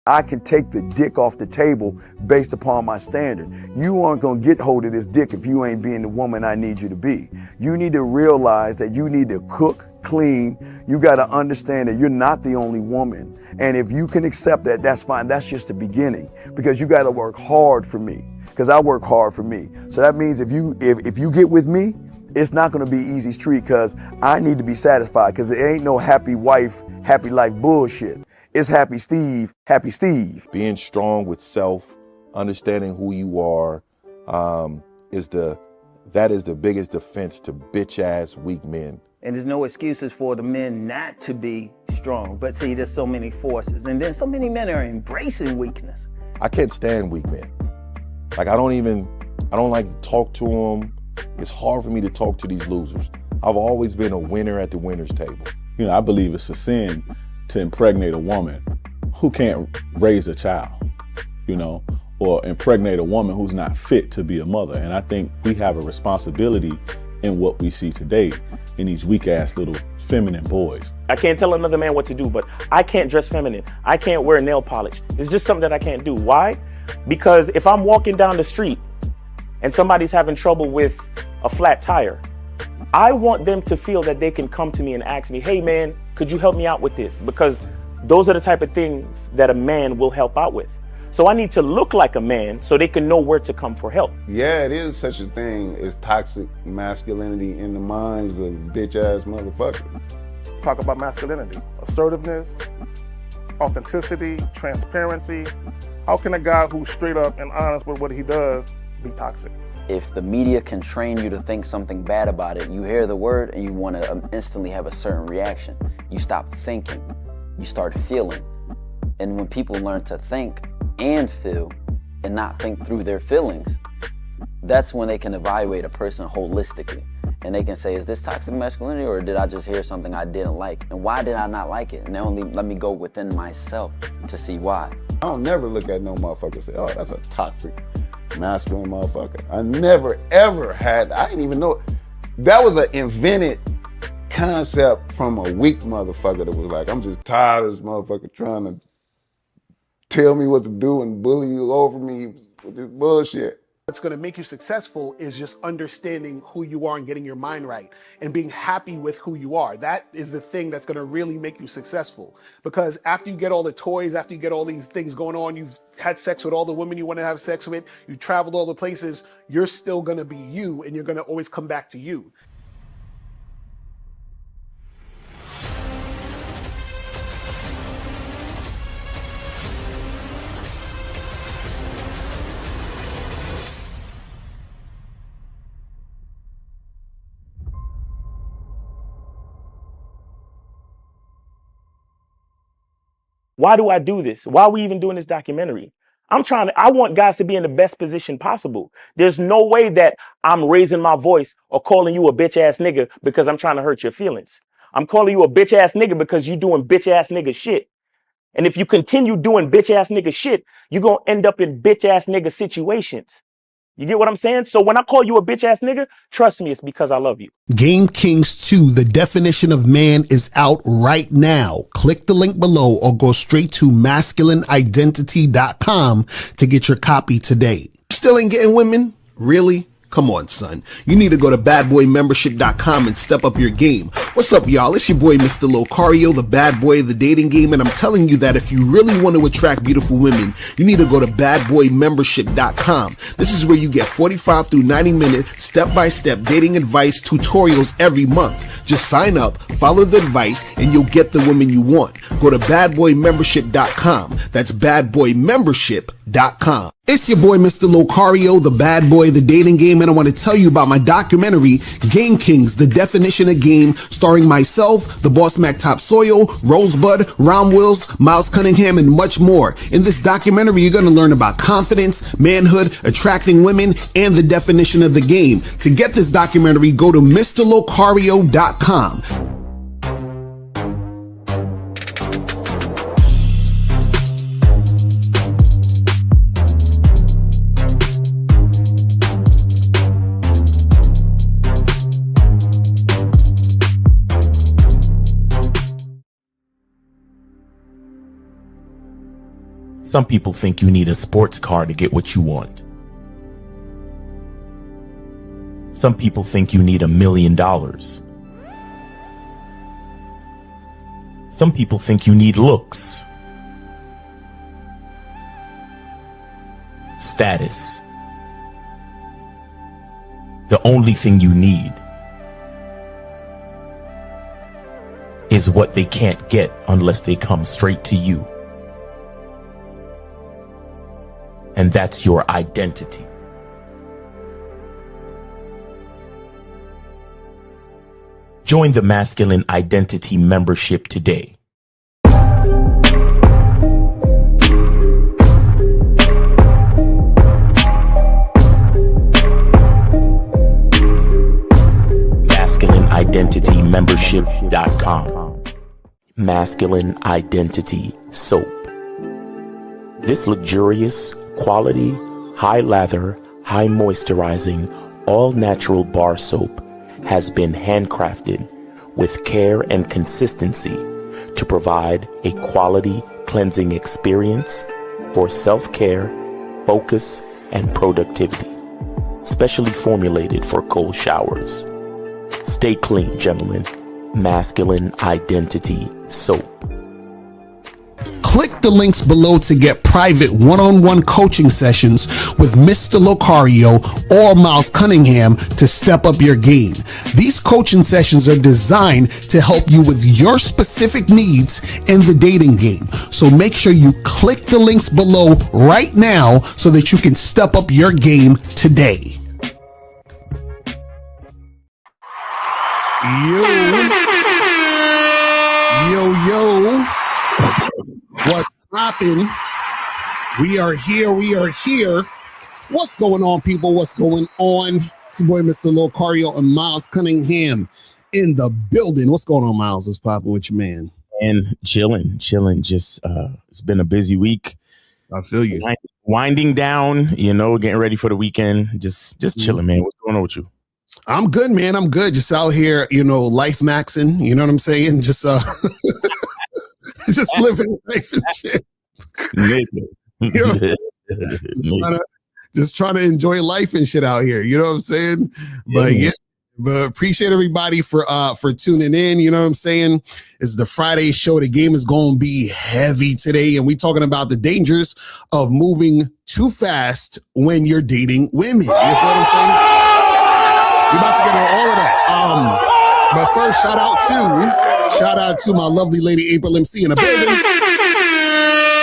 I can take the dick off the table based upon my standard. You aren't gonna get hold of this dick if you ain't being the woman I need you to be. You need to realize that you need to cook, clean. You gotta understand that you're not the only woman. And if you can accept that, that's fine. That's just the beginning, because you gotta work hard for me, because I work hard for me. So that means if you get with me, it's not gonna be easy street, because I need to be satisfied, because it ain't no happy wife, happy life bullshit. It's happy Steve, happy Steve. Being strong with self, understanding who you are, that is the biggest defense to bitch ass weak men. And there's no excuses for the men not to be strong. But see, there's so many forces, and then so many men are embracing weakness. I can't stand weak men. Like I don't like to talk to them. It's hard for me to talk to these losers. I've always been a winner at the winner's table. You know, I believe it's a sin to impregnate a woman who can't raise a child, you know, or impregnate a woman who's not fit to be a mother. And I think we have a responsibility in what we see today in these weak ass little feminine boys. I can't tell another man what to do, but I can't dress feminine. I can't wear nail polish. It's just something that I can't do. Why? Because if I'm walking down the street and somebody's having trouble with a flat tire, I want them to feel that they can come to me and ask me, hey man, could you help me out with this? Because those are the type of things that a man will help out with. So I need to look like a man so they can know where to come for help. Yeah, it is such a thing as toxic masculinity in the minds of bitch ass motherfuckers. Talk about masculinity, assertiveness, authenticity, transparency. How can a guy who's straight up and honest with what he does be toxic? If the media can train you to think something bad about it, you hear the word and you want to instantly have a certain reaction. You stop thinking, you start feeling. And when people learn to think and feel and not think through their feelings, that's when they can evaluate a person holistically. And they can say, is this toxic masculinity, or did I just hear something I didn't like? And why did I not like it? And only let me go within myself to see why. I don't never look at no motherfucker and say, oh, that's a toxic masculine motherfucker. I never ever had, I didn't even know, that was an invented concept from a weak motherfucker that was like, I'm just tired of this motherfucker trying to tell me what to do and bully you over me with this bullshit. What's going to make you successful is just understanding who you are and getting your mind right and being happy with who you are. That is the thing that's going to really make you successful. Because after you get all the toys, after you get all these things going on, you've had sex with all the women you want to have sex with, you traveled all the places, you're still going to be you, and you're going to always come back to you. Why do I do this? Why are we even doing this documentary? I want guys to be in the best position possible. There's no way that I'm raising my voice or calling you a bitch ass nigga because I'm trying to hurt your feelings. I'm calling you a bitch ass nigga because you're doing bitch ass nigga shit. And if you continue doing bitch ass nigga shit, you're going to end up in bitch ass nigga situations. You get what I'm saying? So when I call you a bitch ass nigga, trust me, it's because I love you. Game Kings 2, the definition of man, is out right now. Click the link below or go straight to masculineidentity.com to get your copy today. Still ain't getting women? Really? Come on, son. You need to go to badboymembership.com and step up your game. What's up, y'all? It's your boy, Mr. Locario, the bad boy of the dating game, and I'm telling you that if you really want to attract beautiful women, you need to go to badboymembership.com. This is where you get 45 through 90-minute step-by-step dating advice tutorials every month. Just sign up, follow the advice, and you'll get the women you want. Go to badboymembership.com. That's badboymembership.com. It's your boy, Mr. Locario, the bad boy of the dating game, and I want to tell you about my documentary, Game Kings, the definition of game, starring myself, the Boss Mac Topsoil, Rosebud, Ron Wills, Miles Cunningham, and much more. In this documentary, you're going to learn about confidence, manhood, attracting women, and the definition of the game. To get this documentary, go to MrLocario.com. Some people think you need a sports car to get what you want. Some people think you need $1 million. Some people think you need looks, status. The only thing you need is what they can't get unless they come straight to you. And that's your identity. Join the Masculine Identity membership today. MasculineIdentityMembership.com. Masculine Identity Soap. This luxurious, quality, high lather, high moisturizing, all natural bar soap has been handcrafted with care and consistency to provide a quality cleansing experience for self-care, focus, and productivity. Specially formulated for cold showers. Stay clean, gentlemen. Masculine Identity Soap. Click the links below to get private one-on-one coaching sessions with Mr. Locario or Miles Cunningham to step up your game. These coaching sessions are designed to help you with your specific needs in the dating game. So make sure you click the links below right now so that you can step up your game today. Yo. What's poppin'? We are here. What's going on, people? What's going on? It's your boy, Mr. Locario and Miles Cunningham in the building. What's going on, Miles? What's poppin' with your man? And chilling. Just it's been a busy week. I feel you. Winding down, getting ready for the weekend. Just chilling, man. What's going on with you? I'm good, man. I'm good. Just out here, life maxing. You know what I'm saying? Just just living life and shit. Just trying to enjoy life and shit out here. You know what I'm saying? But appreciate everybody for tuning in. You know what I'm saying? It's the Friday show. The game is going to be heavy today, and we talking about the dangers of moving too fast when you're dating women. You feel what I'm saying? We're about to get into all of that. But first, shout out to my lovely lady April MC in the building.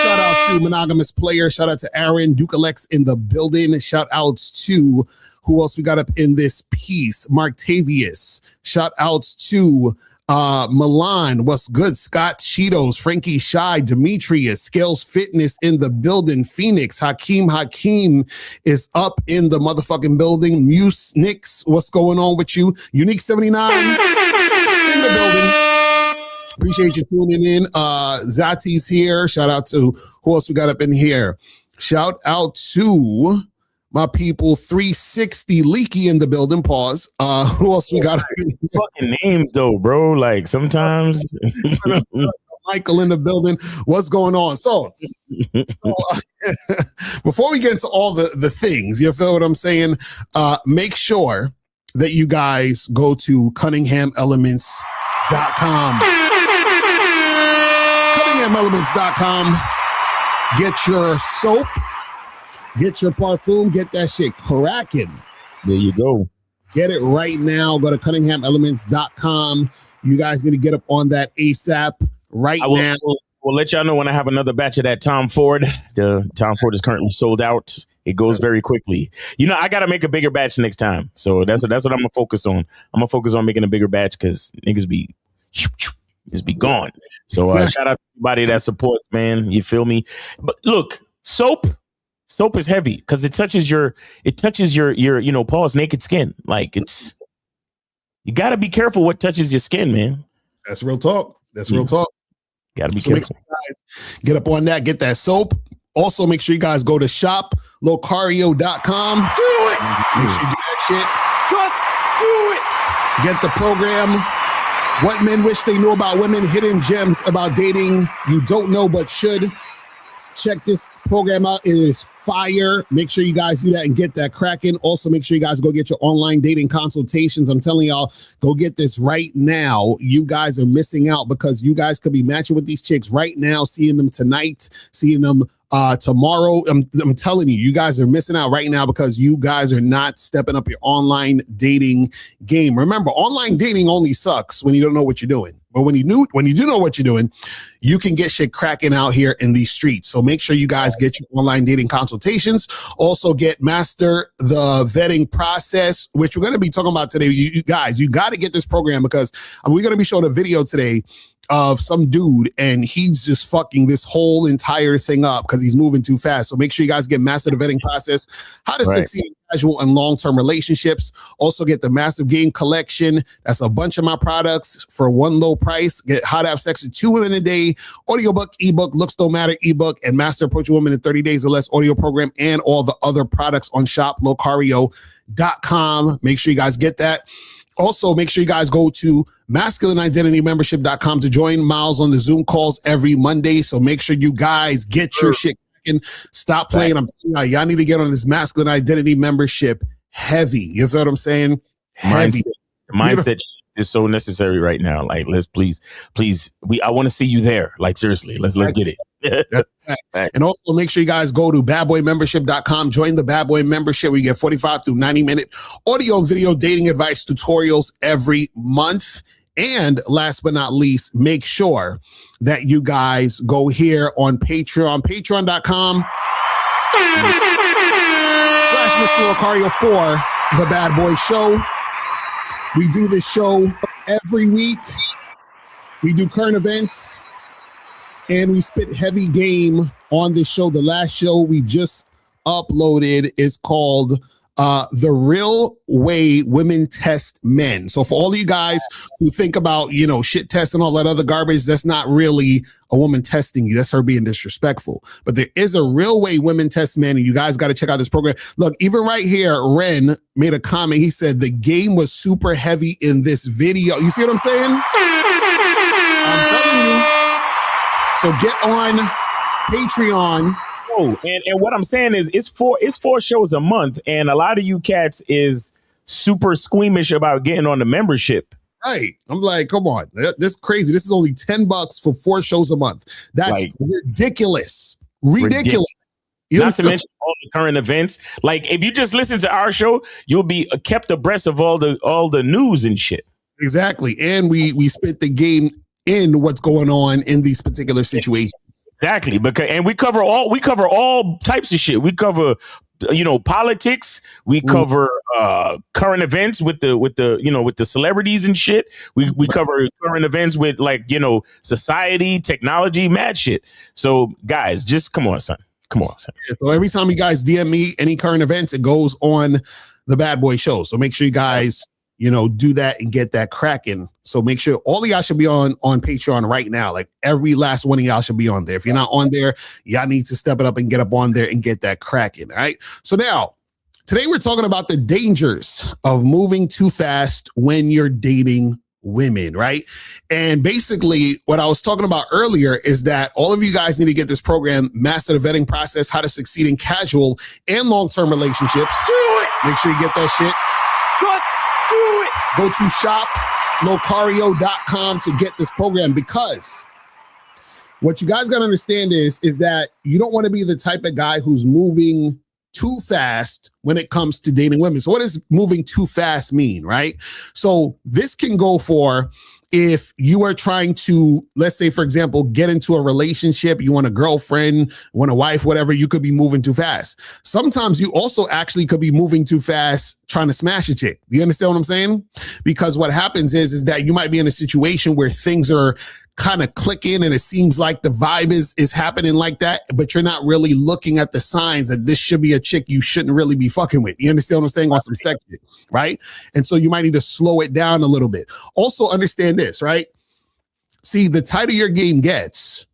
Shout out to Monogamous Player. Shout out to Aaron Ducalex in the building. Shout out to who else we got up in this piece? Marktavius. Shout out to Milan. What's good? Scott Cheetos, Frankie Shy, Demetrius, Scales Fitness in the building. Phoenix, Hakeem is up in the motherfucking building. Muse Nix, what's going on with you? Unique 79 in the building. Appreciate you tuning in. Zati's here. Shout out to who else we got up in here? Shout out to my people, 360 Leaky in the building. Pause. Who else we got? Fucking names though, bro. Like sometimes. Michael in the building. What's going on? So before we get into all the things, you feel what I'm saying? Make sure that you guys go to CunninghamElements.com. CunninghamElements.com. Get your soap. Get your parfum, get that shit cracking. There you go. Get it right now. Go to CunninghamElements.com. You guys need to get up on that ASAP now. We'll let y'all know when I have another batch of that Tom Ford. The Tom Ford is currently sold out. It goes very quickly. I got to make a bigger batch next time. So that's what I'm going to focus on. I'm going to focus on making a bigger batch because niggas be gone. So shout out to everybody that supports, man. You feel me? But look, soap is heavy because it touches your Paul's naked skin. Like you got to be careful what touches your skin, man. That's real talk. Real talk. Got to be careful. Make sure you guys get up on that. Get that soap. Also, make sure you guys go to shoplocario.com. Do it. Make sure you do that shit. Just do it. Get the program. What men wish they knew about women. Hidden gems about dating you don't know but should. Check this program out. It is fire. Make sure you guys do that and get that cracking. Also, make sure you guys go get your online dating consultations. I'm telling y'all, go get this right now. You guys are missing out because you guys could be matching with these chicks right now, seeing them tonight, seeing them tomorrow. I'm telling you, you guys are missing out right now because you guys are not stepping up your online dating game. Remember, online dating only sucks when you don't know what you're doing. But when you do know what you're doing, you can get shit cracking out here in these streets. So make sure you guys get your online dating consultations. Also master the vetting process, which we're going to be talking about today. You guys, you got to get this program because we're going to be showing a video today of some dude and he's just fucking this whole entire thing up because he's moving too fast. So make sure you guys get master the vetting process, how to succeed in casual and long-term relationships. Also get the Massive Game collection. That's a bunch of my products for one low price. Get how to have sex with 2 women a day, audiobook, ebook, looks don't matter ebook, and master approach a woman in 30 days or less audio program, and all the other products on shop locario.com. Make sure you guys get that. Also, make sure you guys go to masculineidentitymembership.com to join Miles on the Zoom calls every Monday. So make sure you guys get your shit cracking. Stop playing. I'm telling y'all need to get on this masculine identity membership heavy. You feel what I'm saying? Heavy. Mindset is so necessary right now. Like, let's please, I want to see you there. Like, seriously, let's get it. And also make sure you guys go to badboymembership.com. Join the Bad Boy membership. We get 45 through 90-minute audio and video dating advice tutorials every month. And last but not least, make sure that you guys go here on Patreon, patreon.com /Mr. Locario for the Bad Boy Show. We do this show every week. We do current events. And we spit heavy game on this show. The last show we just uploaded is called The Real Way Women Test Men. So for all of you guys who think about, shit tests and all that other garbage, that's not really a woman testing you. That's her being disrespectful. But there is a real way women test men, and you guys got to check out this program. Look, even right here, Ren made a comment. He said the game was super heavy in this video. You see what I'm saying? I'm telling you. So get on Patreon. Oh, and what I'm saying is it's four shows a month, and a lot of you cats is super squeamish about getting on the membership. Right. I'm like, come on. This is crazy. This is only $10 for 4 shows a month. That's ridiculous. Ridiculous. Not to mention all the current events. Like, if you just listen to our show, you'll be kept abreast of all the news and shit. Exactly. And we spit the game in what's going on in these particular situations. Exactly, and we cover all types of shit. We cover politics. We cover current events with the celebrities and shit. We cover current events with society, technology, mad shit. So guys, just come on, son. So every time you guys DM me any current events, it goes on the Bad Boy Show. So make sure you guys do that and get that cracking. So make sure all of y'all should be on Patreon right now. Like every last one of y'all should be on there. If you're not on there, y'all need to step it up and get up on there and get that cracking. All right. So now, today we're talking about the dangers of moving too fast when you're dating women, right? And basically what I was talking about earlier is that all of you guys need to get this program, Master the Vetting Process, How to Succeed in Casual and Long-Term Relationships. Make sure you get that shit. Go to shop locario.com to get this program, because what you guys got to understand is that you don't want to be the type of guy who's moving too fast when it comes to dating women. So what does moving too fast mean, right? So this can go for if you are trying to, let's say, for example, get into a relationship, you want a girlfriend, want a wife, whatever, you could be moving too fast. Sometimes you also actually could be moving too fast trying to smash a chick. Do you understand what I'm saying? Because what happens is that you might be in a situation where things are kind of clicking and it seems like the vibe is happening like that, but you're not really looking at the signs that this should be a chick you shouldn't really be fucking with. You understand what I'm saying? On some sex shit, right? And so you might need to slow it down a little bit. Also understand this, right? See, the tighter your game gets,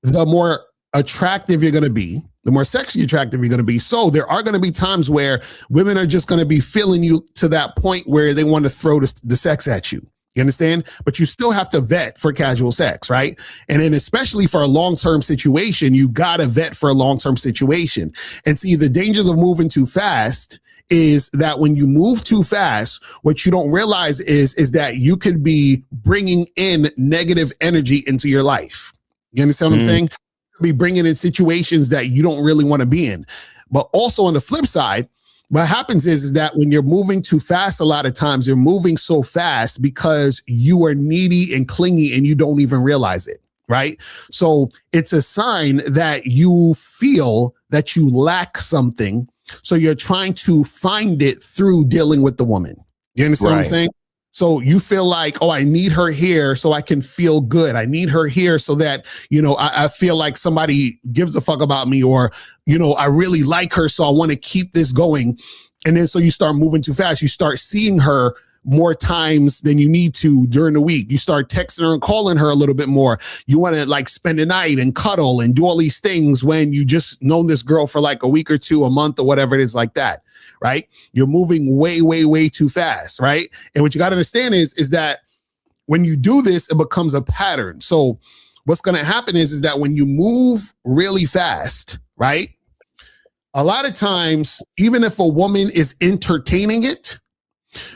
the more attractive you're going to be, the more sexually attractive you're going to be. So there are going to be times where women are just going to be feeling you to that point where they want to throw the sex at you. You understand? But you still have to vet for casual sex, right? And then especially for a long-term situation, you got to vet for a long-term situation. And see, the dangers of moving too fast is that when you move too fast, what you don't realize is that you could be bringing in negative energy into your life. You understand what I'm saying? Be bringing in situations that you don't really want to be in. But also on the flip side, what happens is that when you're moving too fast, a lot of times you're moving so fast because you are needy and clingy and you don't even realize it, right? So it's a sign that you feel that you lack something. So you're trying to find it through dealing with the woman. You understand what I'm saying? So you feel like, oh, I need her here so I can feel good. I need her here so that, I feel like somebody gives a fuck about me, or, I really like her, so I want to keep this going. And then so you start moving too fast. You start seeing her more times than you need to during the week. You start texting her and calling her a little bit more. You want to like spend the night and cuddle and do all these things when you just known this girl for like a week or two, a month, or whatever it is like that. Right? You're moving way, way, way too fast, right? And what you got to understand is that when you do this, it becomes a pattern. So what's going to happen is that when you move really fast, right? A lot of times, even if a woman is entertaining it,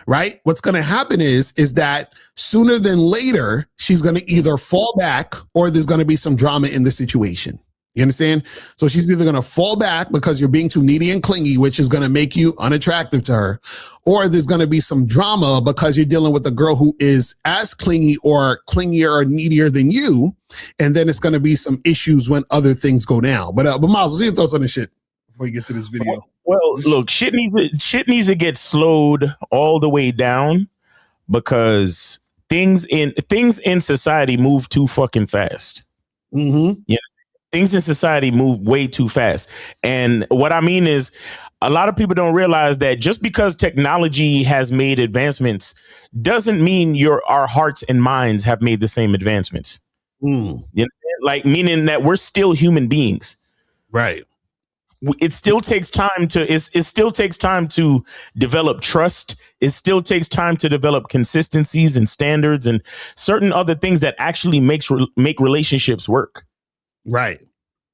right? What's going to happen is that sooner than later, she's going to either fall back or there's going to be some drama in the situation. You understand? So she's either going to fall back because you're being too needy and clingy, which is going to make you unattractive to her, or there's going to be some drama because you're dealing with a girl who is as clingy or clingier or needier than you. And then it's going to be some issues when other things go down. But Miles, what's your thoughts on this shit before you get to this video? Well, look, shit needs to get slowed all the way down because things in society move too fucking fast. Mm-hmm. Yes. Things in society move way too fast. And what I mean is a lot of people don't realize that just because technology has made advancements doesn't mean our hearts and minds have made the same advancements. You understand? Like, meaning that we're still human beings. Right. It still takes time to develop trust. It still takes time to develop consistencies and standards and certain other things that actually make relationships work. Right.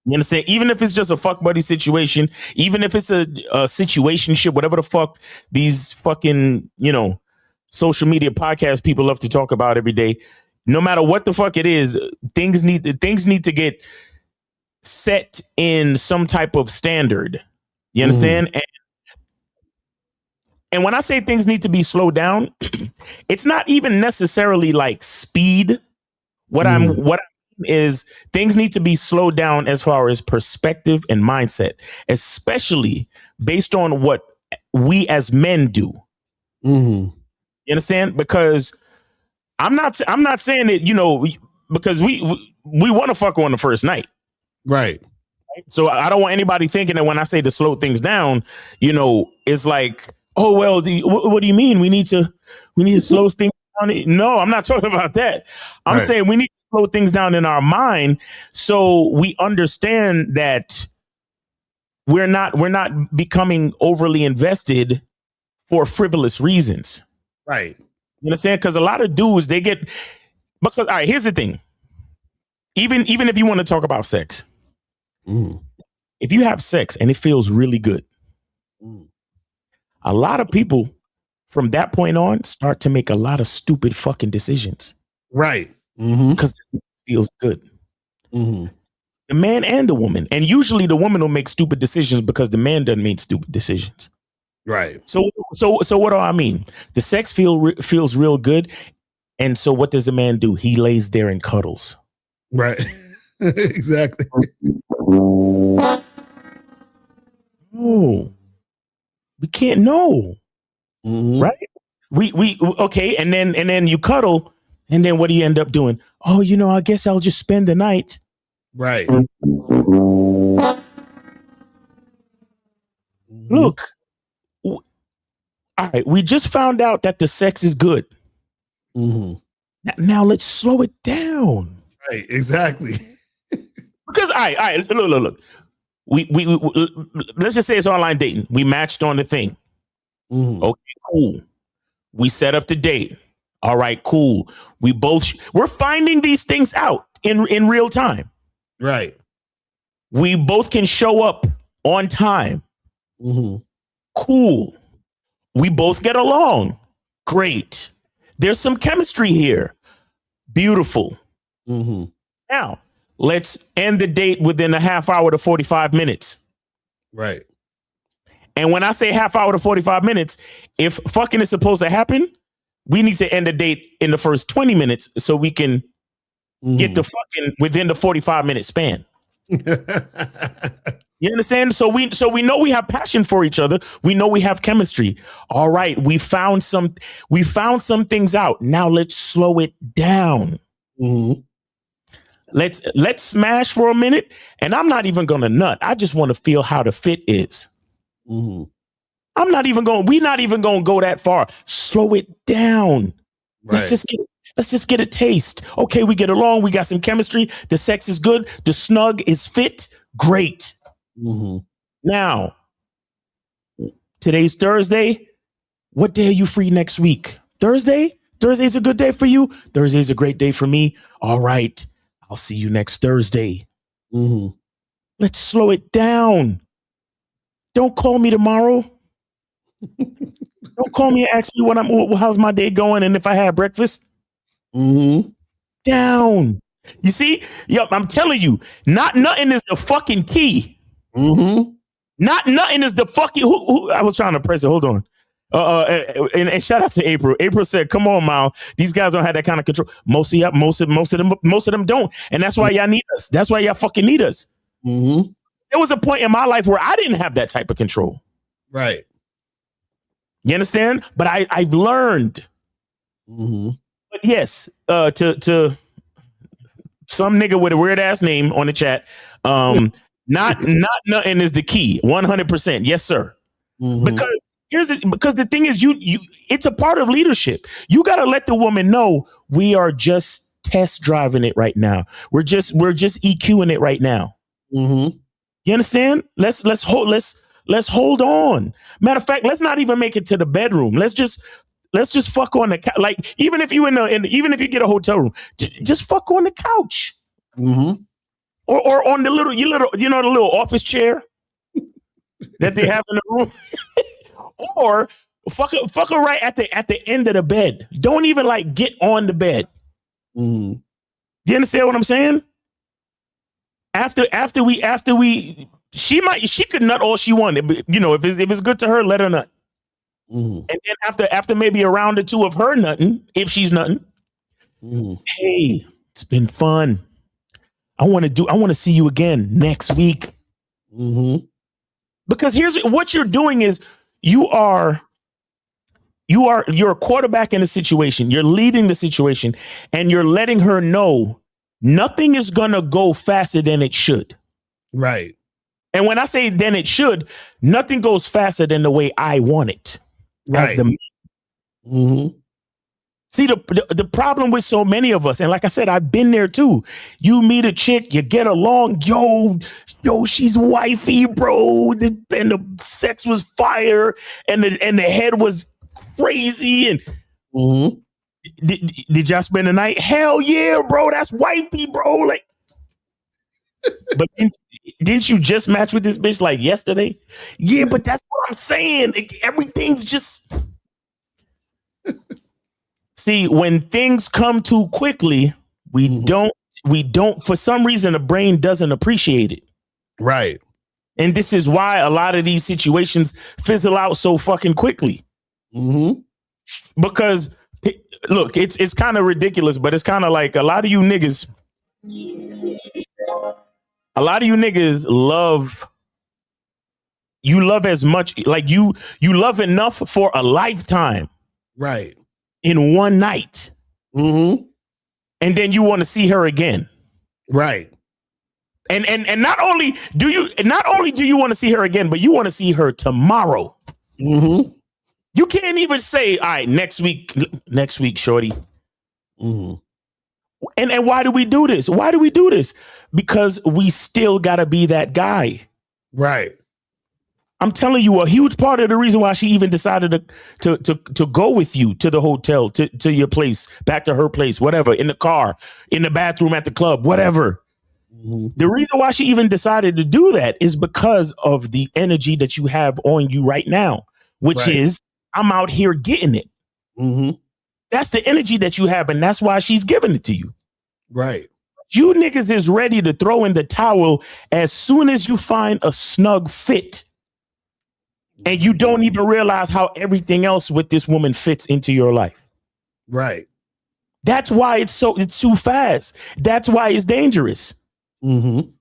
You understand? Even if it's just a fuck buddy situation, even if it's a situationship, whatever the fuck these fucking, social media podcast people love to talk about every day, no matter what the fuck it is, things need to get set in some type of standard. You understand? And when I say things need to be slowed down, it's not even necessarily like speed. What I mean is things need to be slowed down as far as perspective and mindset, especially based on what we as men do. You understand? Because I'm not saying that, because we want to fuck on the first night. Right. So I don't want anybody thinking that when I say to slow things down, it's like, oh, well, what do you mean? We need to slow things down. No, I'm not talking about that. I'm saying we need to slow things down in our mind so we understand that we're not becoming overly invested for frivolous reasons. Right. You understand? Because a lot of dudes, because all right, here's the thing. Even if you want to talk about sex, if you have sex and it feels really good, a lot of people from that point on start to make a lot of stupid fucking decisions. Right. Because it feels good. The man and the woman. And usually the woman will make stupid decisions because the man doesn't make stupid decisions. Right. So what do I mean? The sex feels real good. And so what does the man do? He lays there and cuddles. Right. Exactly. Oh, we can't know. Right. We okay. And then you cuddle. And then what do you end up doing? Oh, I guess I'll just spend the night. Right. Look. All right. We just found out that the sex is good. Now let's slow it down. Right. Exactly. Because all right. Look. We let's just say it's online dating. We matched on the thing. Okay, cool. We set up the date. All right, cool. We're finding these things out in real time. Right. We both can show up on time. Mm-hmm. Cool. We both get along. Great. There's some chemistry here. Beautiful. Mm-hmm. Now, let's end the date within a half hour to 45 minutes. Right. And when I say half hour to 45 minutes, if fucking is supposed to happen, we need to end the date in the first 20 minutes so we can get the fucking within the 45-minute span. You understand? So we know we have passion for each other. We know we have chemistry. All right, we found some things out. Now let's slow it down. Mm-hmm. Let's smash for a minute. And I'm not even gonna nut. I just want to feel how the fit is. Mm-hmm. We're not even gonna go that far. Slow it down. Right. Let's just get a taste. Okay, we get along. We got some chemistry. The sex is good. The snug is fit. Great. Mm-hmm. Now, today's Thursday. What day are you free next week? Thursday? Thursday's a good day for you? Thursday's a great day for me. All right. I'll see you next Thursday. Mm-hmm. Let's slow it down. Don't call me tomorrow. Don't call me and ask me how's my day going and if I had breakfast. Mm-hmm. Down. You see? Yup, I'm telling you, not nothing is the fucking key. Mm-hmm. Not nothing is the fucking who I was trying to press it. Hold on. And shout out to April. April said, "Come on, Mal. These guys don't have that kind of control. Most of them don't, and that's why y'all need us. That's why y'all fucking need us." Mm-hmm. There was a point in my life where I didn't have that type of control. Right. You understand? But I've learned. Mm-hmm. But yes, to some nigga with a weird ass name on the chat, not nothing is the key. 100%. Yes, sir. Mm-hmm. Because the thing is, you it's a part of leadership. You got to let the woman know we are just test driving it right now. We're just EQing it right now. Mm-hmm. You understand? Let's hold on. Matter of fact, let's not even make it to the bedroom. Let's just fuck on the couch. Like even if you even if you get a hotel room, just fuck on the couch. Mm-hmm. Or on the little the little office chair that they have in the room. Or fuck her right at the end of the bed. Don't even like get on the bed. Mm-hmm. Do you understand what I'm saying? After we she could nut all she wanted, but, if it's good to her, let her nut. Mm-hmm. And then after maybe a round or two of her nutting, if she's nutting, hey, it's been fun. I want to see you again next week. Mm-hmm. Because here's what you're doing is you're a quarterback in a situation. You're leading the situation and you're letting her know nothing is going to go faster than it should. Right. And when I say then it should, nothing goes faster than the way I want it. Right. Mm-hmm. See, the problem with so many of us, and like I said, I've been there too. You meet a chick, you get along, yo, she's wifey, bro, and the sex was fire, and the head was crazy, and did y'all spend the night? Hell yeah, bro, that's wifey, bro. Like, but didn't you just match with this bitch like yesterday? Yeah, but that's what I'm saying. Everything's just. See, when things come too quickly, we don't, for some reason, the brain doesn't appreciate it. Right. And this is why a lot of these situations fizzle out so fucking quickly. Mm-hmm. Because, look, it's kind of ridiculous, but it's kind of like a lot of you niggas love as much, like you love enough for a lifetime. Right. In one night. Mm-hmm. And then you want to see her again. Right. And not only do you want to see her again, but you want to see her tomorrow. Mm-hmm. You can't even say, all right, next week, shorty. Mm-hmm. And why do we do this? Because we still gotta be that guy. Right. I'm telling you, a huge part of the reason why she even decided to go with you to the hotel, to your place, back to her place, whatever, in the car, in the bathroom, at the club, whatever. Mm-hmm. The reason why she even decided to do that is because of the energy that you have on you right now, which is, I'm out here getting it. Mm-hmm. That's the energy that you have, and that's why she's giving it to you. Right. You niggas is ready to throw in the towel as soon as you find a snug fit. And you don't even realize how everything else with this woman fits into your life. Right. That's why it's too fast. That's why it's dangerous. Mm-hmm.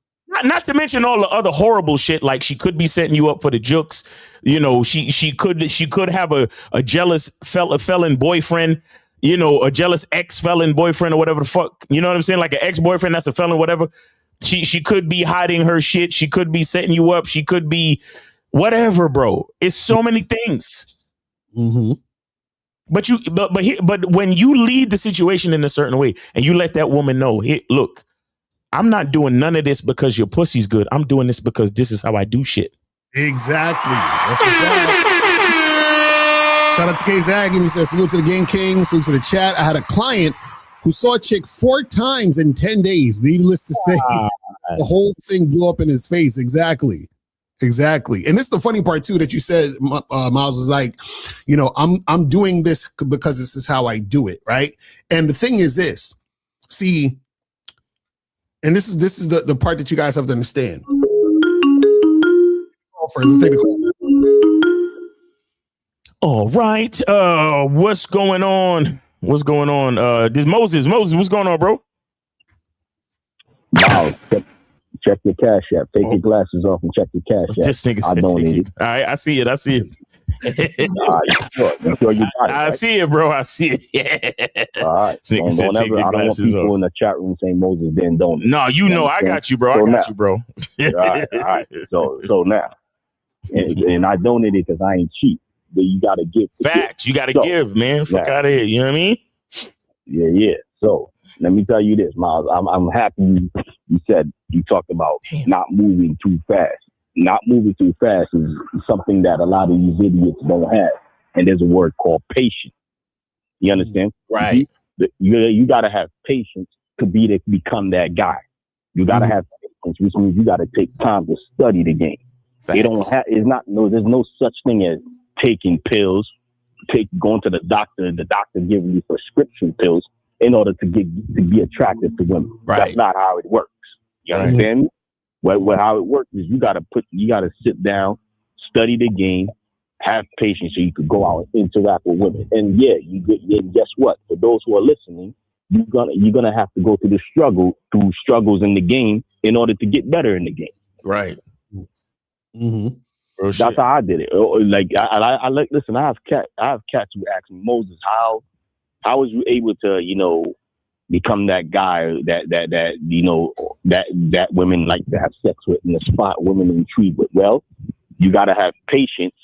Not to mention all the other horrible shit, like she could be setting you up for the jokes. You know, she could have a jealous felon boyfriend, you know, a jealous ex-felon boyfriend or whatever the fuck. You know what I'm saying? Like an ex-boyfriend that's a felon, whatever. She could be hiding her shit. She could be setting you up. She could be whatever, bro. It's so many things. Mm-hmm. But when you lead the situation in a certain way and you let that woman know, hey, look, I'm not doing none of this because your pussy's good. I'm doing this because this is how I do shit. Exactly. That's Shout out to K-Zag, and he says, salute to the Game King, salute to the chat. I had a client who saw a chick 4 times in 10 days. Needless to say, the whole thing blew up in his face. Exactly. And this is the funny part too that you said, Miles, is like, you know, I'm doing this because this is how I do it, right? And the thing is this, see, and this is the part that you guys have to understand. Let's take the call. All right. What's going on? This Moses, what's going on, bro? Wow. Check your cash app. Take your glasses off and check your cash app. This nigga said, all right, I see it. All right, you sure you got it, I see it, bro. I see it. Yeah. All right. I don't want people in the chat room saying Moses didn't donate. No, you know, I got you, bro. So I got you, bro. All right. So now, and I donated because I ain't cheap. But you got to give. Facts. You got to give, man. Fuck out of here. You know what I mean? Yeah. So let me tell you this, Miles. I'm happy you said you talked about not moving too fast. Not moving too fast is something that a lot of these idiots don't have. And there's a word called patience. You understand? Right. You got to have patience to become that guy. You got to have patience, which means you got to take time to study the game. They don't have. There's no such thing as taking pills, going to the doctor, and the doctor giving you prescription pills in order to be attractive to women. Right. That's not how it works. You understand? Well, how it works is you got to sit down, study the game, have patience so you could go out and interact with women. And guess what? For those who are listening, you're gonna have to go through struggles in the game in order to get better in the game. Right. Mm-hmm. That's how I did it. Like I listen. I have cats who ask me, Moses, how was you able to become that guy that women like to have sex with in the spot, women to intrigue with? Well, you got to have patience.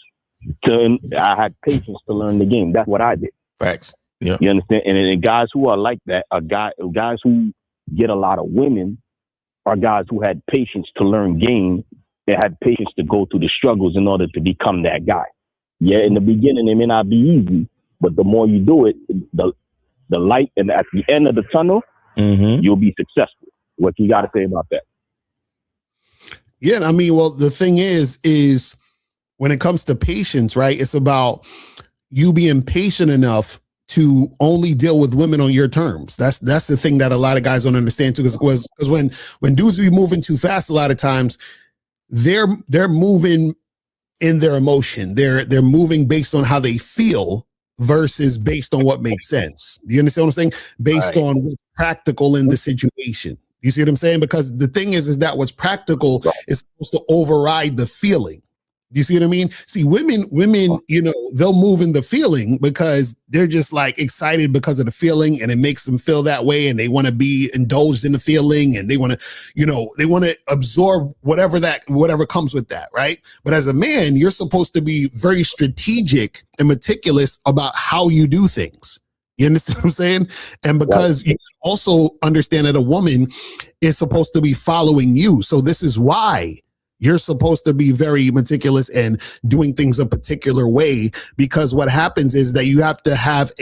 I had patience to learn the game. That's what I did. Facts. Yeah. You understand? And guys who are like that are guys who get a lot of women are guys who had patience to learn game. They had patience to go through the struggles in order to become that guy. Yeah, in the beginning, it may not be easy, but the more you do it, the light, and at the end of the tunnel, you'll be successful. What you got to say about that? Yeah, I mean, well, the thing is when it comes to patience, right? It's about you being patient enough to only deal with women on your terms. That's the thing that a lot of guys don't understand too, because when dudes be moving too fast, a lot of times they're moving in their emotion. They're moving based on how they feel versus based on what makes sense. Do you understand what I'm saying? Based on what's practical in the situation. You see what I'm saying? Because the thing is that what's practical is supposed to override the feeling. Do you see what I mean? See, women, they'll move in the feeling because they're just like excited because of the feeling, and it makes them feel that way, and they want to be indulged in the feeling, and they want to absorb whatever comes with that, right? But as a man, you're supposed to be very strategic and meticulous about how you do things. You understand what I'm saying? And because you also understand that a woman is supposed to be following you. So this is why You're supposed to be very meticulous and doing things a particular way, because what happens is that you have to have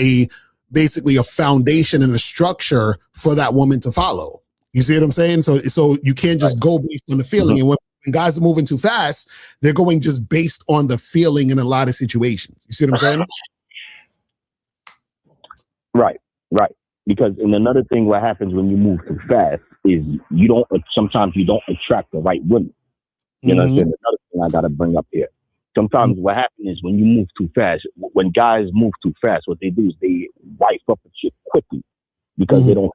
basically a foundation and a structure for that woman to follow. You see what I'm saying? So you can't just go based on the feeling. And when guys are moving too fast, they're going just based on the feeling in a lot of situations. You see what I'm saying? Right. Because and another thing, what happens when you move too fast is sometimes you don't attract the right women. You know what I'm saying? Another thing I got to bring up here. Sometimes what happens is when you move too fast, when guys move too fast, what they do is they wife up a chick quickly because they can't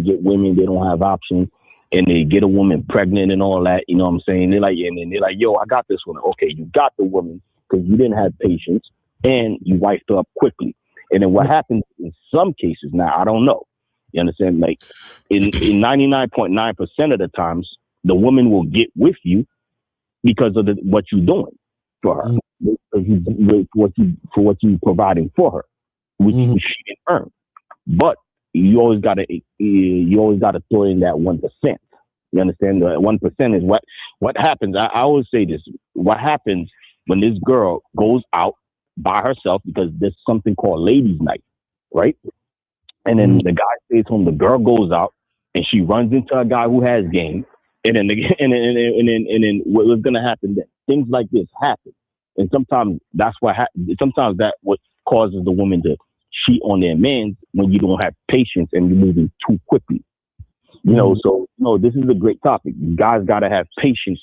get women, they don't have options, and they get a woman pregnant and all that. You know what I'm saying? They're like, yo, I got this one. Okay, you got the woman because you didn't have patience and you wifed her up quickly. And then what happens in some cases, now I don't know. You understand? Like in 99.9% of the times, the woman will get with you because of what you're doing for her, for what you providing for her, which she didn't earn. But you always gotta throw in that 1%. You understand? The 1% is what happens. I always say this: what happens when this girl goes out by herself, because there's something called ladies' night, right? And then the guy stays home. The girl goes out and she runs into a guy who has game. And then what's gonna happen then? Things like this happen, and sometimes that's what sometimes that what causes the woman to cheat on their man when you don't have patience and you're moving too quickly. You know, so this is a great topic. You guys gotta have patience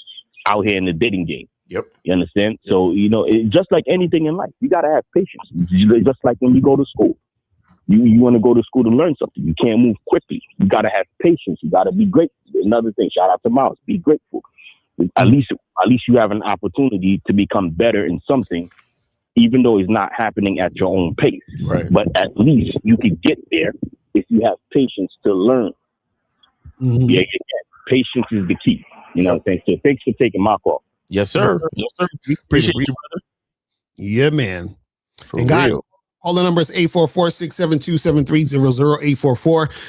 out here in the dating game. Yep. You understand? Yep. So just like anything in life, you gotta have patience. Just like when you go to school. You want to go to school to learn something. You can't move quickly. You got to have patience. You got to be grateful. Another thing, shout out to Miles, be grateful. At least you have an opportunity to become better in something, even though it's not happening at your own pace. Right. But at least you can get there if you have patience to learn. Yeah, patience is the key. You know what I'm saying? So thanks for taking my call. Yes, sir. Yes, sir. Appreciate you, brother. Yeah, man. For and guys, real. All the numbers 844-672-7300,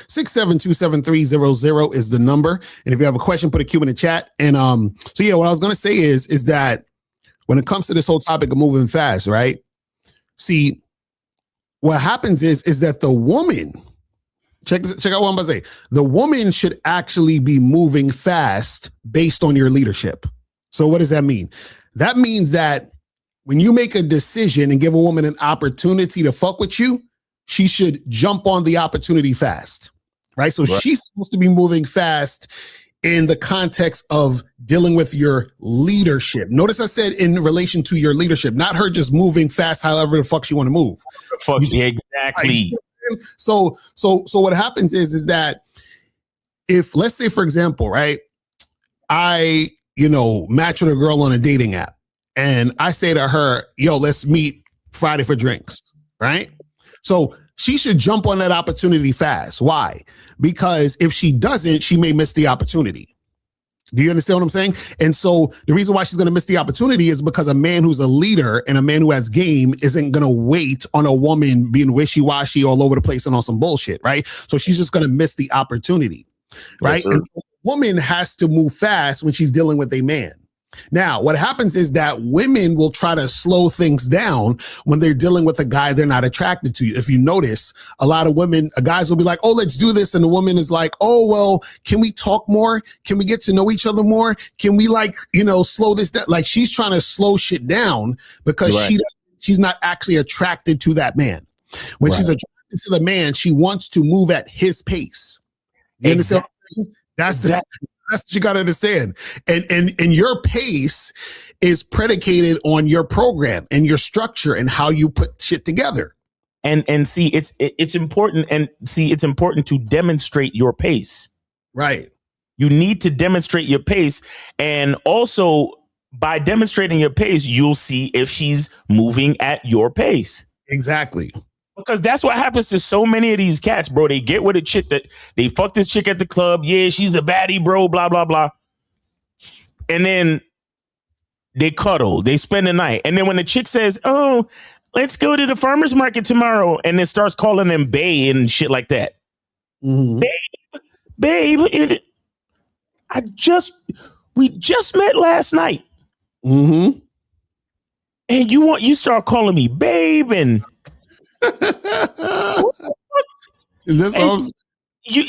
844-672-7300 is the number. And if you have a question, put a Q in the chat. And so yeah, what I was gonna say is that when it comes to this whole topic of moving fast, right? See, what happens is that the woman, check out what I'm about to say. The woman should actually be moving fast based on your leadership. So what does that mean? That means that when you make a decision and give a woman an opportunity to fuck with you, she should jump on the opportunity fast, right? So she's supposed to be moving fast in the context of dealing with your leadership. Notice I said in relation to your leadership, not her just moving fast however the fuck she want to move. Exactly. So what happens is that if, let's say, for example, right, I, match with a girl on a dating app, and I say to her, yo, let's meet Friday for drinks, right? So she should jump on that opportunity fast. Why? Because if she doesn't, she may miss the opportunity. Do you understand what I'm saying? And so the reason why she's going to miss the opportunity is because a man who's a leader and a man who has game isn't going to wait on a woman being wishy-washy all over the place and on some bullshit, right? So she's just going to miss the opportunity, right? Yes, and the woman has to move fast when she's dealing with a man. Now, what happens is that women will try to slow things down when they're dealing with a guy they're not attracted to. If you notice, a lot of guys will be like, oh, let's do this. And the woman is like, oh, well, can we talk more? Can we get to know each other more? Can we slow this down? Like she's trying to slow shit down because she's not actually attracted to that man. When she's attracted to the man, she wants to move at his pace. You understand? That's what you got to understand. And your pace is predicated on your program and your structure and how you put shit together. And see, it's important. And see, it's important to demonstrate your pace. Right. You need to demonstrate your pace. And also by demonstrating your pace, you'll see if she's moving at your pace. Exactly. Because that's what happens to so many of these cats, bro. They get with a chick that they fuck this chick at the club. Yeah, she's a baddie, bro, blah, blah, blah. And then they cuddle. They spend the night. And then when the chick says, oh, let's go to the farmer's market tomorrow, and then starts calling them bae and shit like that. Mm-hmm. Babe, We just met last night. Mm-hmm. And you start calling me babe and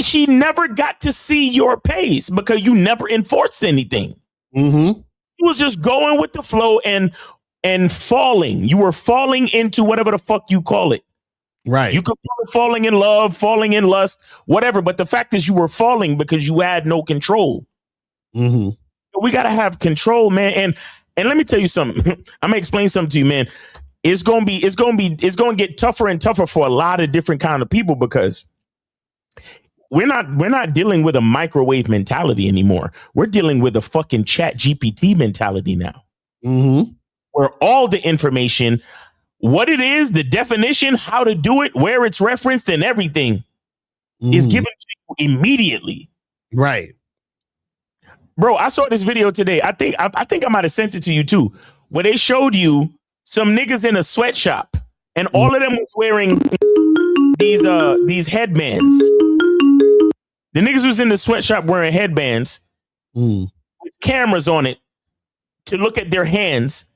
she never got to see your pace because you never enforced anything. Mm-hmm. You was just going with the flow and falling. You were falling into whatever the fuck you call it. Right. You could call it falling in love, falling in lust, whatever. But the fact is you were falling because you had no control. Mm-hmm. We got to have control, man. And let me tell you something. I'm going to explain something to you, man. It's going to get tougher and tougher for a lot of different kind of people because we're not dealing with a microwave mentality anymore. We're dealing with a fucking chat GPT mentality now. Mm-hmm. Where all the information, what it is, the definition, how to do it, where it's referenced and everything is given to you immediately. Right. Bro, I saw this video today. I think I might have sent it to you too, where they showed you some niggas in a sweatshop and all of them was wearing these headbands. The niggas was in the sweatshop wearing headbands with cameras on it to look at their hands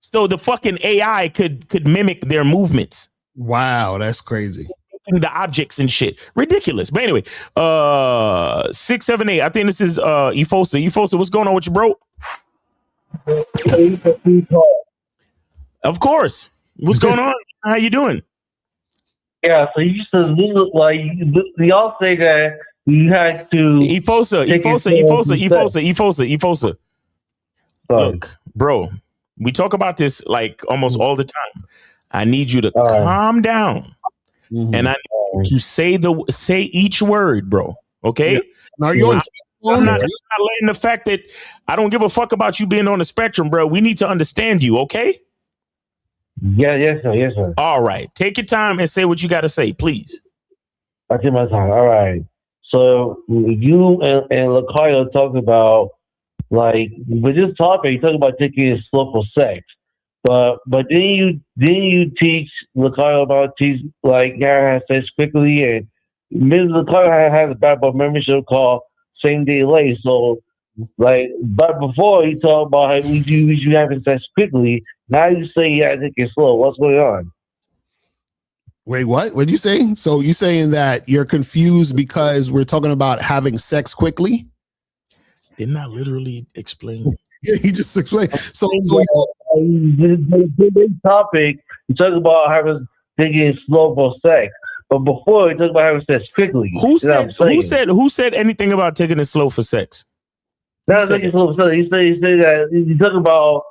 so the fucking AI could mimic their movements. Wow, that's crazy. The objects and shit. Ridiculous. But anyway, 678. I think this is Efosa. Efosa, what's going on with you, bro? Of course. What's going on? How you doing? Yeah, so you said you look like y'all say that you had to Efosa. Look, bro, we talk about this like almost all the time. I need you to calm down. And I need you to say each word, bro. Okay? Yeah. Now you're I'm not letting the fact that I don't give a fuck about you being on the spectrum, bro. We need to understand you, okay? Yeah, yes, sir. All right. Take your time and say what you got to say, please. I take my time. All right. So you and Lakayo talked about like with this topic, you talk about taking it slow for sex. But didn't you teach Lakayo about like how to have sex quickly, and Ms. Lakayo has a bad boy membership called Same Day Late. So like, but before you talk about how you having sex quickly, now you say you gotta take it slow. What's going on? Wait, what? What'd you say? So you saying that you're confused because we're talking about having sex quickly? Didn't I literally explain? Yeah, he just explained. So this topic, you talk about having taking it slow for sex, but before you talk about having sex quickly. Who said anything about taking it slow for sex? No, taking it slow for sex. You say that you talk about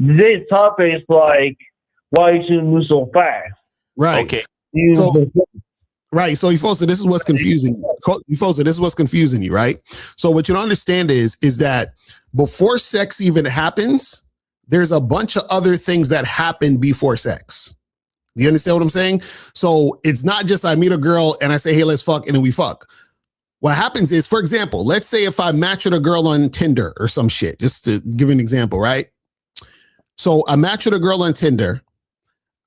today's topic is like why you shouldn't move so fast. Right. Okay. Right. So Efosa, this is what's confusing you. Efosa, this is what's confusing you, right? So what you don't understand is that before sex even happens, there's a bunch of other things that happen before sex. You understand what I'm saying? So it's not just I meet a girl and I say, hey, let's fuck, and then we fuck. What happens is, for example, let's say if I match with a girl on Tinder or some shit, just to give an example, right? So I match with a girl on Tinder.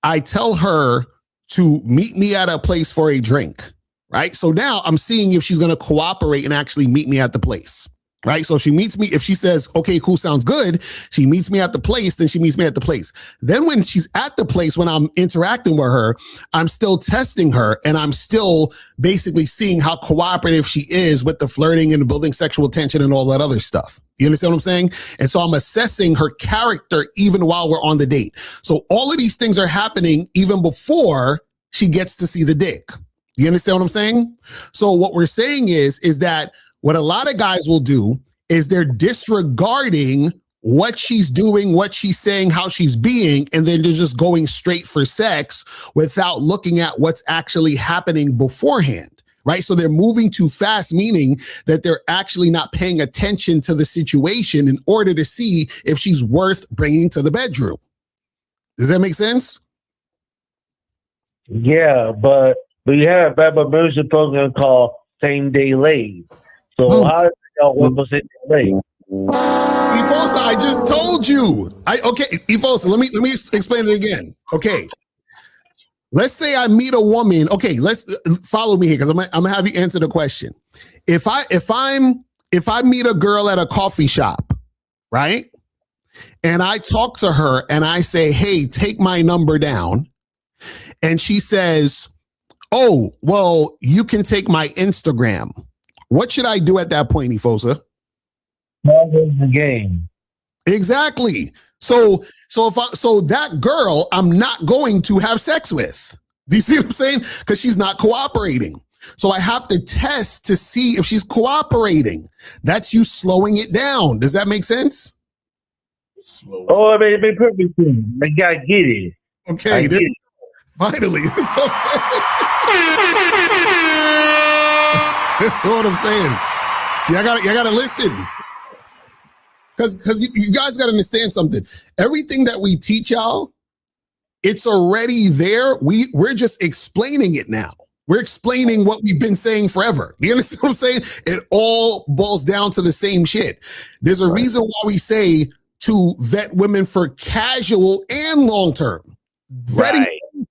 I tell her to meet me at a place for a drink, right? So now I'm seeing if she's going to cooperate and actually meet me at the place, right? So she meets me. If she says, okay, cool, sounds good, she meets me at the place, then she meets me at the place. Then when she's at the place, when I'm interacting with her, I'm still testing her and I'm still basically seeing how cooperative she is with the flirting and building sexual tension and all that other stuff. You understand what I'm saying? And so I'm assessing her character even while we're on the date. So all of these things are happening even before she gets to see the dick. You understand what I'm saying? So what we're saying is that what a lot of guys will do is they're disregarding what she's doing, what she's saying, how she's being, and then they're just going straight for sex without looking at what's actually happening beforehand. Right. So they're moving too fast, meaning that they're actually not paying attention to the situation in order to see if she's worth bringing to the bedroom. Does that make sense? Yeah, but you have a bad boy membership program called Same Day Late. So how do y'all work for Same Day Late? Efosa, I just told you. Okay, Efosa, let me explain it again. Okay. Let's say I meet a woman. Okay, let's follow me here because I'm gonna have you answer the question. If I meet a girl at a coffee shop, right? And I talk to her and I say, hey, take my number down. And she says, oh, well, you can take my Instagram. What should I do at that point, Efosa? That is the game. Exactly. So that girl, I'm not going to have sex with. Do you see what I'm saying? Because she's not cooperating. So I have to test to see if she's cooperating. That's you slowing it down. Does that make sense? Oh, it made perfect sense. I gotta get it. Okay, finally. That's what I'm saying. See, I gotta listen. Because you guys gotta understand something. Everything that we teach y'all, it's already there. We're just explaining it now. We're explaining what we've been saying forever. Do you understand what I'm saying? It all boils down to the same shit. There's a reason why we say to vet women for casual and long term. Vetting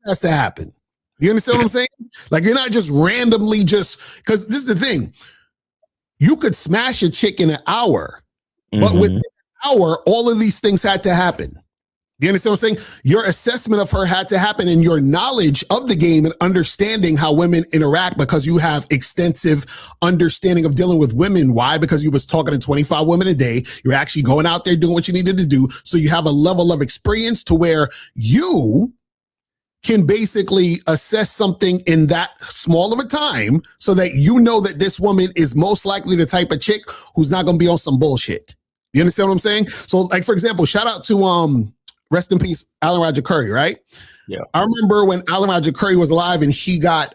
has to happen. You understand what I'm saying? Like, you're not just randomly because this is the thing. You could smash a chick in an hour, but within an hour, all of these things had to happen. You understand what I'm saying? Your assessment of her had to happen, and your knowledge of the game and understanding how women interact, because you have extensive understanding of dealing with women. Why? Because you was talking to 25 women a day. You're actually going out there doing what you needed to do. So you have a level of experience to where you can basically assess something in that small of a time so that you know that this woman is most likely the type of chick who's not going to be on some bullshit. You understand what I'm saying? So, like, for example, shout out to, rest in peace, Alan Roger Curry, right? Yeah. I remember when Alan Roger Curry was alive and he got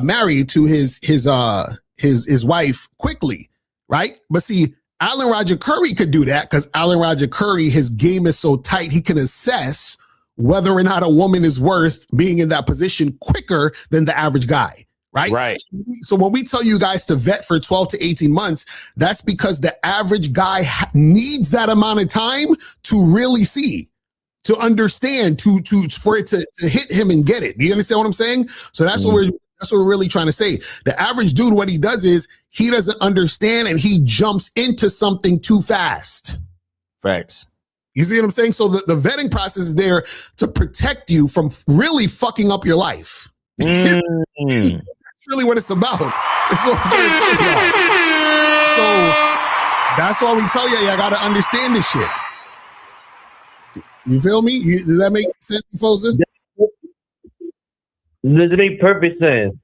married to his wife quickly, right? But see, Alan Roger Curry could do that because Alan Roger Curry, his game is so tight, he can assess whether or not a woman is worth being in that position quicker than the average guy, right? Right. So when we tell you guys to vet for 12 to 18 months, that's because the average guy needs that amount of time to really see, to understand, for it to hit him and get it. Do you understand what I'm saying? So that's what we're really trying to say. The average dude, what he does is he doesn't understand and he jumps into something too fast. Facts. You see what I'm saying? So the vetting process is there to protect you from really fucking up your life. That's really what it's about. It's what I'm trying to tell you. So that's why we tell you, I got to understand this shit. You feel me? Does that make sense, Fosa? Does it make perfect sense?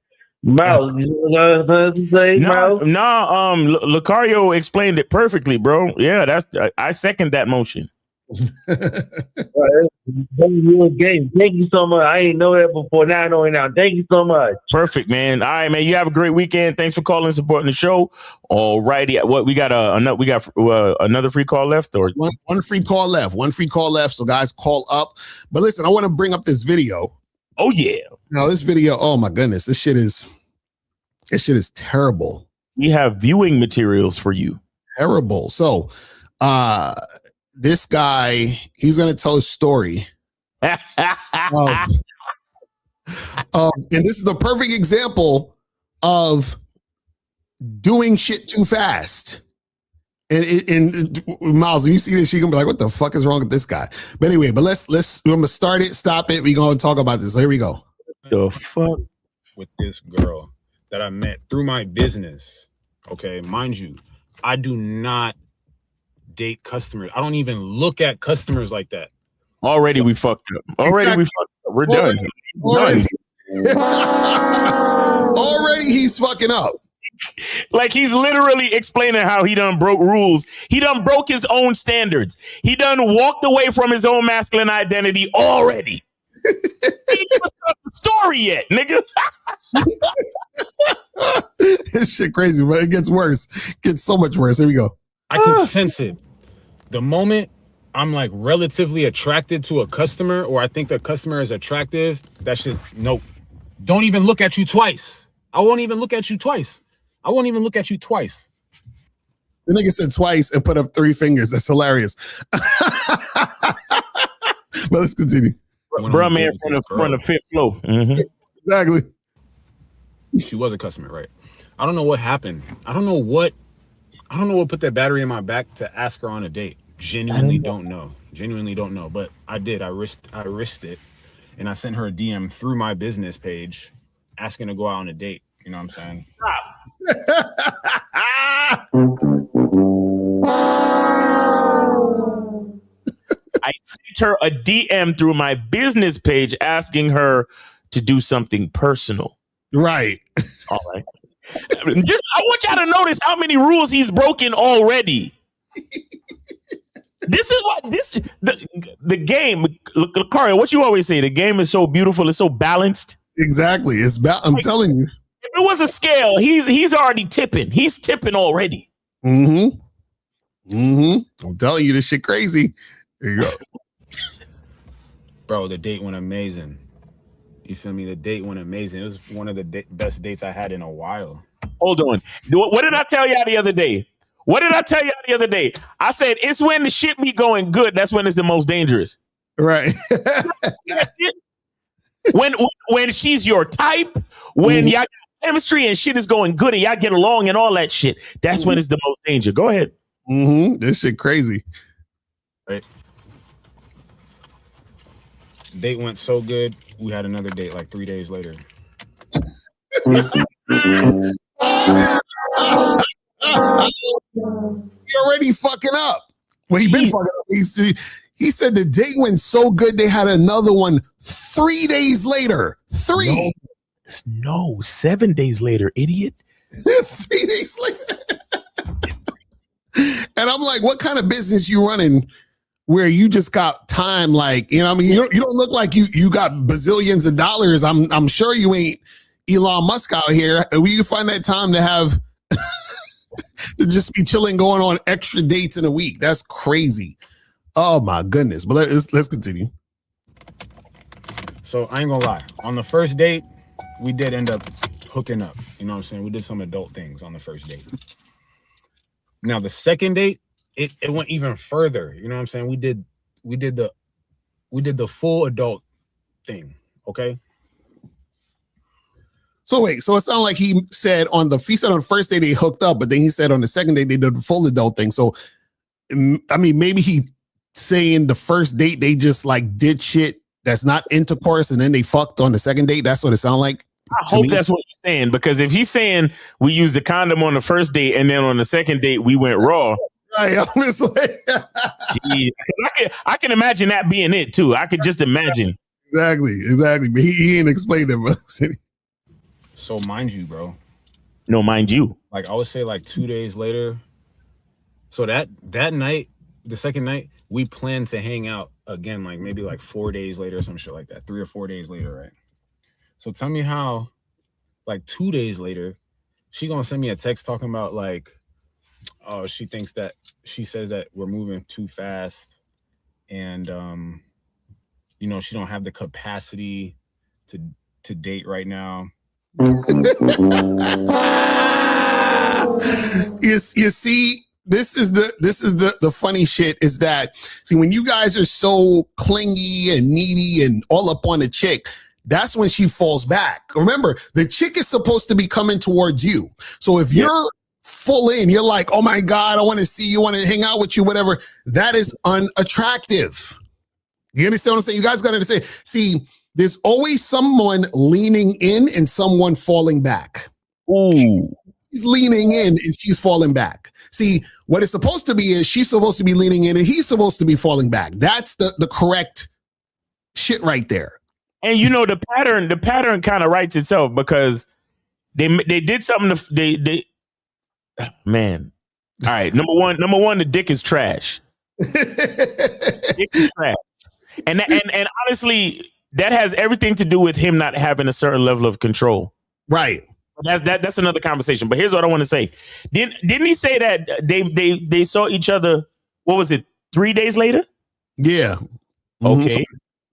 Miles, you know what to say, Miles? Lucario explained it perfectly, bro. Yeah, I second that motion. Real game. Thank you so much. I ain't know that before. Now I know it now. Thank you so much. Perfect, man. All right, man. You have a great weekend. Thanks for calling and supporting the show. All righty. What we got? Another free call left, or one free call left. One free call left. So guys, call up. But listen, I want to bring up this video. Oh yeah. No, this video. Oh my goodness, this shit is terrible. We have viewing materials for you. Terrible. So, this guy, he's going to tell a story. And this is the perfect example of doing shit too fast. And Miles, when you see this, you're going to be like, what the fuck is wrong with this guy? But anyway, I'm going to start it, stop it. We're going to talk about this. So here we go. The fuck? With this girl that I met through my business. Okay, mind you, I do not date customers. I don't even look at customers like that. Already we fucked up. We're done. Already he's fucking up. Like, he's literally explaining how he done broke rules. He done broke his own standards. He done walked away from his own masculine identity already. He didn't start the story yet, nigga. This shit crazy, but it gets worse. It gets so much worse. Here we go. I can sense it. The moment I'm like relatively attracted to a customer, or I think the customer is attractive, that's just nope. Don't even look at you twice. I won't even look at you twice. I won't even look at you twice. The nigga said twice and put up 3 fingers. That's hilarious. But let's continue. Bro, man, from the 5th floor. Mm-hmm. Exactly. She was a customer, right? I don't know what happened. I don't know what put that battery in my back to ask her on a date. Genuinely don't know. Genuinely don't know. But I did. I risked it. And I sent her a DM through my business page asking to go out on a date. You know what I'm saying? I sent her a DM through my business page asking her to do something personal. Right. All right. I want y'all to notice how many rules he's broken already. This is what the game, Lucario, what you always say, the game is so beautiful, it's so balanced. Exactly. I'm telling you. If it was a scale, he's already tipping. He's tipping already. I'm telling you, this shit crazy. There you go. Bro, the date went amazing. You feel me? The date went amazing. It was one of the best dates I had in a while. Hold on. What did I tell y'all the other day? I said, it's when the shit be going good. That's when it's the most dangerous. Right. when she's your type, when y'all got chemistry and shit is going good and y'all get along and all that shit, that's when it's the most danger. Go ahead. This shit crazy. Right. Date went so good. We had another date like 3 days later. He already fucking up. Well, he been fucking up. He said the date went so good they had another one 3 days later. No, 7 days later, idiot. 3 days later. And I'm like, what kind of business you running where you just got time? Like, you know what I mean? You don't look like you got bazillions of dollars. I'm sure you ain't Elon Musk out here. Where you find that time to have to just be chilling, going on extra dates in a week? That's crazy. Oh my goodness. But let's continue. So I ain't gonna lie. On the first date, we did end up hooking up. You know what I'm saying? We did some adult things on the first date. Now the second date, it went even further. You know what I'm saying? We did the full adult thing. Okay. So wait, so it sounded like he said on the first day they hooked up, but then he said on the second day they did the full adult thing. So I mean, maybe he saying the first date they just like did shit that's not intercourse and then they fucked on the second date. That's what it sounded like. I hope that's what he's saying, because if he's saying we used the condom on the first date and then on the second date we went raw. Right, honestly. Gee, I can imagine that being it too. I could just imagine. Exactly. But he ain't explained it. So mind you, bro. No, mind you. Like I would say like 2 days later. So that night, the second night, we planned to hang out again, like maybe like 4 days later or some shit like that. 3 or 4 days later, right? So tell me how, like 2 days later, she gonna send me a text talking about like, oh, she says that we're moving too fast, and you know, she don't have the capacity to date right now. You see, this is the funny shit is that, see, when you guys are so clingy and needy and all up on the chick, that's when she falls back. Remember, the chick is supposed to be coming towards you. So if you're full in, you're like, oh my God, I want to see you, want to hang out with you, whatever, that is unattractive. You understand what I'm saying? You guys got to understand. See, there's always someone leaning in and someone falling back. Ooh. He's leaning in and she's falling back. See, what it's supposed to be is she's supposed to be leaning in and he's supposed to be falling back. That's the correct shit right there. And you know, the pattern kind of writes itself, because they did something man. All right, number one, the dick is trash. Dick is trash. And honestly, that has everything to do with him not having a certain level of control. Right. That's another conversation. But here's what I want to say. Didn't he say that they saw each other, what was it, 3 days later? Yeah. Okay.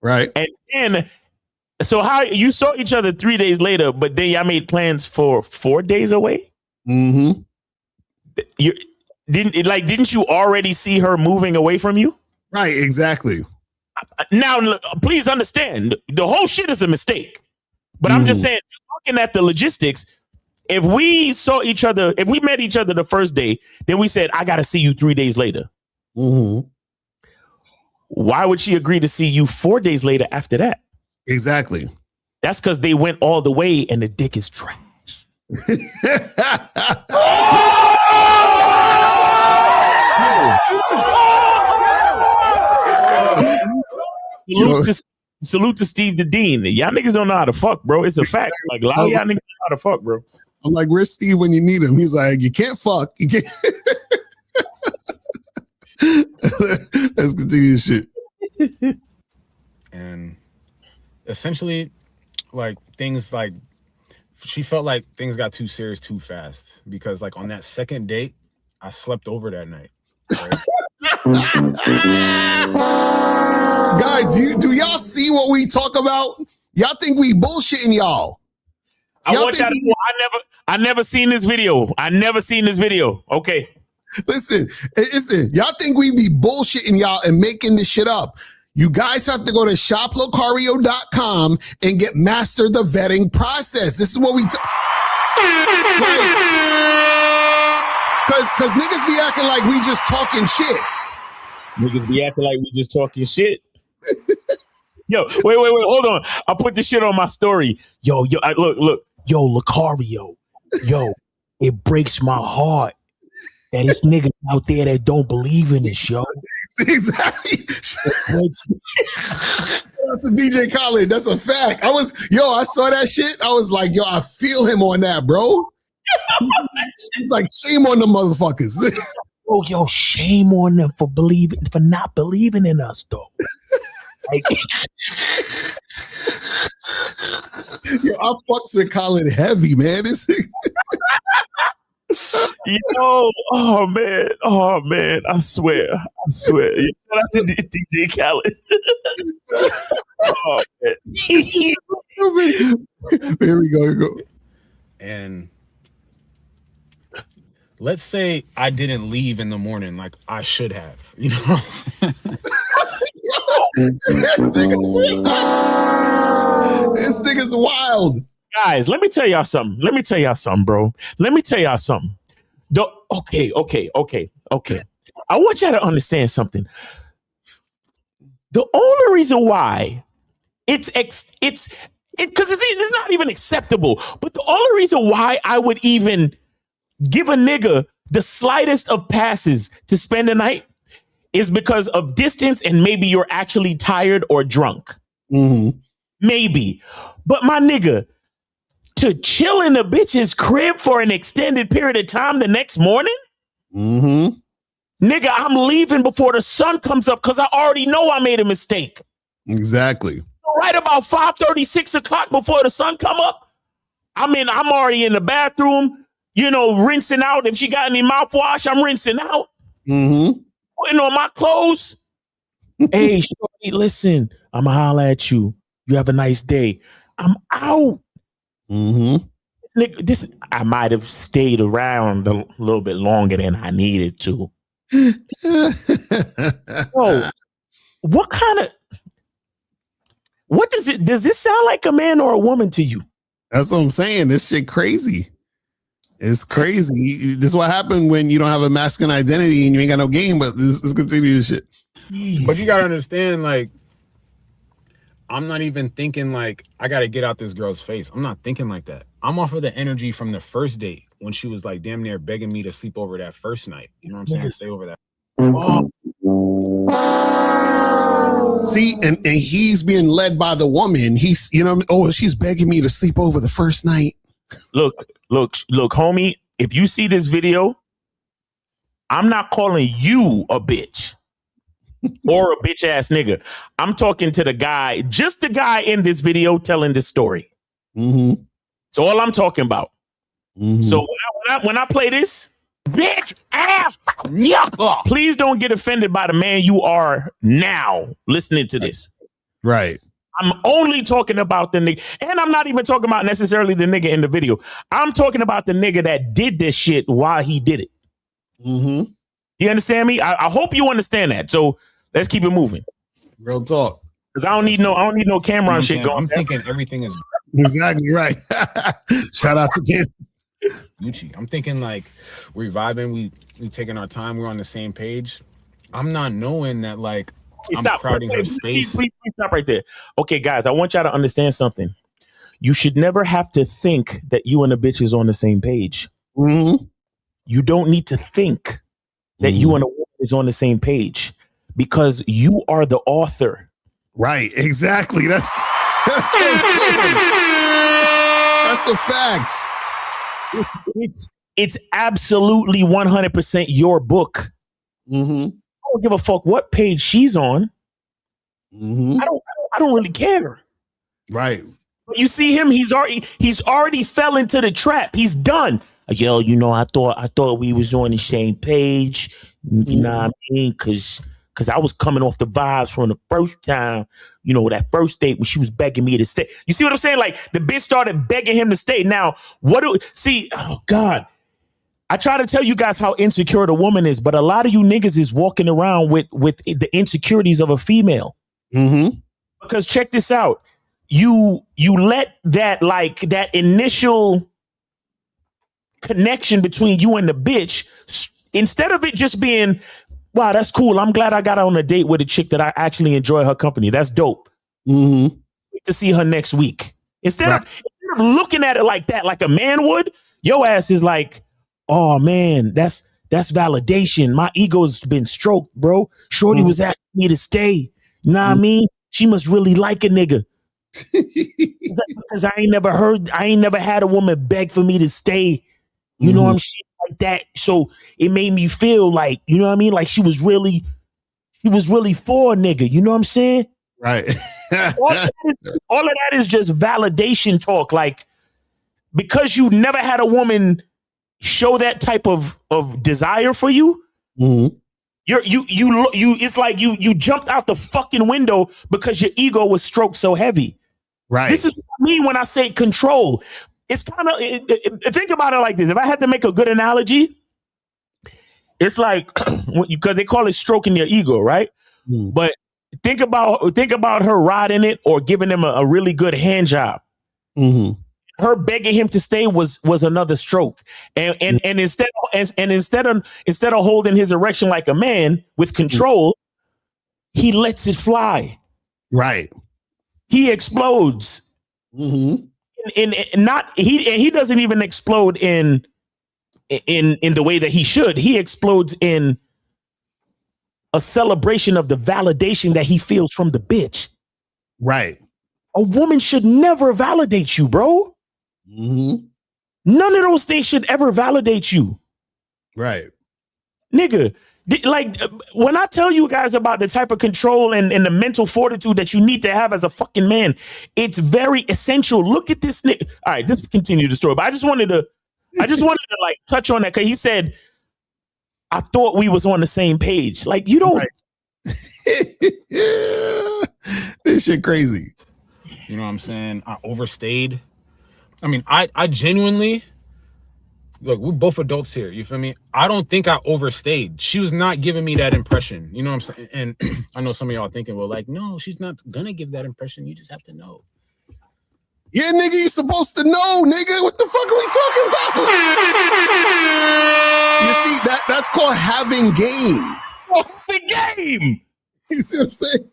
Right. And then, so how you saw each other 3 days later, but then y'all made plans for 4 days away? Mm-hmm. Didn't you already see her moving away from you? Right, exactly. Now, please understand, the whole shit is a mistake. But I'm just saying, looking at the logistics, if we met each other the first day, then we said, I got to see you 3 days later. Mm-hmm. Why would she agree to see you 4 days later after that? Exactly. That's because they went all the way and the dick is trash. Salute to Steve the Dean. Y'all niggas don't know how to fuck, bro. It's a fact. Like, a lot of y'all niggas don't know how to fuck, bro. I'm like, where's Steve when you need him? He's like, you can't fuck. You can't. Let's continue this shit. And essentially, like, things like, she felt like things got too serious too fast, because like on that second date, I slept over that night. Guys, do y'all see what we talk about? Y'all think we bullshitting y'all? I want y'all to know I never seen this video. Okay. Listen, y'all think we be bullshitting y'all and making this shit up. You guys have to go to shoplocario.com and get master the vetting process. This is what we Cause niggas be acting like we just talking shit. Niggas be acting like we just talking shit. Yo, wait, hold on. I put this shit on my story. Look. Yo, Lucario. Yo, it breaks my heart that it's niggas out there that don't believe in this, yo. Exactly. Shout out to DJ Khaled. That's a fact. I saw that shit. I was like, yo, I feel him on that, bro. It's like, shame on the motherfuckers. Oh, yo, shame on them for not believing in us, though. Like, yo, I fucks with Khaled heavy, man. Yo, oh man, I swear. Shout out to DJ Khaled. Oh man. Here we go. And let's say I didn't leave in the morning like I should have. You know what I'm saying? This nigga's wild. Guys, let me tell y'all something, bro. Okay. I want y'all to understand something. The only reason why it's because it's not even acceptable, but the only reason why I would even give a nigga the slightest of passes to spend the night is because of distance, and maybe you're actually tired or drunk. Mm-hmm. Maybe. But my nigga, to chill in the bitch's crib for an extended period of time the next morning? Mm-hmm. Nigga, I'm leaving before the sun comes up because I already know I made a mistake. Exactly. Right about 5:30, 6 o'clock before the sun come up, I'm already in the bathroom, rinsing out. If she got any mouthwash, I'm rinsing out. Mm-hmm. Putting on my clothes. Hey, shorty, listen, I'm going to holler at you. You have a nice day. I'm out. Mm-hmm. I might have stayed around a little bit longer than I needed to. Bro, does this sound like a man or a woman to you? That's what I'm saying. This shit crazy. It's crazy. This is what happened when you don't have a masculine identity and you ain't got no game, but let's continue this shit. But you gotta understand, like, I'm not even thinking like I gotta get out this girl's face. I'm not thinking like that. I'm off of the energy from the first date when she was like damn near begging me to sleep over that first night. You know what I'm saying? Stay over that. Oh. See, and he's being led by the woman. He's, she's begging me to sleep over the first night. Look, homie, if you see this video, I'm not calling you a bitch or a bitch ass nigga. I'm talking to the guy, just the guy in this video telling this story. Mm-hmm. That's all I'm talking about. Mm-hmm. So when I play this, bitch ass yucca, please don't get offended by the man you are now listening to this. Right. I'm only talking about the nigga, and I'm not even talking about necessarily the nigga in the video. I'm talking about the nigga that did this shit while he did it. Mm-hmm. You understand me? I hope you understand that. So let's keep it moving. Real talk. Because I don't need no camera on shit going. I'm thinking everything is exactly right. Shout out to Ken. Gucci. I'm thinking like we're vibing, we taking our time, we're on the same page. I'm not knowing that like I'm crowding her Please space. stop right there. Okay, guys, I want y'all to understand something. You should never have to think that you and a bitch is on the same page. Mm-hmm. You don't need to think that you and a woman is on the same page because you are the author. Right, exactly. That's a fact. It's absolutely 100% your book. Mm-hmm. I don't give a fuck what page she's on. Mm-hmm. I don't really care. Right. But you see him, he's already fell into the trap. He's done. Yo, I thought we was on the same page. You know what I mean? Cause I was coming off the vibes from the first time, that first date when she was begging me to stay. You see what I'm saying? Like the bitch started begging him to stay. Now, oh God. I try to tell you guys how insecure the woman is, but a lot of you niggas is walking around with the insecurities of a female. Mm-hmm. Because check this out. You let that initial connection between you and the bitch, instead of it just being, wow, that's cool. I'm glad I got on a date with a chick that I actually enjoy her company. That's dope. Mm-hmm. Wait to see her next week. Instead of looking at it like that, like a man would, your ass is like, oh man, that's validation. My ego's been stroked, bro. Shorty was asking me to stay. You know what I mean? She must really like a nigga. Because I ain't never had a woman beg for me to stay. You know what I'm saying? Like that. So it made me feel like, you know what I mean? Like she was really for a nigga. You know what I'm saying? Right. all of that is just validation talk. Like, because you never had a woman show that type of desire for you, it's like you jumped out the fucking window because your ego was stroked so heavy. Right. This is what I mean when I say control. It's kind of, think about it like this. If I had to make a good analogy, it's like, because they call it stroking your ego, right? But think about her riding it or giving him a really good hand job. Her begging him to stay was another stroke, and instead of holding his erection like a man with control, he lets it fly. Right. He explodes. He doesn't even explode in the way that he should. He explodes in a celebration of the validation that he feels from the bitch. Right. A woman should never validate you, bro. None of those things should ever validate you. Right. Nigga, like when I tell you guys about the type of control and the mental fortitude that you need to have as a fucking man, it's very essential. Look at this nigga. All right, just continue the story. But I just wanted to like touch on that because he said, I thought we was on the same page. Like, you don't. This shit crazy. You know what I'm saying? I overstayed. I mean, I genuinely, look, we're both adults here. You feel me? I don't think I overstayed. She was not giving me that impression. You know what I'm saying? And I know some of y'all thinking, well, like, no, she's not gonna give that impression. You just have to know. Yeah, nigga, you supposed to know, nigga. What the fuck are we talking about? You see, that's called having game. Oh, the game. You see what I'm saying?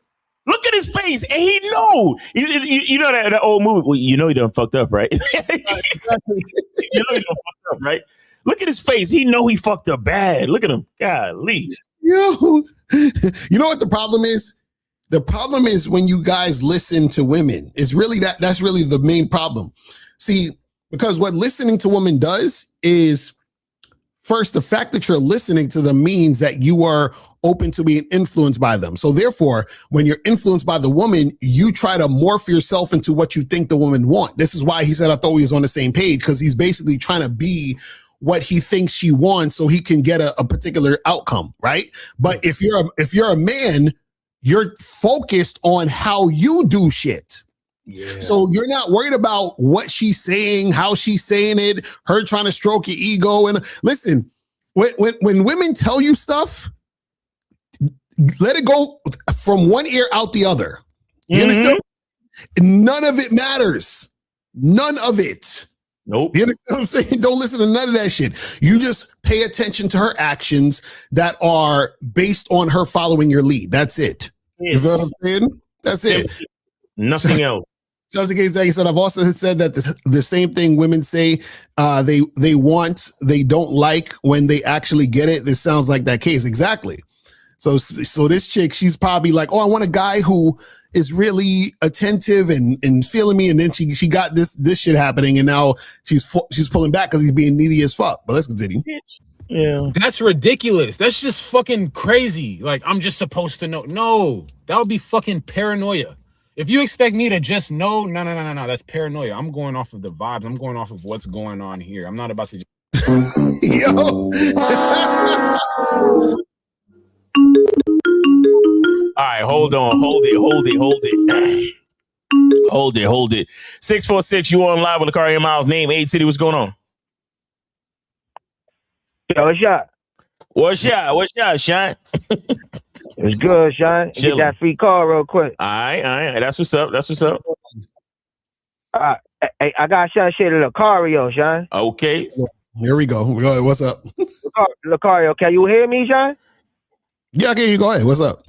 Look at his face, and he know. You know that old movie. Well, you know he done fucked up, right? You know he done fucked up, right? Look at his face. He know he fucked up bad. Look at him. Golly. Yo, you know what the problem is? The problem is when you guys listen to women. It's really that's really the main problem. See, because what listening to women does is, first, the fact that you're listening to them means that you are open to being influenced by them. So therefore, when you're influenced by the woman, you try to morph yourself into what you think the woman want. This is why he said, I thought we was on the same page, because he's basically trying to be what he thinks she wants so he can get a particular outcome, right? But if you're a man, you're focused on how you do shit. Yeah. So you're not worried about what she's saying, how she's saying it, her trying to stroke your ego. And listen, when women tell you stuff, let it go from one ear out the other. You understand? None of it matters. None of it. Nope. You understand what I'm saying? Don't listen to none of that shit. You just pay attention to her actions that are based on her following your lead. That's it. You feel what I'm saying? That's it. Nothing else. Just in case I said, I've also said that the same thing women say they want, they don't like when they actually get it. This sounds like that case. Exactly. So this chick, she's probably like, oh, I want a guy who is really attentive and feeling me. And then she got this shit happening, and now she's pulling back because he's being needy as fuck. But let's continue. Yeah, that's ridiculous. That's just fucking crazy. Like, I'm just supposed to know. No, that would be fucking paranoia. If you expect me to just know, no, that's paranoia. I'm going off of the vibes. I'm going off of what's going on here. I'm not about to. Yo. All right, hold it. 646, you on live with Lakari and Miles. Name, Aid City. What's going on? Yo, what's up? What's up, Shine? It's good, Shine. Get that free call real quick. All right. That's what's up. Hey, I got Shine shit at Lucario, Shine. Okay. Here we go. What's up? Lucario, can you hear me, Shine? Yeah, okay, you go ahead. What's up?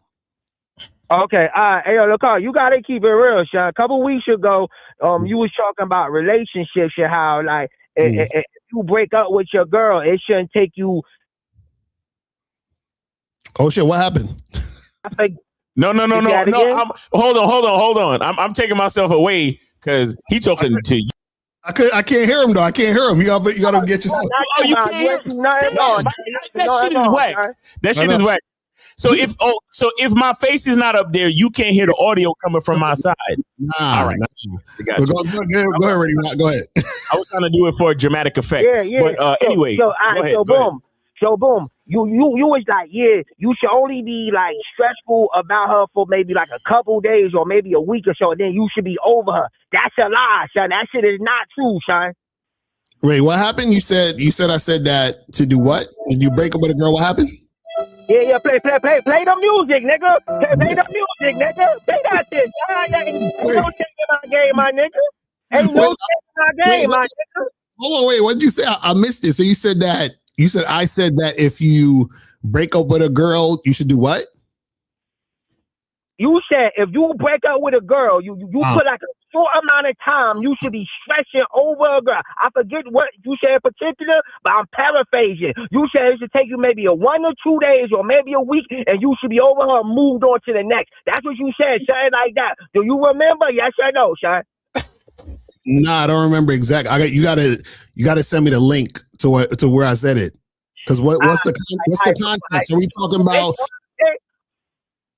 Okay, hey, yo, Lucario, you gotta keep it real, Shine. A couple weeks ago, you was talking about relationships and how, like, if you break up with your girl, it shouldn't take you. Oh shit! What happened? No. Hold on. I'm taking myself away because he talking to you. I can't hear him though. I can't hear him. You gotta get yourself. Oh, you can't hear him. That shit is whack. That shit is whack. So if my face is not up there, you can't hear the audio coming from my side. All right. Go ahead. Go ahead. I was trying to do it for a dramatic effect. Yeah. But anyway, go ahead. So boom, you was like, yeah, you should only be like stressful about her for maybe like a couple days or maybe a week or so, and then you should be over her. That's a lie, son. That shit is not true, son. Wait, what happened? You said I said that to do what? Did you break up with a girl? What happened? Yeah, play the music, nigga. Play the music, nigga. Play that shit. Ain't no shit in my game, my nigga. Ain't no shit in my game, my nigga. Hold on, wait. What did you say? I missed it. So you said I said that if you break up with a girl, you should do what? You said if you break up with a girl, you put like a short amount of time, you should be stressing over a girl. I forget what you said in particular, but I'm paraphrasing. You said it should take you maybe 1 or 2 days or maybe a week, and you should be over her, moved on to the next. That's what you said, something like that. Do you remember? Yes or no, Sean? Nah, I don't remember exactly. You gotta send me the link to where I said it. Because what's the context? Are we talking about?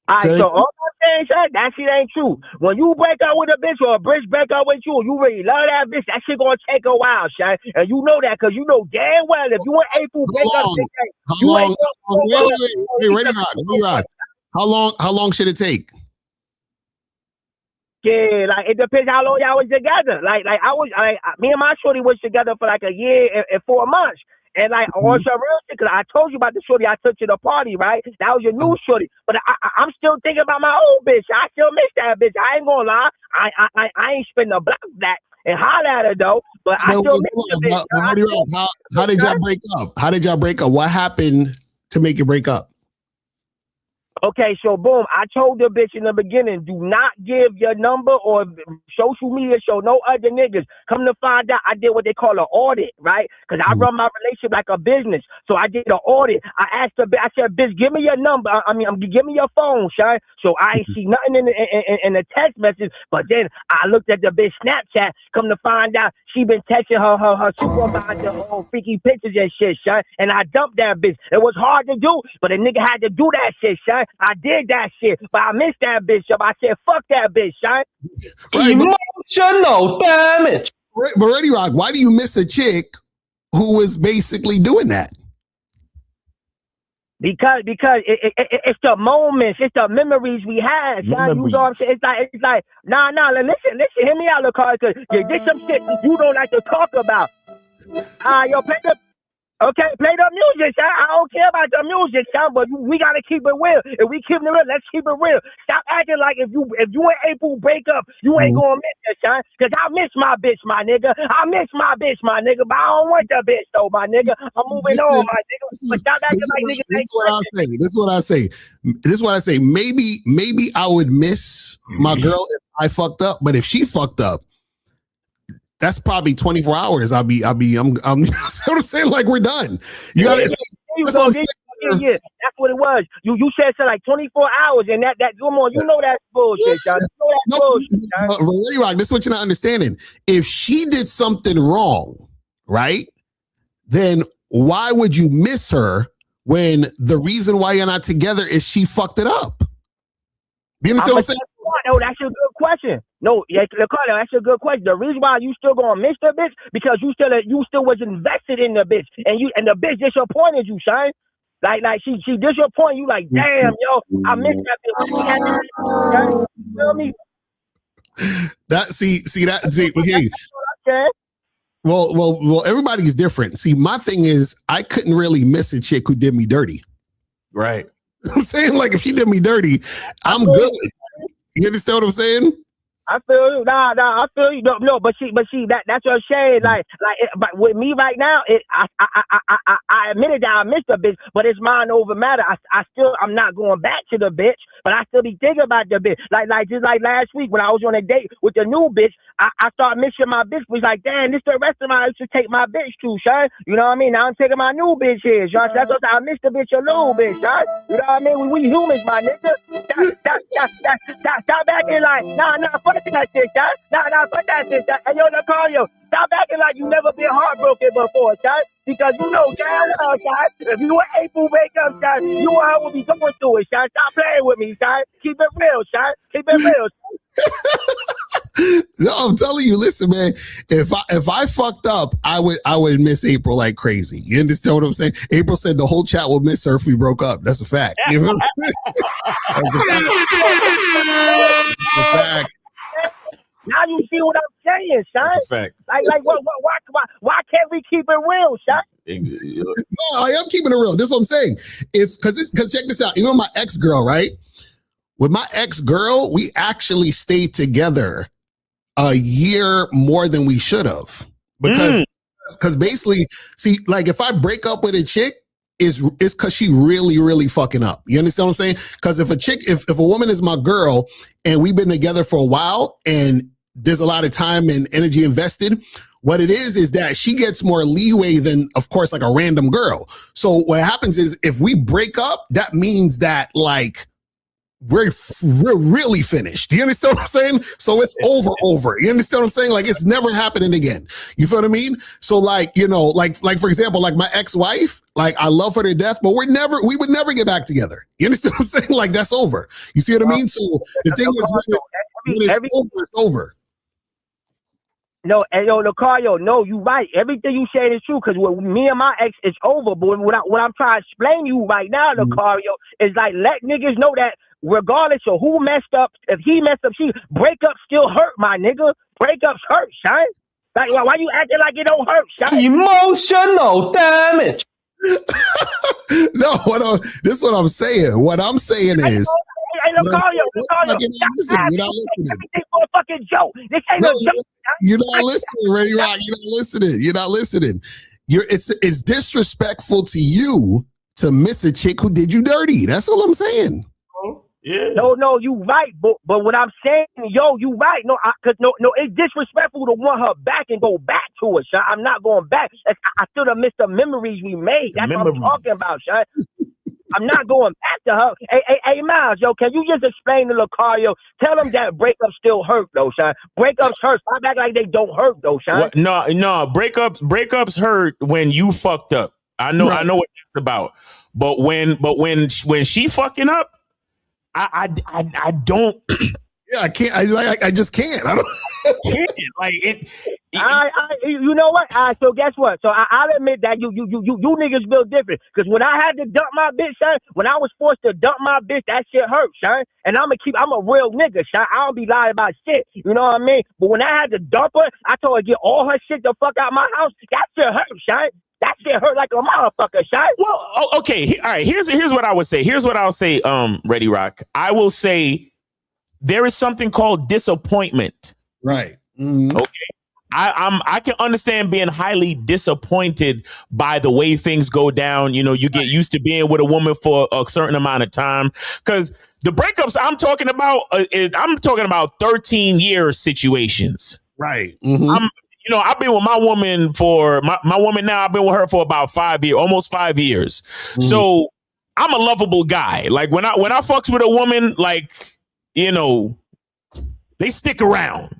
All right, so all I'm saying, that shit ain't true. When you break up with a bitch or a bitch break up with you really love that bitch, that shit gonna take a while, Shay. And you know that because you know damn well if you want April break up, you ain't wait, Rock. How long should it take? Yeah, like it depends how long y'all was together. Like me and my shorty was together for like a year and 4 months. And like on some real shit, because I told you about the shorty I took to the party, right? That was your new shorty. But I'm still thinking about my old bitch. I still miss that bitch. I ain't gonna lie. I ain't spend a block that and holler at her though. But I still miss the bitch. How did y'all break up? How did y'all break up? What happened to make you break up? Okay, so boom, I told the bitch in the beginning, do not give your number or social media show no other niggas. Come to find out, I did what they call an audit, right? Because I run my relationship like a business. So I did an audit. I asked her, I said, bitch, give me your number. Give me your phone, son. So I ain't see nothing in the text message. But then I looked at the bitch Snapchat. Come to find out, she been texting her supervisor on freaky pictures and shit, son. And I dumped that bitch. It was hard to do, but a nigga had to do that shit, son. I did that shit, but I missed that bitch up. I said, fuck that bitch, son. Emotional damage. But Ready Rock, why do you miss a chick who was basically doing that? Because it's the moments, it's the memories we had, son. You know what I'm saying? It's like, nah, listen, hear me out, Lucario, because there's some shit you don't like to talk about. Yo, play the Okay, play the music, son. I don't care about the music, son, but we gotta keep it real. If we keep it real, let's keep it real. Stop acting like if you and April break up, you ain't gonna miss it, son. Cause I miss my bitch, my nigga. I miss my bitch, my nigga. But I don't want the bitch though, my nigga. I'm moving on, my nigga. But stop acting like niggas This ain't is what I'll say. This is what I say. This is what I say. Maybe I would miss my girl if I fucked up, but if she fucked up, that's probably 24 hours. I'm you know what I'm saying? Like, we're done. You gotta that's what I'm saying. Yeah, that's what it was. You said so like 24 hours, and that come on, you know that's bullshit, y'all. You know that's bullshit, But Ray Rock, this is what you're not understanding. If she did something wrong, right, then why would you miss her when the reason why you're not together is she fucked it up? You understand what I'm saying? No, that's a good question. No, yeah, Ricardo, that's a good question. The reason why you still gonna miss the bitch because you still was invested in the bitch, and the bitch disappointed you, son. Like she disappointed you. Like, damn, yo, I missed that bitch. She had that bitch, you feel me? Okay. Well, everybody's different. See, my thing is I couldn't really miss a chick who did me dirty. Right. I'm saying, like, if she did me dirty, I'm good. You understand what I'm saying? I feel you. Nah, I feel you. No, but see, that's what I'm saying. But with me right now, I admitted that I missed a bitch, but it's mind over matter. I'm not going back to the bitch, but I still be thinking about the bitch. Just like last week when I was on a date with the new bitch, I started missing my bitch. Was like, damn, this the restaurant I used to take my bitch to, son. You know what I mean? Now I'm taking my new bitch here, son. That's what I missed the bitch, a little bitch, son. You know what I mean? We humans, my nigga. Stop acting like, nah, fuck that shit, son. Nah, fuck that shit, son. Hey, yo, Nacario, stop acting like you never been heartbroken before, son. Because you know damn well, son, if you were April wake up, son, you and her will be going through it, son. Stop playing with me, son. Keep it real, son. Keep it real, son. No, I'm telling you, listen, man. If I fucked up, I would miss April like crazy. You understand what I'm saying? April said the whole chat would miss her if we broke up. That's a fact. You know what I'm saying? That's a fact. Now you see what I'm saying, son. That's a fact. Like why can't we keep it real, son? No, I am keeping it real. This is what I'm saying. Because check this out. You know my ex-girl, right? With my ex-girl, we actually stayed together a year more than we should have. Because basically, see, like if I break up with a chick, it's because she really, really fucking up. You understand what I'm saying? Because if a woman is my girl and we've been together for a while and there's a lot of time and energy invested, what it is that she gets more leeway than, of course, like a random girl. So what happens is if we break up, that means that like we're really finished. Do you understand what I'm saying? So it's over. You understand what I'm saying? Like it's never happening again. You feel what I mean? So like, you know, like for example, like my ex-wife, like I love her to death, but we would never get back together. You understand what I'm saying? Like that's over. You see what I mean? So the thing is when it's over, it's over. No, and yo, Lucario, no, you right. Everything you said is true because with me and my ex, it's over. But what I'm trying to explain to you right now, Lucario, is like let niggas know that regardless of who messed up, if he messed up, breakups still hurt, my nigga. Breakups hurt, son. Like why you acting like it don't hurt, son? Emotional damage. No, this is what I'm saying. What I'm saying is. Hey, Lucario, everything for a fucking joke. This ain't no joke. You're not listening, Ray Rock. You're not listening. It's disrespectful to you to miss a chick who did you dirty. That's all I'm saying. Yeah. No, you right. But what I'm saying, yo, you right. No, it's disrespectful to want her back and go back to her, son. I'm not going back. I still have missed the memories we made. That's what I'm talking about, son. I'm not going back to her. Hey, Miles, yo, can you just explain to Lucario? Tell him that breakups still hurt, though, son. Breakups hurt. Stop acting like they don't hurt, though, son. No. Breakups hurt when you fucked up. I know what that's about. But when she fucking up, I don't. Yeah, I can't. I just can't. I don't. Like it. You know what? So guess what? So I'll admit that you niggas feel different. Because when I had to dump my bitch, son, when I was forced to dump my bitch, that shit hurt, son. And I'm a real nigga, son. I don't be lying about shit. You know what I mean? But when I had to dump her, I told her to get all her shit the fuck out my house. That shit hurt, son. That shit hurt like a motherfucker, son. Well, okay. All right. Here's what I would say. Here's what I'll say. Ready Rock. I will say there is something called disappointment. Right. Okay. I can understand being highly disappointed by the way things go down. You know, you get used to being with a woman for a certain amount of time, because the breakups I'm talking about 13-year situations. Right. I've been with my woman for my woman now. I've been with her for about 5 years, almost 5 years. So I'm a lovable guy. Like when I fucks with a woman, like, you know, they stick around.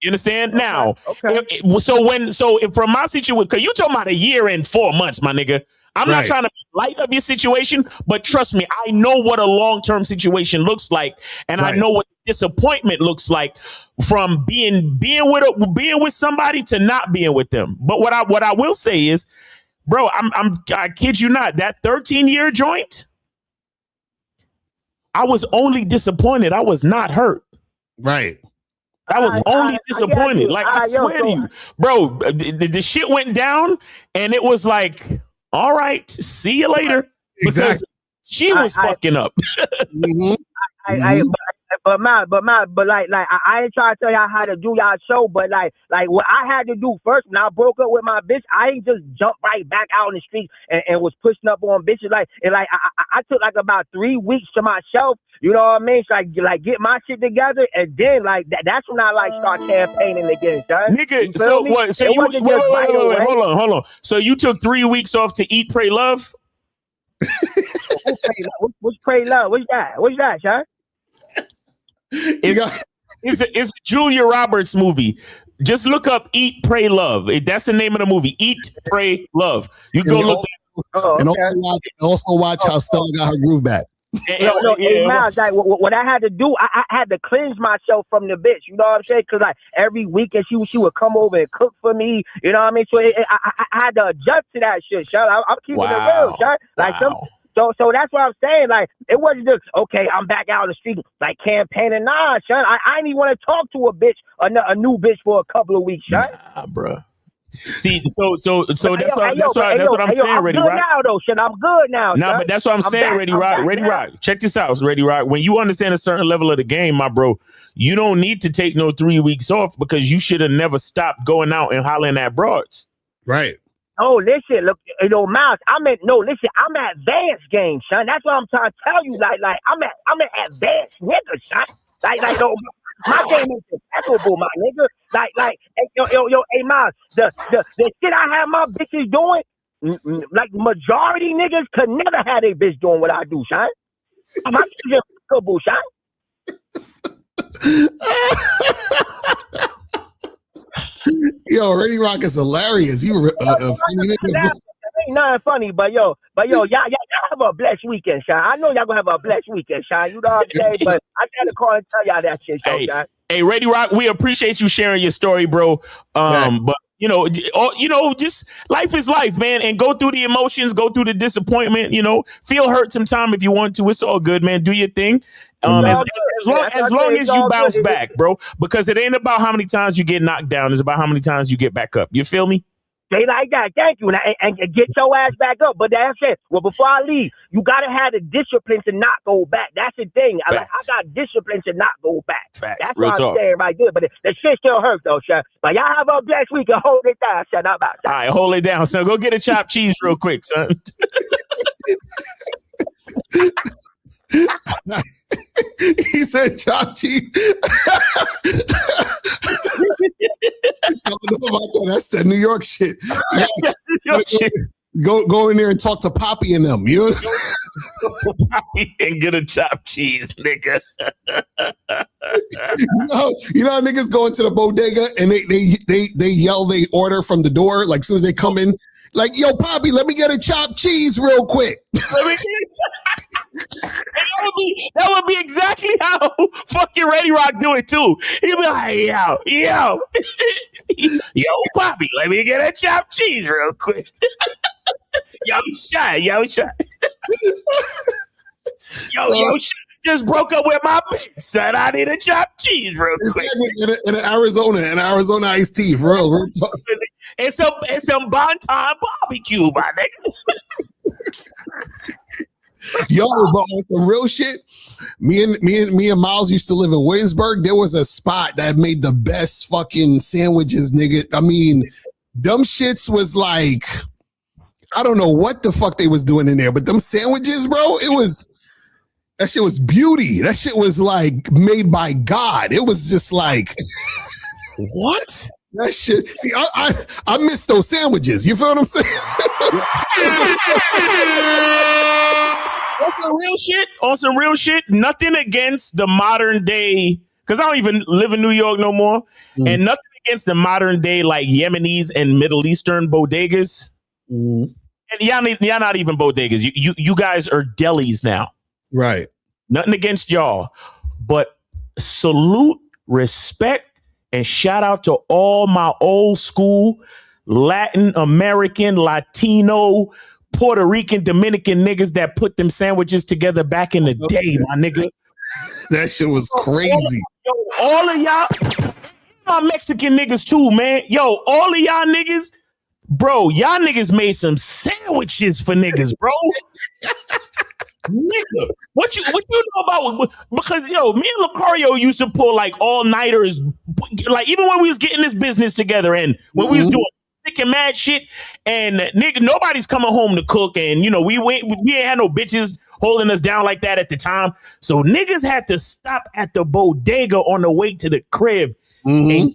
You understand? Now, so if from my situation, because you talking about a year and 4 months, my nigga, I'm not trying to be light of your situation, but trust me, I know what a long-term situation looks like, and I know what disappointment looks like from being with somebody to not being with them. But what I will say is, bro, I kid you not, that 13-year joint, I was only disappointed. I was not hurt. Right. I was only disappointed. I swear to you, bro, the shit went down and it was like, all right, see you later. Because she was fucking up. But like I ain't trying to tell y'all how to do y'all show, but like what I had to do first when I broke up with my bitch, I ain't just jump right back out in the street and was pushing up on bitches. I took like about 3 weeks to myself. You know what I mean? So like get my shit together, and then that's when I start campaigning again, son. Nigga, so me? what? So it you wasn't just right away. hold on. So you took 3 weeks off to eat, pray, love? What's pray love? What's that, son? It's a Julia Roberts movie. Just look up Eat, Pray, Love. That's the name of the movie. Eat, Pray, Love. You go look that. And also watch how Stella got her groove back. Miles, like what I had to do, I had to cleanse myself from the bitch. You know what I'm saying? Because like every weekend she would come over and cook for me. You know what I mean? So I had to adjust to that shit, son. I'm keeping it real, son. Like So that's what I'm saying. Like, it wasn't just, okay, I'm back out on the street, like, campaigning. Nah, son, I didn't even want to talk to a bitch, a new bitch for a couple of weeks, son. Nah, bruh. See, so that's what I'm saying, Ready Rock. Now, though, son. I'm good now, Nah, but that's what I'm saying, Ready Rock. Ready Rock. Check this out, Ready Rock. When you understand a certain level of the game, my bro, you don't need to take no 3 weeks off, because you should have never stopped going out and hollering at broads. Right. Oh, listen, look, Miles, I'm at advanced game, son. That's what I'm trying to tell you. Like, I'm at advanced nigga, son. Like, my game is impeccable, my nigga. Like, hey, Miles, the shit I have my bitches doing, like, majority niggas could never have a bitch doing what I do, son. My shit is impeccable, son. Yo, Ready Rock is hilarious. You ain't nothing funny, but y'all have a blessed weekend, Sean. I know y'all gonna have a blessed weekend, Sean. You know what I'm saying? But I gotta call and tell y'all that shit, Sean. Hey, Ready Rock, we appreciate you sharing your story, bro. But just life is life, man, and go through the emotions, go through the disappointment. Feel hurt sometime if you want to. It's all good, man. Do your thing. As long as you bounce back, bro, because it ain't about how many times you get knocked down. It's about how many times you get back up. You feel me? Stay like that. Thank you. And get your ass back up. But that's it. Well, before I leave, you got to have the discipline to not go back. That's the thing. I got discipline to not go back. Facts. That's what I'm saying right there. But the shit still hurts, though, son. But y'all have a blessed week and hold it down, son. All right, hold it down, son. Go get a chopped cheese real quick, son. He said chopped cheese. That's the New York shit. Go in there and talk to Poppy and them. You know? Poppy and get a chopped cheese, nigga. you know how niggas go into the bodega and they yell they order from the door, like as soon as they come in, like, yo, Poppy, let me get a chopped cheese real quick. That would be exactly how fucking Ready Rock do it too. He'd be like, yo, Poppy, let me get a chopped cheese real quick. Yo, shot. Yo, just broke up with my bitch. Son, I need a chopped cheese real quick. In Arizona iced tea, for real. It's some bonton barbecue, my nigga. Yo, but on some real shit, me and Miles used to live in Williamsburg. There was a spot that made the best fucking sandwiches, nigga. I mean, them shits was like, I don't know what the fuck they was doing in there, but them sandwiches, bro, that shit was beauty. That shit was like made by God. It was just like, what? That shit. See, I miss those sandwiches. You feel what I'm saying? On some real shit, nothing against the modern day, because I don't even live in New York no more, and nothing against the modern day like Yemenis and Middle Eastern bodegas. And y'all not even bodegas. You guys are delis now. Right. Nothing against y'all, but salute, respect, and shout out to all my old school Latin American, Latino, Puerto Rican, Dominican niggas that put them sandwiches together back in the day, my nigga. That shit was crazy. All of y'all, my Mexican niggas too, man. Yo, all of y'all niggas, bro, y'all niggas made some sandwiches for niggas, bro. Nigga, what you know about, because yo, me and Lucario used to pull like all-nighters, like even when we was getting this business together and when we was doing sick and mad shit, and nigga, nobody's coming home to cook, and you know, we ain't had no bitches holding us down like that at the time, so niggas had to stop at the bodega on the way to the crib and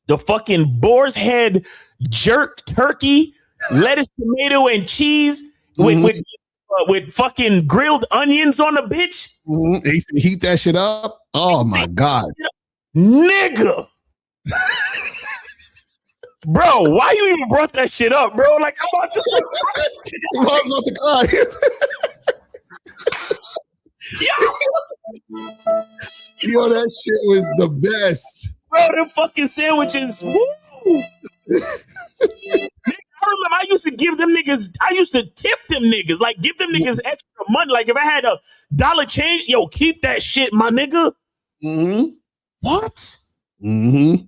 the fucking boar's head jerk turkey, lettuce, tomato, and cheese with fucking grilled onions on the bitch. They used to heat that shit up. Oh my God. Nigga. Bro, why you even brought that shit up, bro? Like, I'm about to I was about to cry. Yo, that shit was the best. Bro, them fucking sandwiches. Woo! I remember I used to give them niggas, I used to tip them niggas, like give them niggas extra money. Like if I had $1 change, yo, keep that shit, my nigga. What?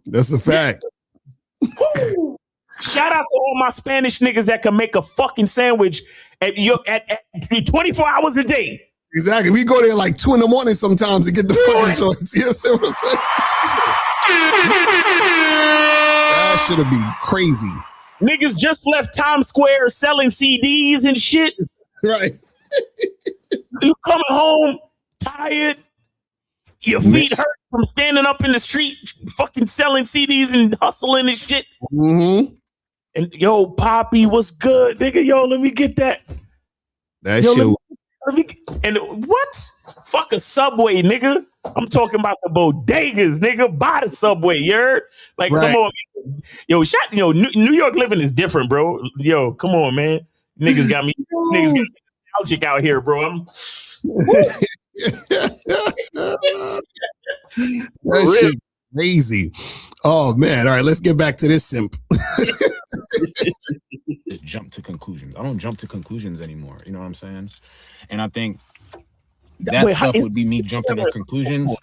That's a fact. Shout out to all my Spanish niggas that can make a fucking sandwich at 24 hours a day. Exactly. We go there like 2 a.m. sometimes to get the fucking joints. You see what I'm saying? That should be crazy. Niggas just left Times Square selling CDs and shit. Right. You coming home tired, your feet hurt from standing up in the street, fucking selling CDs and hustling and shit. And yo, Poppy, what's good, nigga? Yo, let me get that. That shit. And what? Fuck a Subway, nigga. I'm talking about the bodegas, nigga. Buy the Subway, you heard? Like, Right. come on. Yo, New York living is different, bro. Yo, come on, man. Niggas got me nostalgic out here, bro. That shit crazy. Oh man. All right, let's get back to this simp. Just jump to conclusions. I don't jump to conclusions anymore. You know what I'm saying? And I think that stuff would be me jumping to conclusions.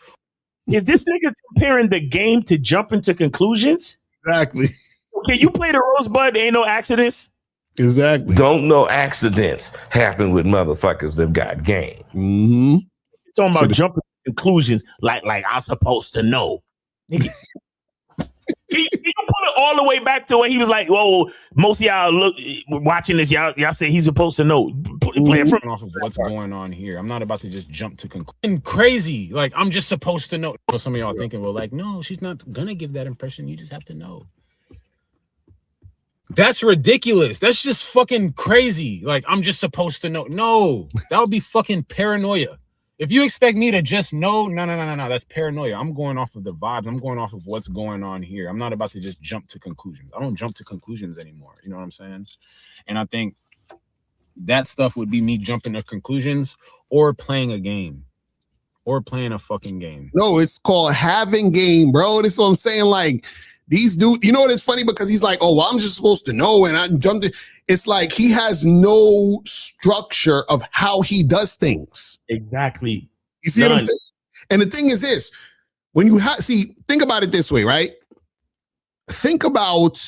Is this nigga comparing the game to jumping to conclusions? Exactly. Okay, you play the Rosebud, ain't no accidents. Exactly. Don't know accidents happen with motherfuckers that got game. Talking about jumping to conclusions like I'm supposed to know. Nigga. Can you pull it all the way back to when he was like, "Whoa, most of y'all watching this, y'all say he's supposed to know." Play it from off of what's going on here. I'm not about to just jump to conclusion. Crazy, like I'm just supposed to know. Some of y'all thinking, well, like, no, she's not gonna give that impression. You just have to know. That's ridiculous. That's just fucking crazy. Like I'm just supposed to know. No, that would be fucking paranoia. If you expect me to just know, no, that's paranoia. I'm going off of the vibes. I'm going off of what's going on here. I'm not about to just jump to conclusions. I don't jump to conclusions anymore. You know what I'm saying? And I think that stuff would be me jumping to conclusions or playing a game or playing a fucking game. No, it's called having game, bro. This is what I'm saying. Like these dudes, you know what? It's funny because he's like, oh, well, I'm just supposed to know. And I jumped in. It's like he has no structure of how he does things. Exactly. You see what I'm saying? And the thing is this, when you think about it this way, right? think about,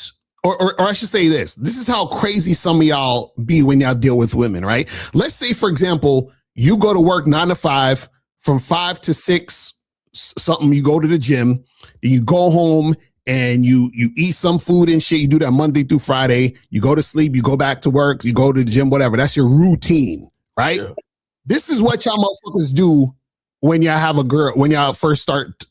or I should say this. This is how crazy some of y'all be when y'all deal with women, right? Let's say, for example, you go to work 9 to 5, from 5 to 6, something, you go to the gym, then you go home and you eat some food and shit. You do that Monday through Friday. You go to sleep, you go back to work, you go to the gym, whatever. That's your routine, right? Yeah. This is what y'all motherfuckers do when y'all have a girl, when y'all first start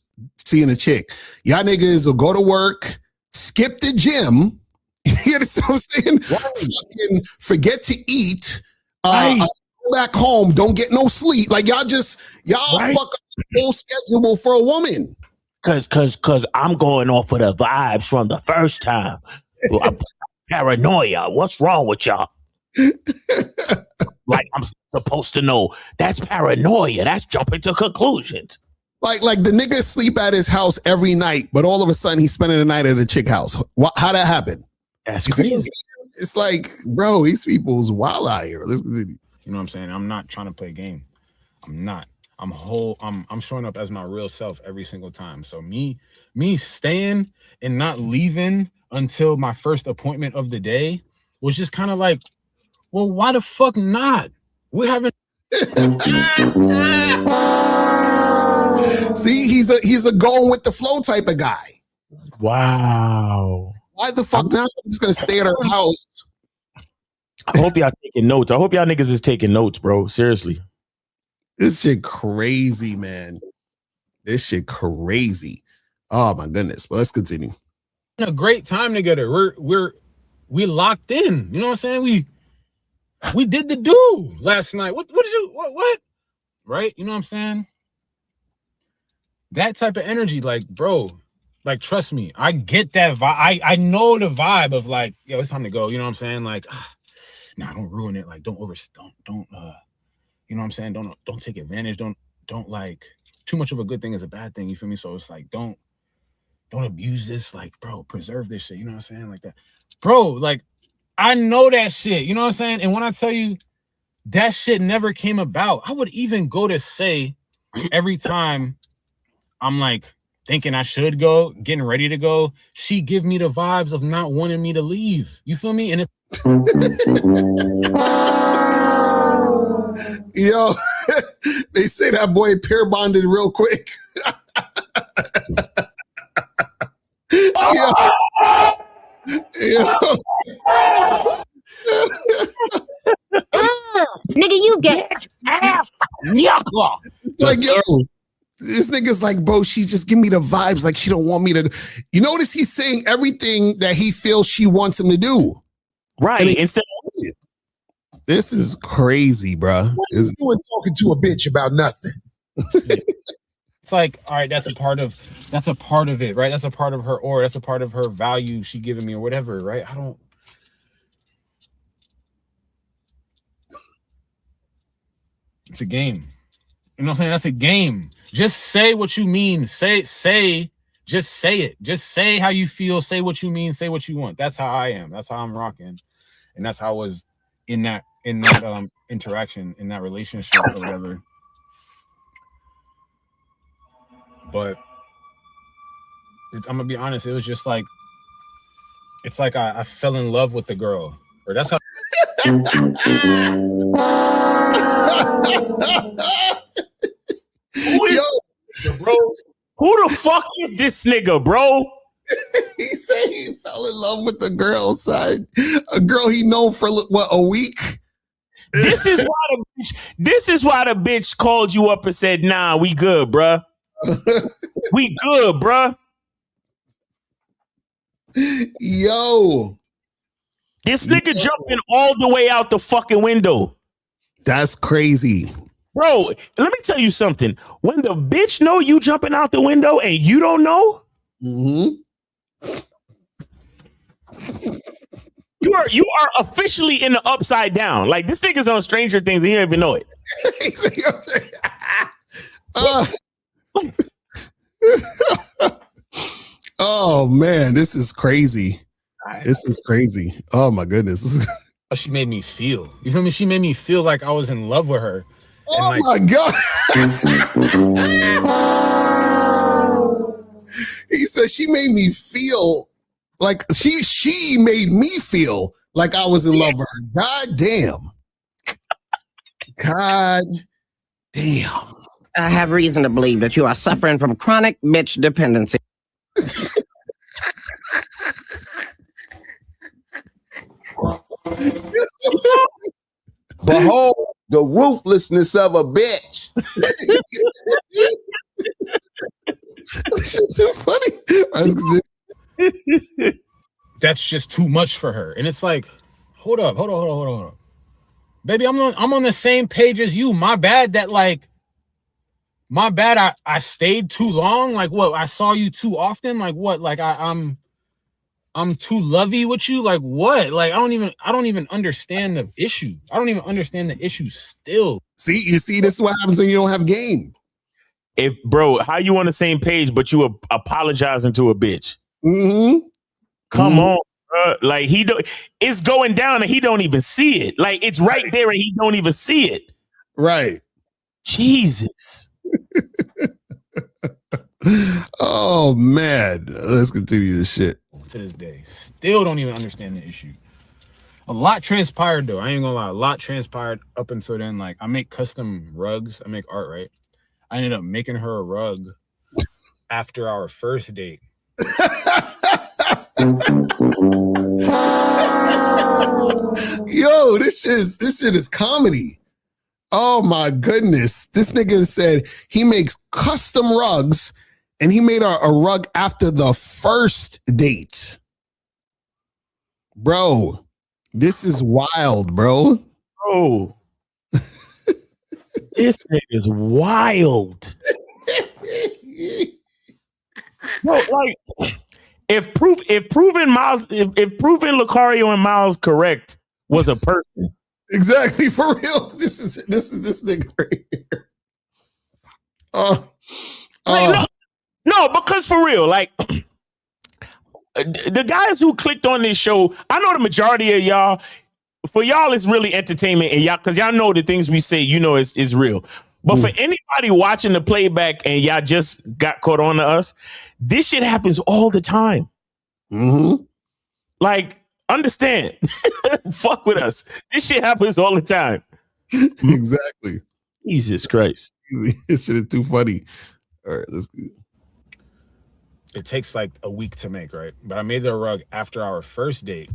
seeing a chick. Y'all niggas will go to work, skip the gym. You understand what I'm saying? Fucking forget to eat. Go back home, don't get no sleep. Like y'all fuck up the whole schedule for a woman. Cause I'm going off of the vibes from the first time. Paranoia. What's wrong with y'all? Like I'm supposed to know. That's paranoia. That's jumping to conclusions. Like the nigga sleep at his house every night, but all of a sudden he's spending the night at a chick house. How that happen? That's crazy. It's like, bro, these people's wild out here. You know what I'm saying? I'm not trying to play a game. I'm not. I'm showing up as my real self every single time. So me staying and not leaving until my first appointment of the day was just kind of like, well, why the fuck not? We're having. See, he's a going with the flow type of guy. Wow. Why the fuck not? I'm just gonna stay at her house. I hope y'all taking notes. I hope y'all niggas is taking notes, bro. Seriously. This shit crazy, man. This shit crazy. Oh my goodness. But let's continue. A great time together. We locked in. You know what I'm saying? We did the do last night. What did you what? Right? You know what I'm saying? That type of energy, like, bro, like, trust me, I get that vibe. I know the vibe of like, yo, it's time to go. You know what I'm saying? Like, nah, don't ruin it. Like, don't you know what I'm saying? Don't take advantage. Don't like, too much of a good thing is a bad thing. You feel me? So it's like, don't abuse this. Like, bro, preserve this shit. You know what I'm saying? Like that, bro. Like, I know that shit. You know what I'm saying? And when I tell you that shit never came about, I would even go to say every time I'm like thinking I should go, getting ready to go, she give me the vibes of not wanting me to leave. You feel me? And it's yo, they say that boy pair bonded real quick. Nigga, you get ass. Like, yo, this nigga's like, bro, she just give me the vibes like she don't want me to. You notice he's saying everything that he feels she wants him to do. Right. Instead of, this is crazy, bro. What are you doing talking to a bitch about nothing? It's like, all right, that's a part of it, right? That's a part of her aura. That's a part of her value she giving me or whatever, right? It's a game. You know what I'm saying? That's a game. Just say what you mean. Just say it. Just say how you feel. Say what you mean. Say what you want. That's how I am. That's how I'm rocking. And that's how I was in that interaction, in that relationship or whatever. But I'm gonna be honest, it was just like, it's like I fell in love with the girl. Or that's how bro? Who the fuck is this nigga, bro? He said he fell in love with the girl, son. A girl he known for what, a week? This is why the bitch called you up and said, "Nah, we good, bruh. We good, bruh." Yo, this nigga jumping all the way out the fucking window. That's crazy. Bro, let me tell you something. When the bitch know you jumping out the window and you don't know, you are officially in the upside down. Like, this nigga's on Stranger Things and you don't even know it. Oh man, this is crazy. This is crazy. Oh my goodness. She made me feel. You feel me? She made me feel like I was in love with her. Oh like, my God. He said she made me feel Like she made me feel like I was in love with her. God damn. God damn. I have reason to believe that you are suffering from chronic bitch dependency. Behold the ruthlessness of a bitch. Shit's too funny. That's just too much for her. And it's like, hold up. Baby, I'm on the same page as you. My bad I stayed too long. Like what? I saw you too often. Like what? Like I'm too lovey with you. Like what? Like I don't even understand the issue. I don't even understand the issue still. See, this is what happens when you don't have game. Bro, how you on the same page, but you apologizing to a bitch? Mm-hmm. Come on, bro. Like it's going down and he don't even see it. Like it's right there and he don't even see it. Right. Jesus. Oh man. Let's continue this shit. To this day, still don't even understand the issue. A lot transpired though. I ain't gonna lie. A lot transpired up until then. Like I make custom rugs. I make art, right? I ended up making her a rug after our first date. Yo, this shit is comedy. Oh my goodness. This nigga said he makes custom rugs and he made a rug after the first date. Bro, this is wild, bro. Bro. This nigga is wild. Bro, like if proving Lucario and Miles correct was a person. Exactly, for real. This is this nigga right here. No, because for real, like the guys who clicked on this show, I know the majority of y'all. For y'all, it's really entertainment, and y'all, because y'all know the things we say, you know, is real. But for anybody watching the playback and y'all just got caught on to us, this shit happens all the time. Mm-hmm. Like, understand, fuck with us. This shit happens all the time. Exactly. Jesus Christ. This shit is too funny. All right, let's go. It takes like a week to make, right? But I made the rug after our first date.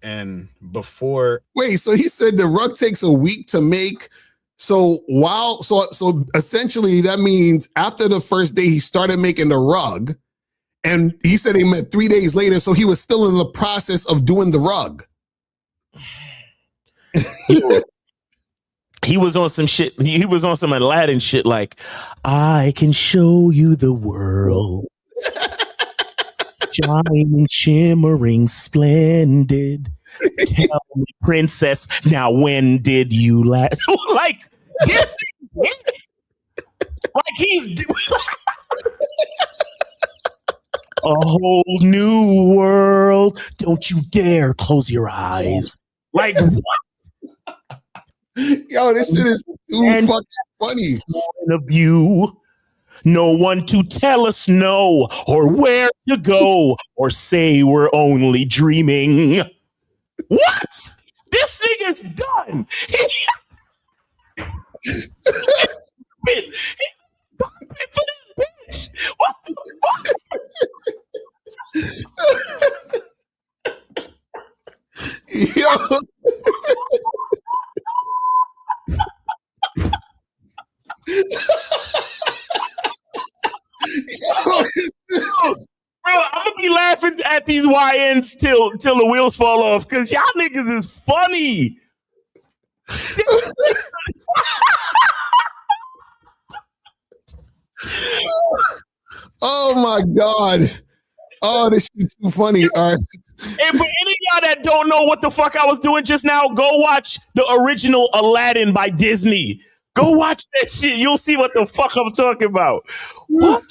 And before. Wait, so he said the rug takes a week to make. So essentially that means after the first day he started making the rug, and he said he met 3 days later, so he was still in the process of doing the rug. He was on some shit. He was on some Aladdin shit like, I can show you the world. Shining, shimmering, splendid. Tell me, princess, now when did you last? Like, this thing, like he's a whole new world. Don't you dare close your eyes. Like, what? Yo, this shit is too fucking funny. Of you. No one to tell us no, or where to go, or say we're only dreaming. What? This nigga's done. What the fuck? Yo. Bro, I'm gonna be laughing at these YNs till the wheels fall off, because y'all niggas is funny. Oh my God. Oh, this shit's too funny. All right. And for any of y'all that don't know what the fuck I was doing just now, go watch the original Aladdin by Disney. Go watch that shit. You'll see what the fuck I'm talking about. What?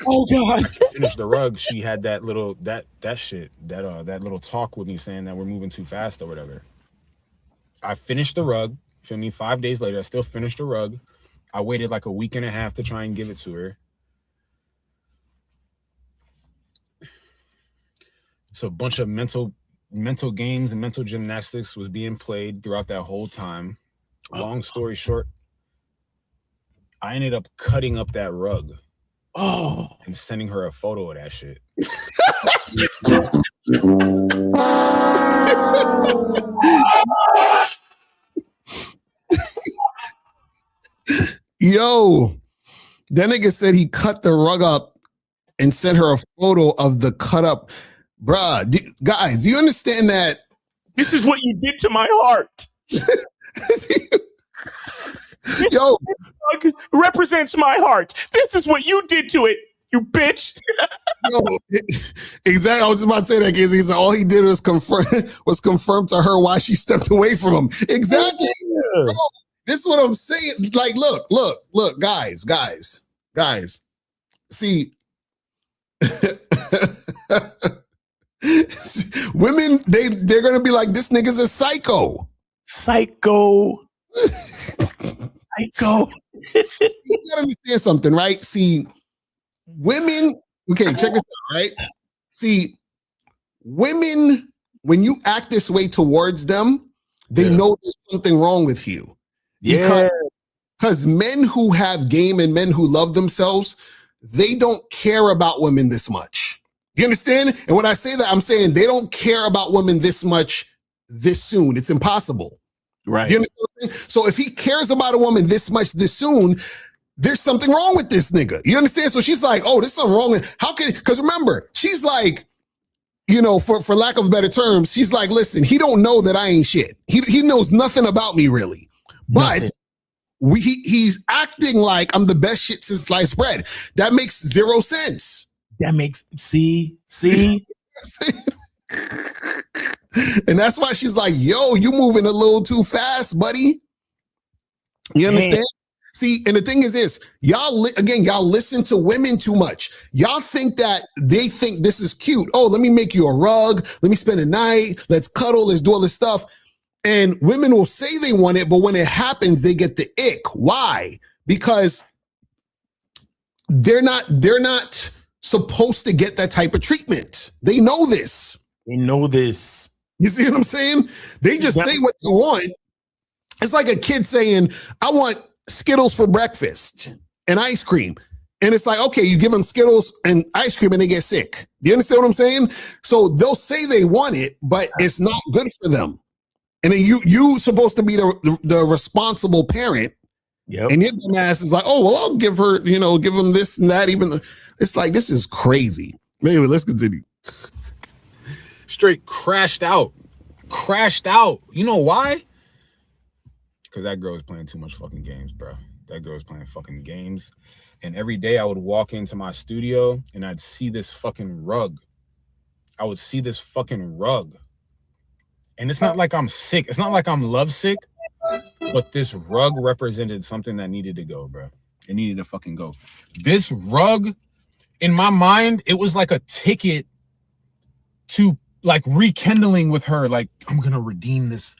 Oh God. Finished the rug. She had that little that little talk with me saying that we're moving too fast or whatever. I finished the rug. Feel me? 5 days later, I still finished the rug. I waited like a week and a half to try and give it to her. So a bunch of mental games and mental gymnastics was being played throughout that whole time. Long story short, I ended up cutting up that rug. And sending her a photo of that shit. Yo, that nigga said he cut the rug up and sent her a photo of the cut up. Bruh, guys, do you understand that? This is what you did to my heart. Yo, represents my heart. This is what you did to it, you bitch. Yo, exactly. I was just about to say that because all he did was confirm to her why she stepped away from him. Exactly. Yeah. Bro, this is what I'm saying. Like, look, guys. See, women, they're gonna be like, this nigga's a psycho. Psycho. You gotta understand something, right? See, women, okay, check this out, right? See, women, when you act this way towards them, they know there's something wrong with you. Yeah. Because men who have game and men who love themselves, they don't care about women this much. You understand? And when I say that, I'm saying they don't care about women this much this soon. It's impossible. Right. You understand? So if he cares about a woman this much this soon, there's something wrong with this nigga. You understand? So she's like, oh, there's something wrong with, how can, because remember, she's like, you know, for lack of better terms, she's like, listen, he don't know that I ain't shit. He knows nothing about me really. But he's acting like I'm the best shit since sliced bread. That makes zero sense. That makes, see? And that's why she's like, yo, you moving a little too fast, buddy. You understand? Man. See, and the thing is this, y'all listen to women too much. Y'all think that they think this is cute. Oh, let me make you a rug. Let me spend a night. Let's cuddle. Let's do all this stuff. And women will say they want it, but when it happens, they get the ick. Why? Because they're not supposed to get that type of treatment. They know this. They know this. You see what I'm saying? They just say what they want. It's like a kid saying, I want Skittles for breakfast and ice cream. And it's like, okay, you give them Skittles and ice cream and they get sick. Do you understand what I'm saying? So they'll say they want it, but it's not good for them. And then you supposed to be the responsible parent. Yep. And your dumb ass is like, oh, well, I'll give her, give them this and that. It's like, this is crazy. Anyway, let's continue. Straight crashed out. You know why? Because that girl was playing too much fucking games, bro. That girl was playing fucking games. And every day I would walk into my studio and I'd see this fucking rug. And it's not like I'm sick. It's not like I'm lovesick. But this rug represented something that needed to go, bro. It needed to fucking go. This rug, in my mind, it was like a ticket to like rekindling with her. Like, I'm gonna redeem this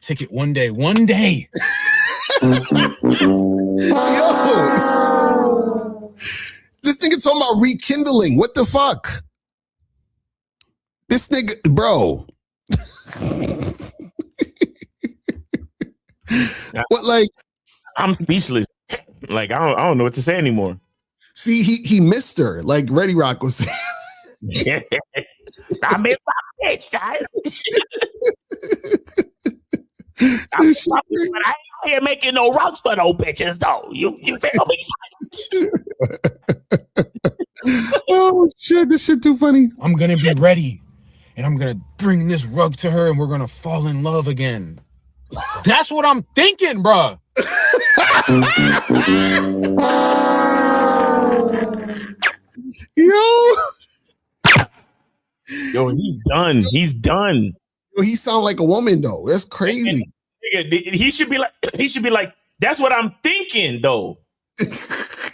ticket one day. Yo, this nigga talking about rekindling. What the fuck? This nigga, bro. What, like? I'm speechless. Like, I don't know what to say anymore. See, he missed her, like Ready Rock was saying. I miss my bitch, child. I miss my bitch, but I ain't here making no rugs for no bitches, though. You feel me? Oh, shit, this shit too funny. I'm gonna be ready, and I'm gonna bring this rug to her, and we're gonna fall in love again. That's what I'm thinking, bro. Yo, he's done. Yo, he sound like a woman though. That's crazy. He should be like, that's what I'm thinking though.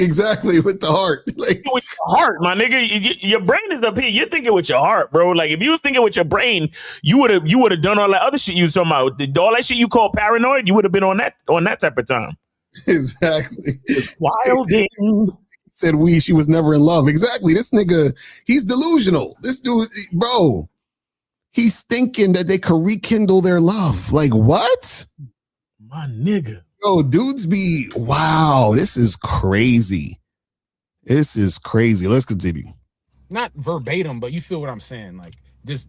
Exactly, with the heart. Like, with your heart, my nigga. Your brain is up here. You're thinking with your heart, bro. Like, if you was thinking with your brain, you would have done all that other shit you was talking about. All that shit you call paranoid, you would have been on that type of time. Exactly. Wilding. said she was never in love. Exactly. This nigga, he's delusional. This dude, bro, he's thinking that they could rekindle their love. Like, what? My nigga. Yo, dudes be, wow, this is crazy. This is crazy. Let's continue. Not verbatim, but you feel what I'm saying. Like this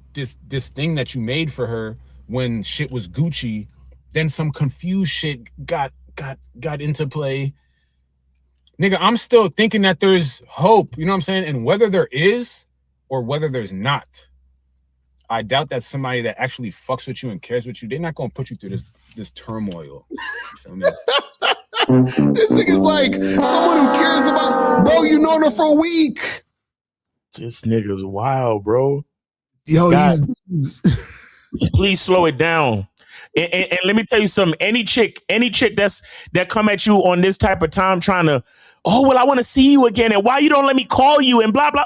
thing that you made for her when shit was Gucci, then some confused shit got into play. Nigga, I'm still thinking that there's hope, you know what I'm saying? And whether there is or whether there's not, I doubt that somebody that actually fucks with you and cares with you, they're not gonna put you through this turmoil. This nigga's like someone who cares about, bro, you known her for a week. This nigga's wild, bro. Yo, God, please slow it down. And let me tell you something. Any chick that come at you on this type of time trying to, oh, well, I want to see you again. And why you don't let me call you and blah, blah.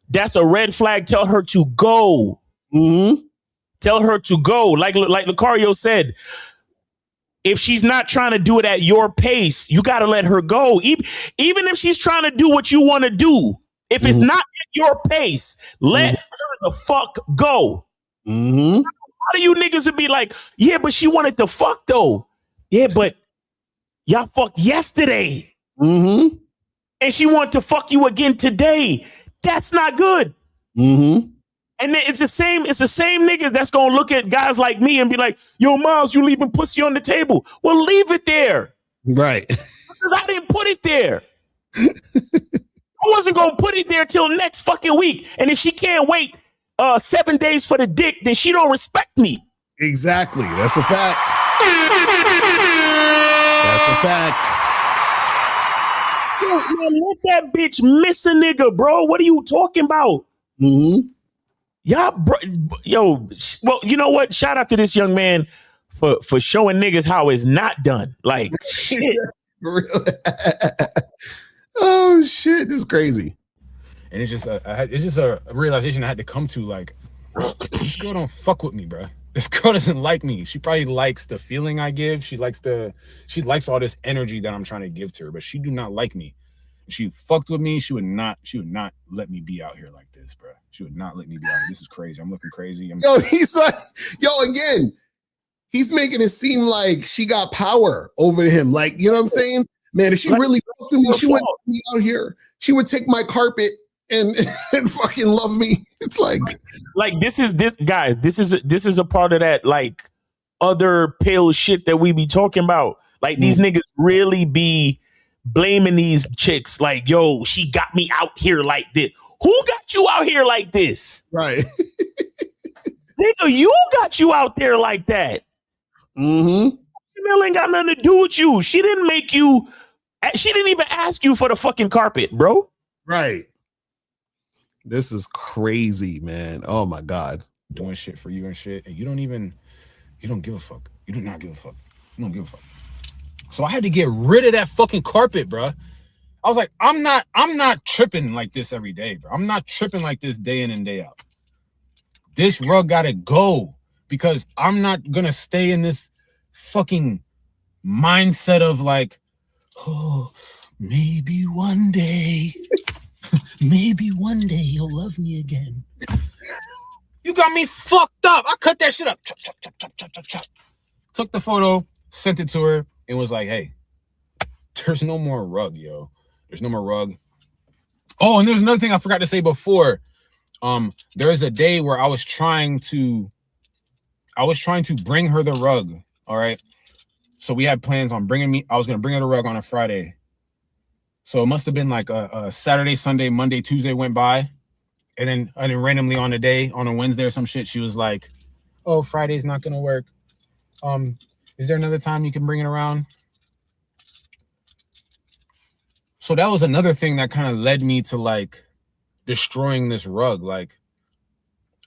That's a red flag. Tell her to go. Mm-hmm. Tell her to go. Like Lucario said, if she's not trying to do it at your pace, you got to let her go. Even if she's trying to do what you want to do, if it's not at your pace, let her the fuck go. Mm-hmm. How do you niggas would be like, yeah, but she wanted to fuck though. Yeah, but y'all fucked yesterday. Mm-hmm. And she wanted to fuck you again today. That's not good. Mm-hmm. And it's the same niggas that's gonna look at guys like me and be like, yo, Miles, you leaving pussy on the table. Well, leave it there. Right. Because I didn't put it there. I wasn't gonna put it there till next fucking week. And if she can't wait 7 days for the dick, then she don't respect me. Exactly. That's a fact. That's a fact. Yo, man, let that bitch miss a nigga, bro. What are you talking about? Mm-hmm. Y'all, bro, yo, well, you know what? Shout out to this young man for showing niggas how it's not done. Like, shit. Oh, shit. This is crazy. And it's just a realization I had to come to. Like, this girl don't fuck with me, bro. This girl doesn't like me. She probably likes the feeling I give. She likes all this energy that I'm trying to give to her, but she do not like me. If she fucked with me, she would not let me be out here like this, bro. She would not let me be out here. This is crazy. I'm looking crazy. He's like, again, he's making it seem like she got power over him. Like, you know what I'm saying? Man, if she really loved me, she wouldn't be out here. She would take my carpet and fucking love me. It's like this is a part of that like other pale shit that we be talking about. Like these niggas really be blaming these chicks like, yo, she got me out here like this. Who got you out here like this? Right. Nigga, you got you out there like that. Mm-hmm. Female ain't got nothing to do with you. She didn't even ask you for the fucking carpet, bro. Right. This is crazy, man. Oh my God. Doing shit for you and shit, and you don't give a fuck. You do not give a fuck. You don't give a fuck. So I had to get rid of that fucking carpet, bro. I was like, I'm not tripping like this every day, bro. I'm not tripping like this day in and day out. This rug gotta go because I'm not gonna stay in this fucking mindset of like, oh, maybe one day you'll love me again. You got me fucked up. I cut that shit up. Chop, chop, chop, chop, chop, chop, chop. Took the photo, sent it to her, and was like, hey, there's no more rug, yo. There's no more rug. Oh, and there's another thing I forgot to say before. There is a day where I was trying to bring her the rug. All right. So we had plans on I was gonna bring her the rug on a Friday. So it must have been like a Saturday, Sunday, Monday, Tuesday went by. And then randomly on a Wednesday or some shit, she was like, oh, Friday's not gonna work. Is there another time you can bring it around? So that was another thing that kind of led me to like destroying this rug. Like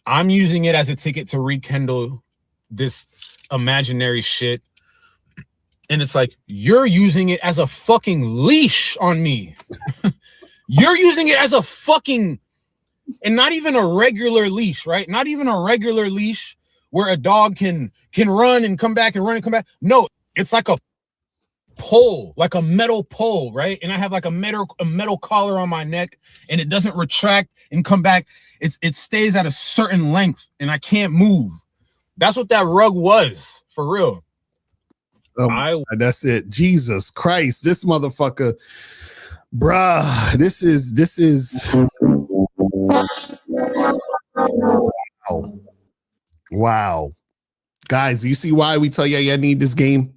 I'm using it as a ticket to rekindle this imaginary shit. And it's like, you're using it as a fucking leash on me. You're using it as a fucking, and not even a regular leash, right? Not even a regular leash where a dog can run and come back and run and come back. No, it's like a pole, like a metal pole, right? And I have like a metal collar on my neck, and it doesn't retract and come back. It stays at a certain length, and I can't move. That's what that rug was, for real. That's it. Jesus Christ, this motherfucker, bruh. This is. Wow. Guys, do you see why we tell y'all need this game?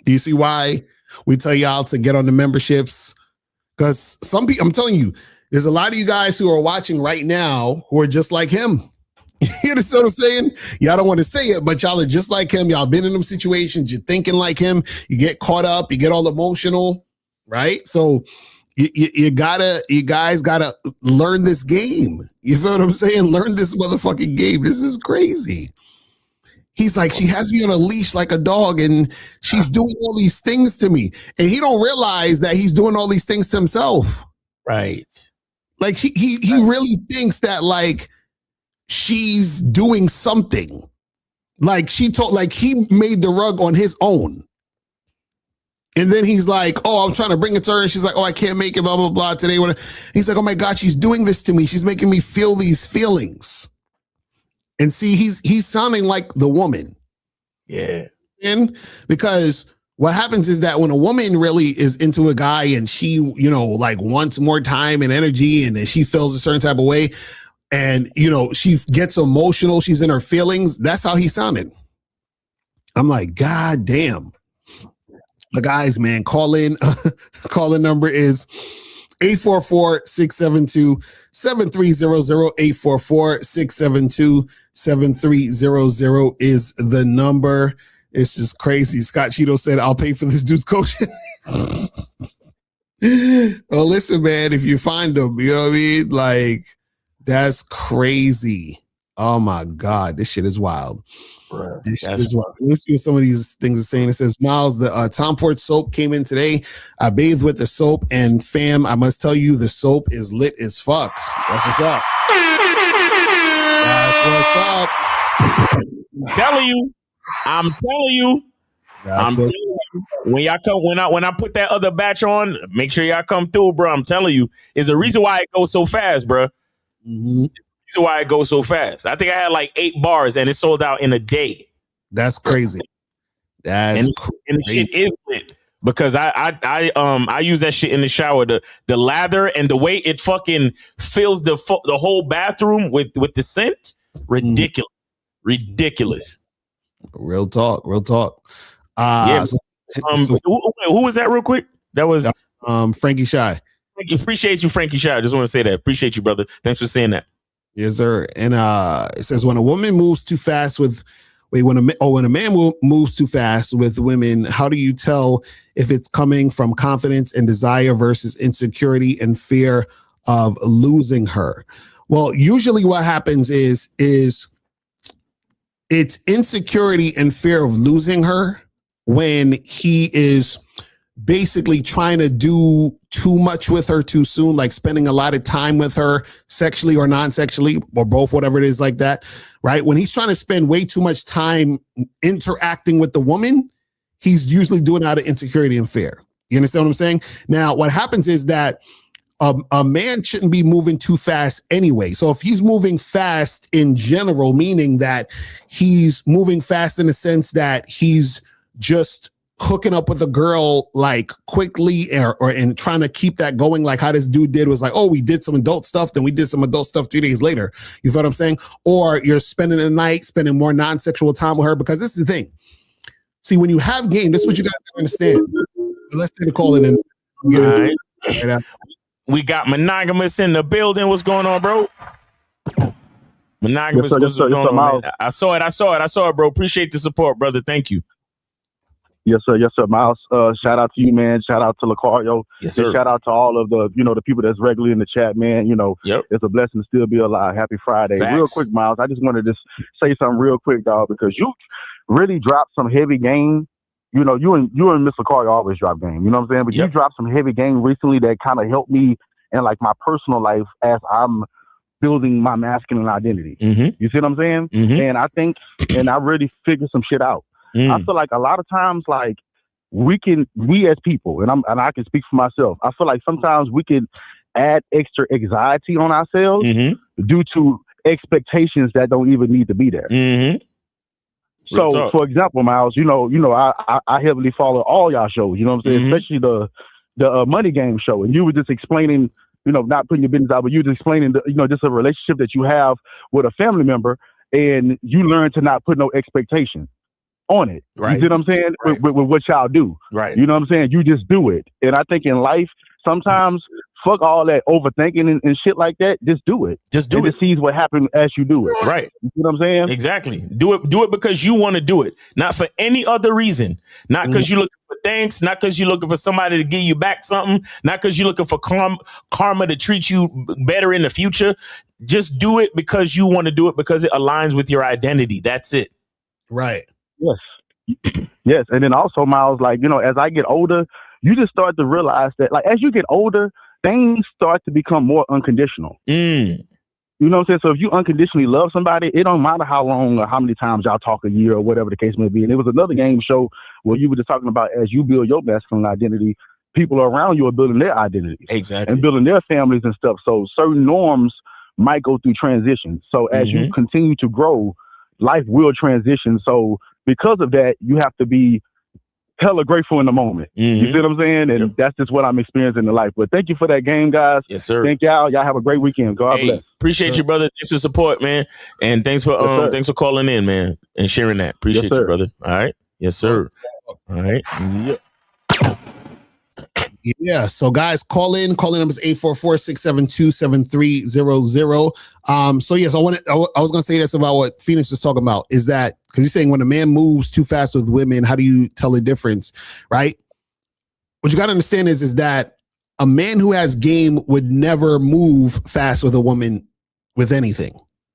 Do you see why we tell y'all to get on the memberships? Because some people, I'm telling you, there's a lot of you guys who are watching right now who are just like him. You understand what I'm saying? Y'all don't want to say it, but y'all are just like him. Y'all been in them situations. You're thinking like him. You get caught up. You get all emotional, right? So you guys gotta learn this game. You feel what I'm saying? Learn this motherfucking game. This is crazy. He's like, she has me on a leash like a dog, and she's doing all these things to me, and he don't realize that he's doing all these things to himself. Right. Like he really thinks that like she's doing something. Like he made the rug on his own. And then he's like, oh, I'm trying to bring it to her. And she's like, oh, I can't make it, blah, blah, blah today. He's like, oh my God, she's doing this to me. She's making me feel these feelings. And see, he's sounding like the woman. Yeah. And because what happens is that when a woman really is into a guy and she, like wants more time and energy, and then she feels a certain type of way, and, she gets emotional, she's in her feelings, that's how he sounded. I'm like, God damn. The guys, man, call in. Call in number is 844-672-7300, 844-672-7300 is the number. It's just crazy. Scott Cheeto said, I'll pay for this dude's coaching. Well, listen, man, if you find them, you know what I mean? Like, that's crazy. Oh my God, this shit is wild. This shit is wild. Let's see what some of these things are saying. It says, Miles, the Tom Ford soap came in today. I bathed with the soap, and fam, I must tell you, the soap is lit as fuck. That's what's up. That's what's up. I'm telling you. When y'all come, when I put that other batch on, make sure y'all come through, bro. I'm telling you, there's a reason why it goes so fast, bro. Mm-hmm. Reason why it goes so fast. I think I had like 8 bars and it sold out in a day. That's crazy. And the shit is lit because I use that shit in the shower. The lather and the way it fucking fills the whole bathroom with the scent. Ridiculous. Ridiculous. Real talk. Yeah. Who was that real quick? That was Frankie Shy. Appreciate you, Frankie Shy. I just want to say that. Appreciate you, brother. Thanks for saying that. Yes, sir. And it says when a woman moves too fast when a man moves too fast with women, how do you tell if it's coming from confidence and desire versus insecurity and fear of losing her? Well, usually what happens is it's insecurity and fear of losing her when he is basically trying to do too much with her too soon, like spending a lot of time with her sexually or non-sexually or both, whatever it is like that, right? When he's trying to spend way too much time interacting with the woman, he's usually doing it out of insecurity and fear. You understand what I'm saying? Now, what happens is that a man shouldn't be moving too fast anyway. So if he's moving fast in general, meaning that he's moving fast in the sense that he's just hooking up with a girl like quickly or and trying to keep that going, like how this dude did, was like, oh, we did some adult stuff, then we did some adult stuff 3 days later. You feel what I'm saying? Or you're spending the night, spending more non-sexual time with her, because this is the thing. See, when you have game, this is what you guys gotta understand. Let's take a call in and get into it. Right. We got Monogamous in the building. What's going on, bro? Monogamous, what's going on? I saw it, bro. Appreciate the support, brother. Thank you. Yes, sir, Miles. Shout out to you, man. Shout out to Lucario. Yes, sir. And shout out to all of the, the people that's regularly in the chat, man. It's a blessing to still be alive. Happy Friday. Facts. Real quick, Miles, I just wanted to say something real quick, dog, because you really dropped some heavy game. You and Miss Lucario always drop game. You know what I'm saying? But you dropped some heavy game recently that kind of helped me in like my personal life as I'm building my masculine identity. Mm-hmm. You see what I'm saying? Mm-hmm. And I think, I really figured some shit out. I feel like a lot of times, like we as people, and I can speak for myself, I feel like sometimes we can add extra anxiety on ourselves due to expectations that don't even need to be there. So, for example, Miles, I heavily follow all y'all shows, you know what I'm saying? Especially the Money Game show. And you were just explaining, not putting your business out, but you were just explaining, just a relationship that you have with a family member, and you learn to not put no expectation on it. Right. You see what I'm saying? Right. With what y'all do. Right. You know what I'm saying? You just do it. And I think in life, sometimes fuck all that overthinking and shit like that. Just do it. Just do it. Just sees what happens as you do it. Right. You see what I'm saying? Exactly. Do it because you want to do it, not for any other reason. Not because you're looking for thanks, not because you're looking for somebody to give you back something, not because you're looking for karma to treat you better in the future. Just do it because you want to do it, because it aligns with your identity. That's it. Right. Yes. Yes. And then also, Miles, like, as I get older, you just start to realize that, like, as you get older, things start to become more unconditional. You know what I'm saying? So if you unconditionally love somebody, it don't matter how long or how many times y'all talk a year or whatever the case may be. And it was another game show where you were just talking about, as you build your masculine identity, people around you are building their identities. Exactly. And building their families and stuff. So certain norms might go through transition. So as you continue to grow, life will transition. So because of that, you have to be hella grateful in the moment. You see what I'm saying? And that's just what I'm experiencing in life. But thank you for that game, guys. Yes, sir. Thank y'all. Y'all have a great weekend. God bless. Appreciate you, brother. Thanks for support, man. And thanks for thanks for calling in, man, and sharing that. Appreciate you, brother. All right. Yes, sir. All right. Yeah. So guys, call in. Calling number is 844-672-7300. So yes, I was gonna say this about what Phoenix was talking about, is that because you're saying when a man moves too fast with women, how do you tell the difference? Right? What you gotta understand is that a man who has game would never move fast with a woman with anything.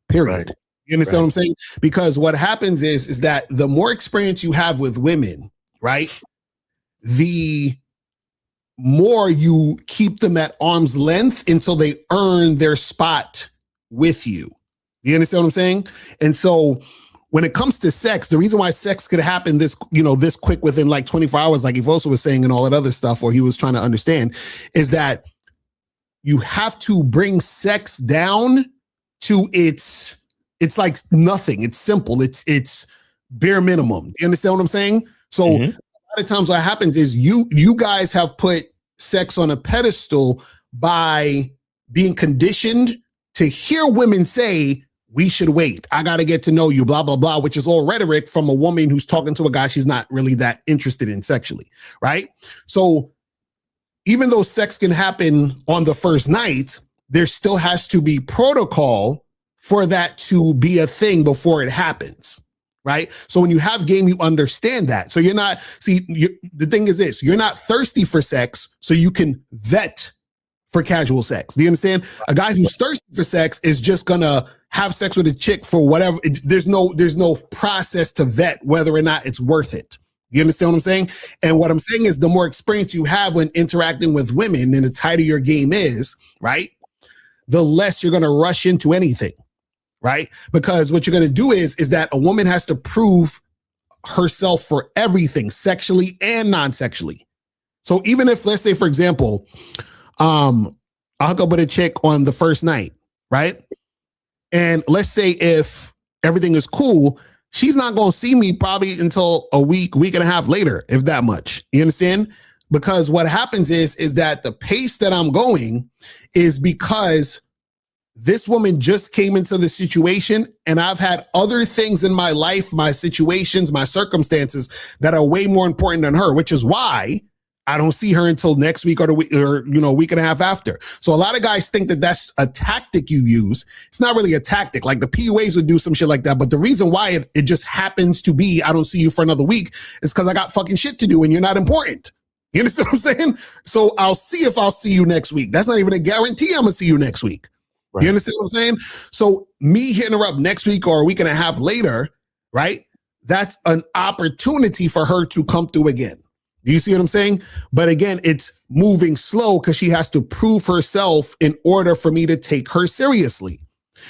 Period. Right. You understand what I'm saying? Because what happens is that the more experience you have with women, right, the more you keep them at arm's length until they earn their spot with you. You understand what I'm saying? And so when it comes to sex, the reason why sex could happen this quick within like 24 hours, like Evosa was saying and all that other stuff, or he was trying to understand, is that you have to bring sex down to it's like nothing. It's simple. It's bare minimum. You understand what I'm saying? So a lot of times what happens is you guys have put sex on a pedestal by being conditioned to hear women say, we should wait. I got to get to know you, blah, blah, blah, which is all rhetoric from a woman who's talking to a guy she's not really that interested in sexually, right? So even though sex can happen on the first night, there still has to be protocol for that to be a thing before it happens. Right. So when you have game, you understand that. So you're not, the thing is this, you're not thirsty for sex, so you can vet for casual sex. Do you understand? A guy who's thirsty for sex is just going to have sex with a chick for whatever. There's no process to vet whether or not it's worth it. You understand what I'm saying? And what I'm saying is the more experience you have when interacting with women and the tighter your game is, right, the less you're going to rush into anything. Right? Because what you're going to do is that a woman has to prove herself for everything, sexually and non-sexually. So even if, let's say, for example, I'll hook up with a chick on the first night, right? And let's say if everything is cool, she's not going to see me probably until a week and a half later, if that much. You understand? Because what happens is that the pace that I'm going is because this woman just came into the situation and I've had other things in my life, my situations, my circumstances that are way more important than her, which is why I don't see her until next week or week and a half after. So a lot of guys think that that's a tactic you use. It's not really a tactic. Like the PUAs would do some shit like that. But the reason why it just happens to be, I don't see you for another week is because I got fucking shit to do and you're not important. You understand what I'm saying? So I'll see if I'll see you next week. That's not even a guarantee I'm going to see you next week. Right. You understand what I'm saying? So me hitting her up next week or a week and a half later, right? That's an opportunity for her to come through again. Do you see what I'm saying? But again, it's moving slow because she has to prove herself in order for me to take her seriously.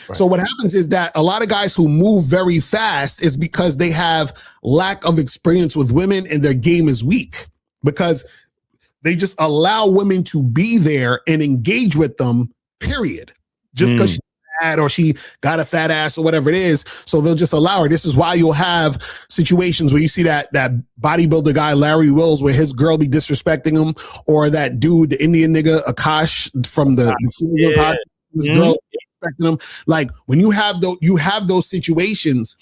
Right. So what happens is that a lot of guys who move very fast is because they have lack of experience with women and their game is weak. because they just allow women to be there and engage with them, period. Just because she's fat or she got a fat ass or whatever it is. So they'll just allow her. This is why you'll have situations where you see that bodybuilder guy, Larry Wills, where his girl be disrespecting him, or that dude, the Indian nigga, Akash from the podcast, his girl disrespecting him. Like when you have those situations,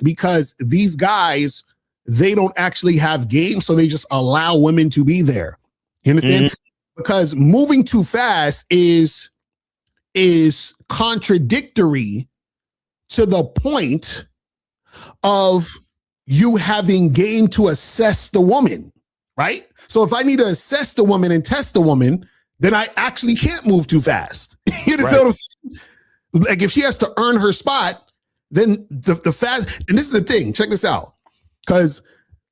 because these guys, they don't actually have game, so they just allow women to be there. You understand? Because moving too fast is contradictory to the point of you having game to assess the woman, right? So if I need to assess the woman and test the woman, then I actually can't move too fast. You understand what I'm saying? Like if she has to earn her spot, then the fast, and this is the thing, check this out. Because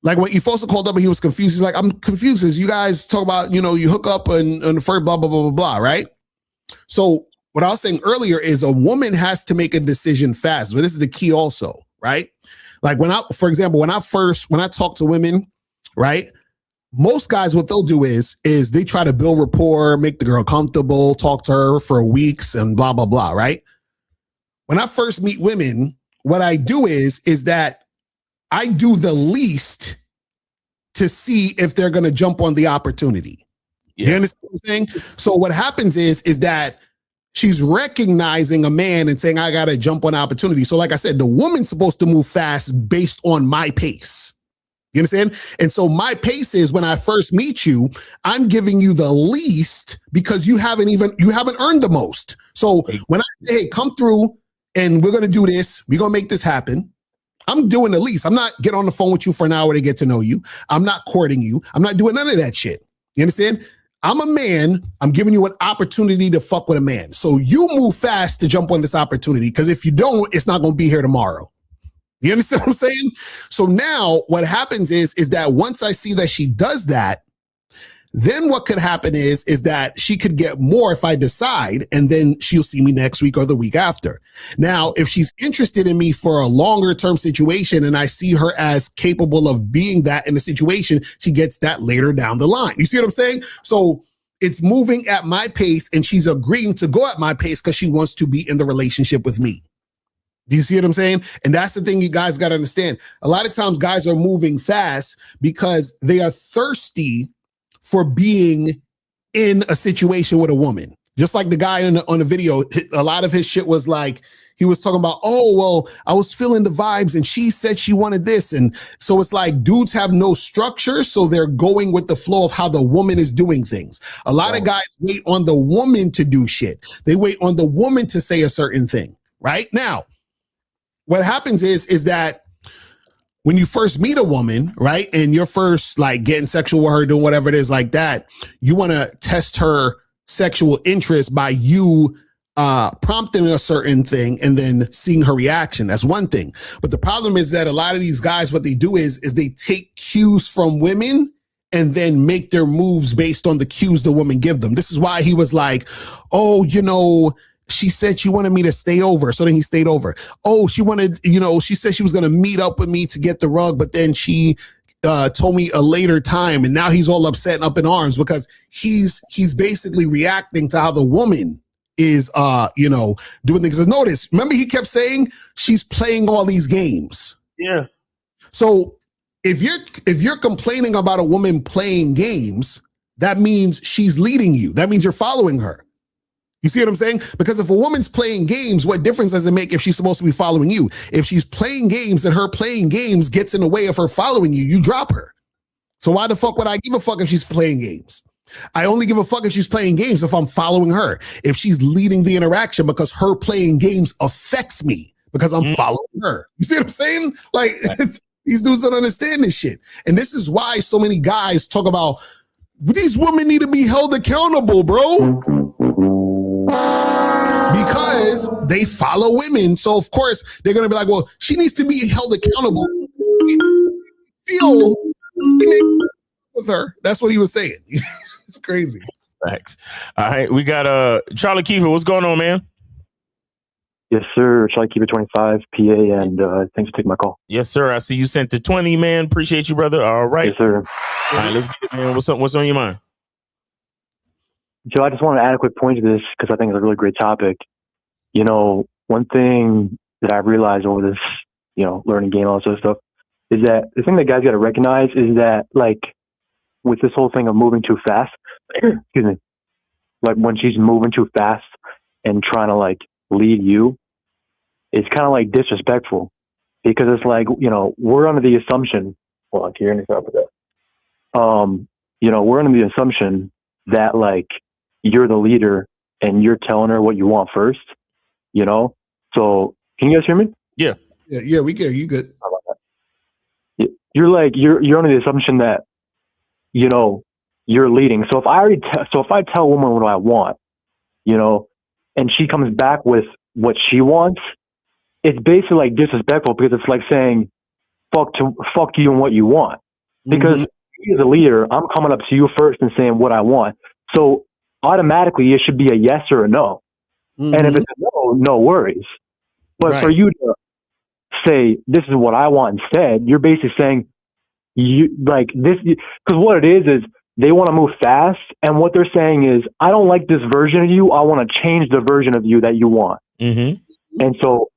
like when Efosa called up and he was confused, he's like, I'm confused as you guys talk about, you hook up and the first blah, blah, blah, blah, blah, right? So what I was saying earlier is a woman has to make a decision fast, but this is the key also, right? Like for example, when I talk to women, right? Most guys, what they'll do is they try to build rapport, make the girl comfortable, talk to her for weeks and blah, blah, blah, right? When I first meet women, what I do is that I do the least to see if they're going to jump on the opportunity. Yeah. You understand what I'm saying? So what happens is that she's recognizing a man and saying, I got to jump on opportunity. So like I said, the woman's supposed to move fast based on my pace. You understand? And so my pace is when I first meet you, I'm giving you the least because you haven't earned the most. So when I say, hey, come through and we're going to do this, we're going to make this happen, I'm doing the least. I'm not getting on the phone with you for an hour to get to know you. I'm not courting you. I'm not doing none of that shit. You understand? I'm a man. I'm giving you an opportunity to fuck with a man. So you move fast to jump on this opportunity, because if you don't, it's not going to be here tomorrow. You understand what I'm saying? So now what happens is that once I see that she does that, then what could happen is that she could get more if I decide, and then she'll see me next week or the week after. Now, if she's interested in me for a longer term situation and I see her as capable of being that in the situation, she gets that later down the line. You see what I'm saying? So it's moving at my pace, and she's agreeing to go at my pace because she wants to be in the relationship with me. Do you see what I'm saying? And that's the thing you guys got to understand. A lot of times guys are moving fast because they are thirsty for being in a situation with a woman. Just like the guy on the video, a lot of his shit was like, he was talking about, oh, well, I was feeling the vibes and she said she wanted this. And so it's like dudes have no structure, so they're going with the flow of how the woman is doing things. A lot of guys wait on the woman to do shit. They wait on the woman to say a certain thing. Right now, what happens is that when you first meet a woman, right, and you're first like getting sexual with her, doing whatever it is like that, you want to test her sexual interest by you prompting a certain thing and then seeing her reaction. That's one thing. But the problem is that a lot of these guys, what they do is they take cues from women and then make their moves based on the cues the woman give them. This is why he was like, oh, she said she wanted me to stay over. So then he stayed over. Oh, she said she was going to meet up with me to get the rug, but then she told me a later time. And now he's all upset and up in arms because he's basically reacting to how the woman is, doing things. Notice, remember he kept saying she's playing all these games. Yeah. So if you're complaining about a woman playing games, that means she's leading you. That means you're following her. You see what I'm saying? Because if a woman's playing games, what difference does it make if she's supposed to be following you? If she's playing games and her playing games gets in the way of her following you, you drop her. So why the fuck would I give a fuck if she's playing games? I only give a fuck if she's playing games if I'm following her. If she's leading the interaction because her playing games affects me because I'm following her. You see what I'm saying? Like, these dudes don't understand this shit. And this is why so many guys talk about these women need to be held accountable, bro. Because they follow women. So, of course, they're going to be like, well, she needs to be held accountable. Feel with her. That's what he was saying. It's crazy. Thanks. All right. We got Charlie Kiefer. What's going on, man? Yes, sir. Shall I keep it 25 PA? And thanks for taking my call. Yes, sir. I see you sent to 20, man. Appreciate you, brother. All right. Yes, sir. All right, let's get it, man. What's up? What's on your mind? Joe, I just want to add a quick point to this because I think it's a really great topic. You know, one thing that I've realized over this, you know, learning game, all that sort of stuff, is that the thing that guys got to recognize is that, like, with this whole thing of moving too fast, excuse me, like when she's moving too fast and trying to like lead you, it's kind of like disrespectful because it's like, you know, we're under the assumption, hold on, can you hear me with that? You know, we're under the assumption that like you're the leader and you're telling her what you want first, you know? So can you guys hear me? Yeah. Yeah, we get you good. You're like, you're under the assumption that, you know, you're leading. So if I tell a woman what I want, you know, and she comes back with what she wants, it's basically like disrespectful because it's like saying, fuck you and what you want. Because me as a leader, I'm coming up to you first and saying what I want. So automatically it should be a yes or a no. And if it's a no, no worries. But for you to say, this is what I want instead, you're basically saying, you like this, because what it is they want to move fast. And what they're saying is, I don't like this version of you. I want to change the version of you that you want. And so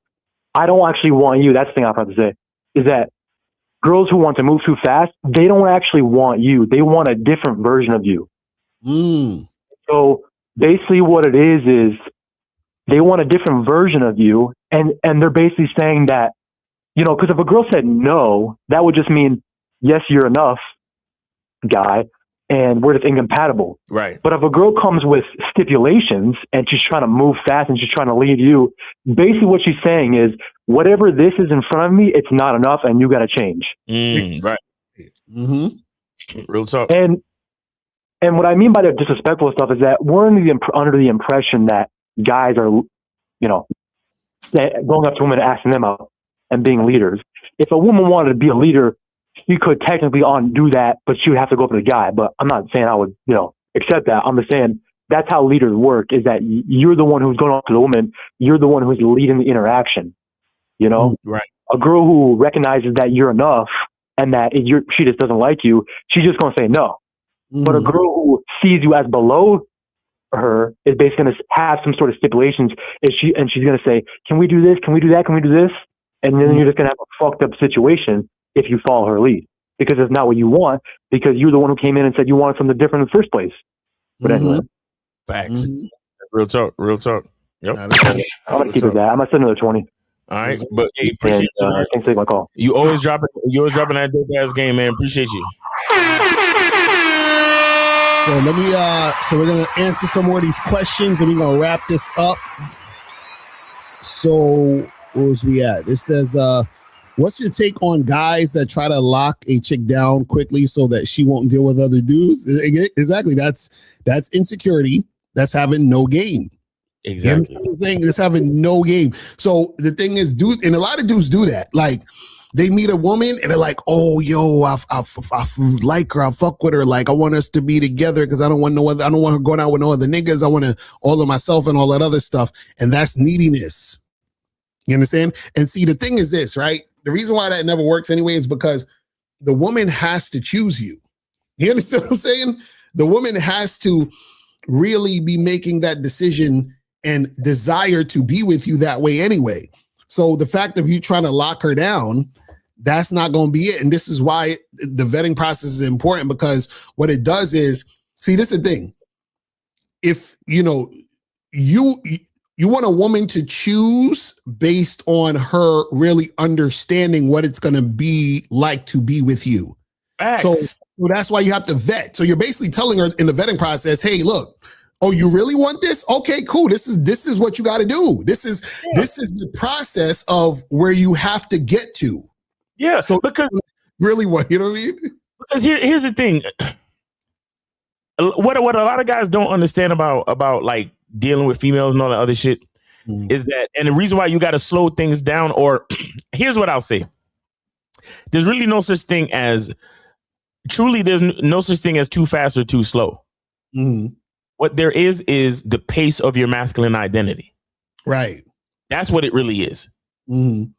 I don't actually want you. That's the thing I'm about to say is that girls who want to move too fast, they don't actually want you. They want a different version of you. So basically what it is they want a different version of you. And they're basically saying that, you know, because if a girl said no, that would just mean, yes, you're enough, guy, and we're just incompatible. Right. But if a girl comes with stipulations and she's trying to move fast and she's trying to lead you, basically what she's saying is, whatever this is in front of me, it's not enough, and you got to change. Right. Real talk. And what I mean by the disrespectful stuff is that we're under the impression that guys are, you know, going up to women and asking them out and being leaders. If a woman wanted to be a leader, she could technically undo that, but she would have to go up to the guy. But I'm not saying I would, you know, accept that. I'm just saying that's how leaders work, is that you're the one who's going up to the woman. You're the one who's leading the interaction, you know? Right. A girl who recognizes that you're enough and that she just doesn't like you, she's just going to say no. But a girl who sees you as below her is basically going to have some sort of stipulations, and she's going to say, can we do this? Can we do that? Can we do this? And then you're just going to have a fucked up situation if you follow her lead, because it's not what you want, because you're the one who came in and said you wanted something different in the first place. But anyway. Facts. Real talk. Real talk. Yep. I'm going to keep it that. I'm going to send another 20. All right. But hey, appreciate you. Thanks for taking my call. You always dropping that dope ass game, man. Appreciate you. So let me so we're gonna answer some more of these questions and we're gonna wrap this up. So where was we at? It says what's your take on guys that try to lock a chick down quickly so that she won't deal with other dudes? Exactly. That's insecurity. That's having no game. Exactly. You know what I'm saying? It's having no game. So the thing is, dudes, and a lot of dudes do that. Like, they meet a woman and they're like, oh, yo, I like her. I fuck with her. Like, I want us to be together because I don't want her going out with no other niggas. I want to all of myself and all that other stuff. And that's neediness. You understand? And see, the thing is this, right? The reason why that never works anyway is because the woman has to choose you. You understand what I'm saying? The woman has to really be making that decision and desire to be with you that way anyway. So the fact of you trying to lock her down, that's not going to be it. And this is why the vetting process is important, because what it does is, see, this is the thing. If, you know, you want a woman to choose based on her really understanding what it's going to be like to be with you. So that's why you have to vet. So you're basically telling her in the vetting process, hey, look, oh, you really want this? Okay, cool. This is what you got to do. This is the process of where you have to get to. Yeah. So because really, what, you know what I mean? Because here's the thing. What a lot of guys don't understand about like dealing with females and all that other shit is that, and the reason why you got to slow things down, or here's what I'll say. There's really no such thing as there's no such thing as too fast or too slow. What there is the pace of your masculine identity. Right. That's what it really is. Mm-hmm.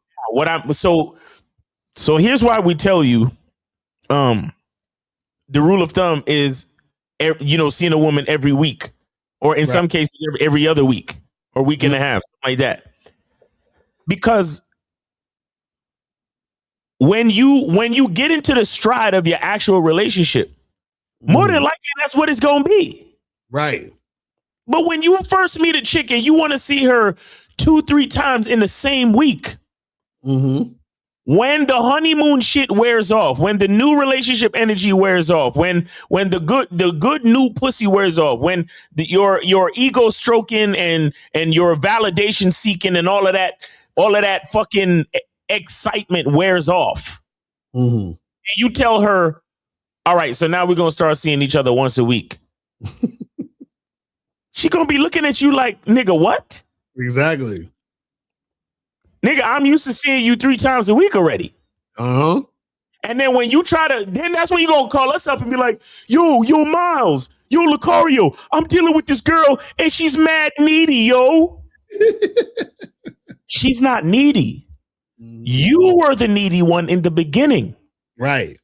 So here's why we tell you, the rule of thumb is, seeing a woman every week, or in some cases every other week or week and a half, something like that. Because when you get into the stride of your actual relationship, more than likely that's what it's gonna be. Right. But when you first meet a chick and you want to see her 2-3 times in the same week, when the honeymoon shit wears off, when the new relationship energy wears off, when the good new pussy wears off, when your ego stroking and your validation seeking and all of that fucking excitement wears off, and you tell her, all right, so now we're gonna start seeing each other once a week. She gonna be looking at you like, nigga, what? Exactly. Nigga, I'm used to seeing you 3 times a week already. Uh-huh. And then when you then that's when you gonna call us up and be like, yo, Miles, yo, Lucario, I'm dealing with this girl and she's mad needy, yo. She's not needy. You were the needy one in the beginning. Right.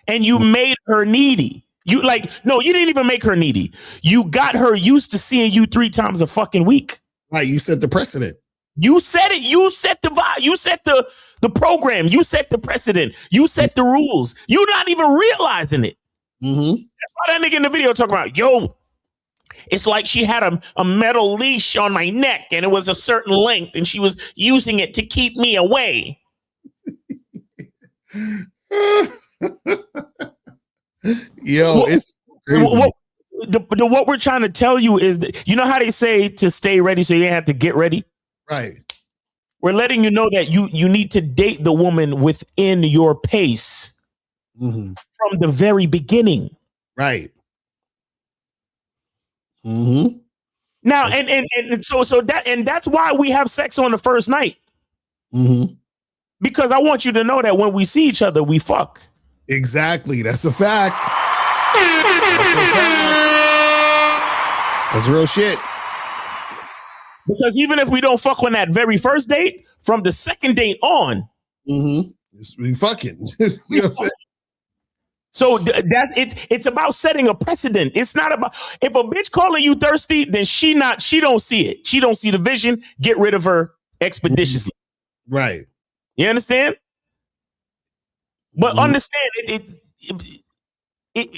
And you made her needy. You didn't even make her needy. You got her used to seeing you 3 times a fucking week. Right. You set the precedent. You said it. You set the vibe. You set the program. You set the precedent. You set the rules. You're not even realizing it. That's why that nigga in the video talking about, yo, it's like she had a metal leash on my neck and it was a certain length and she was using it to keep me away. Yo, it's crazy. What we're trying to tell you is that, you know how they say to stay ready so you have to get ready? Right. We're letting you know that you need to date the woman within your pace from the very beginning. Right. Now, and so that's why we have sex on the first night. Because I want you to know that when we see each other, we fuck. Exactly. That's a fact. That's real shit. Because even if we don't fuck on that very first date, from the second date on, we fucking. You know what I'm saying? So that's it's about setting a precedent. It's not about, if a bitch calling you thirsty, then she don't see it. She don't see the vision. Get rid of her expeditiously. Right. You understand? But understand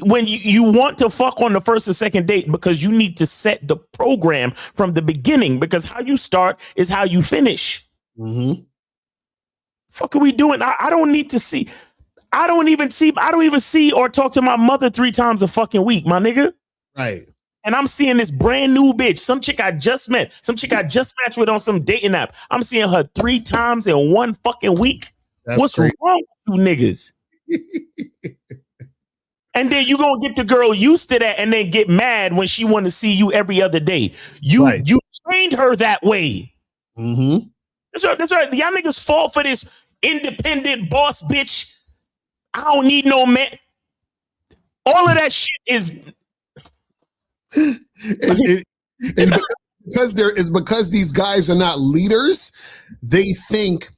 when you want to fuck on the first or second date, because you need to set the program from the beginning, because how you start is how you finish. Fuck are we doing? I don't need to see. I don't even see or talk to my mother 3 times a fucking week, my nigga. Right. And I'm seeing this brand new bitch, some chick I just met, some chick I just matched with on some dating app. I'm seeing her 3 times in 1 fucking week. What's wrong with you niggas? And then you gonna get the girl used to that and then get mad when she want to see you every other day. You trained her that way. That's right. Y'all niggas fall for this independent boss bitch. I don't need no man. All of that shit is because these guys are not leaders, they think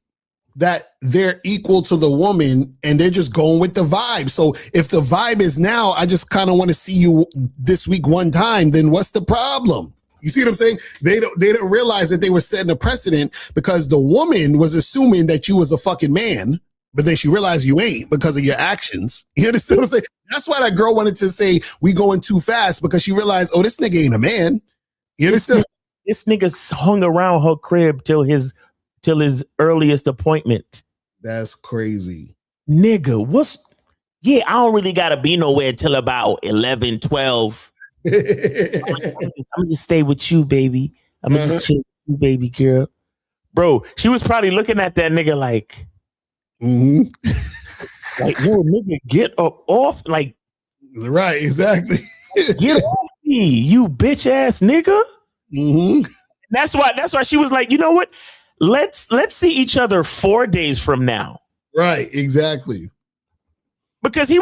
that they're equal to the woman and they're just going with the vibe. So if the vibe is now, I just kind of want to see you this week 1 time, then what's the problem? You see what I'm saying? They don't realize that they were setting a precedent because the woman was assuming that you was a fucking man, but then she realized you ain't because of your actions. You understand what I'm saying? That's why that girl wanted to say we going too fast, because she realized, oh, this nigga ain't a man. You understand? This nigga hung around her crib till his earliest appointment. That's crazy. Nigga, I don't really gotta be nowhere till about 11, 12. I'm just stay with you, baby. I'm gonna just chill with you, baby girl. Bro, she was probably looking at that nigga like, like, yo, nigga, get up off. Like, right, exactly. Get off me, you bitch ass nigga. That's why she was like, you know what? Let's see each other 4 days from now. Right, exactly. Because he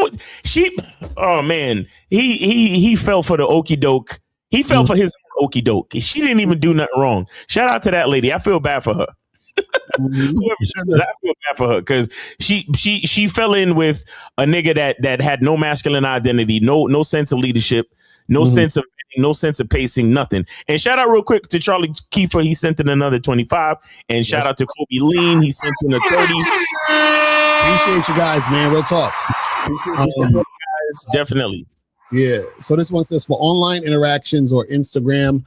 fell for the okey doke. He fell for his okie doke. She didn't even do nothing wrong. Shout out to that lady. I feel bad for her. Whoever she is, I feel bad for her because she fell in with a nigga that had no masculine identity, no sense of leadership, no sense of pacing, nothing. And shout out real quick to Charlie Kiefer. He sent in another 25. And shout out to Kobe Lean. He sent in a 30. Appreciate you guys, man. Real talk. Guys, definitely. Yeah. So this one says, for online interactions or Instagram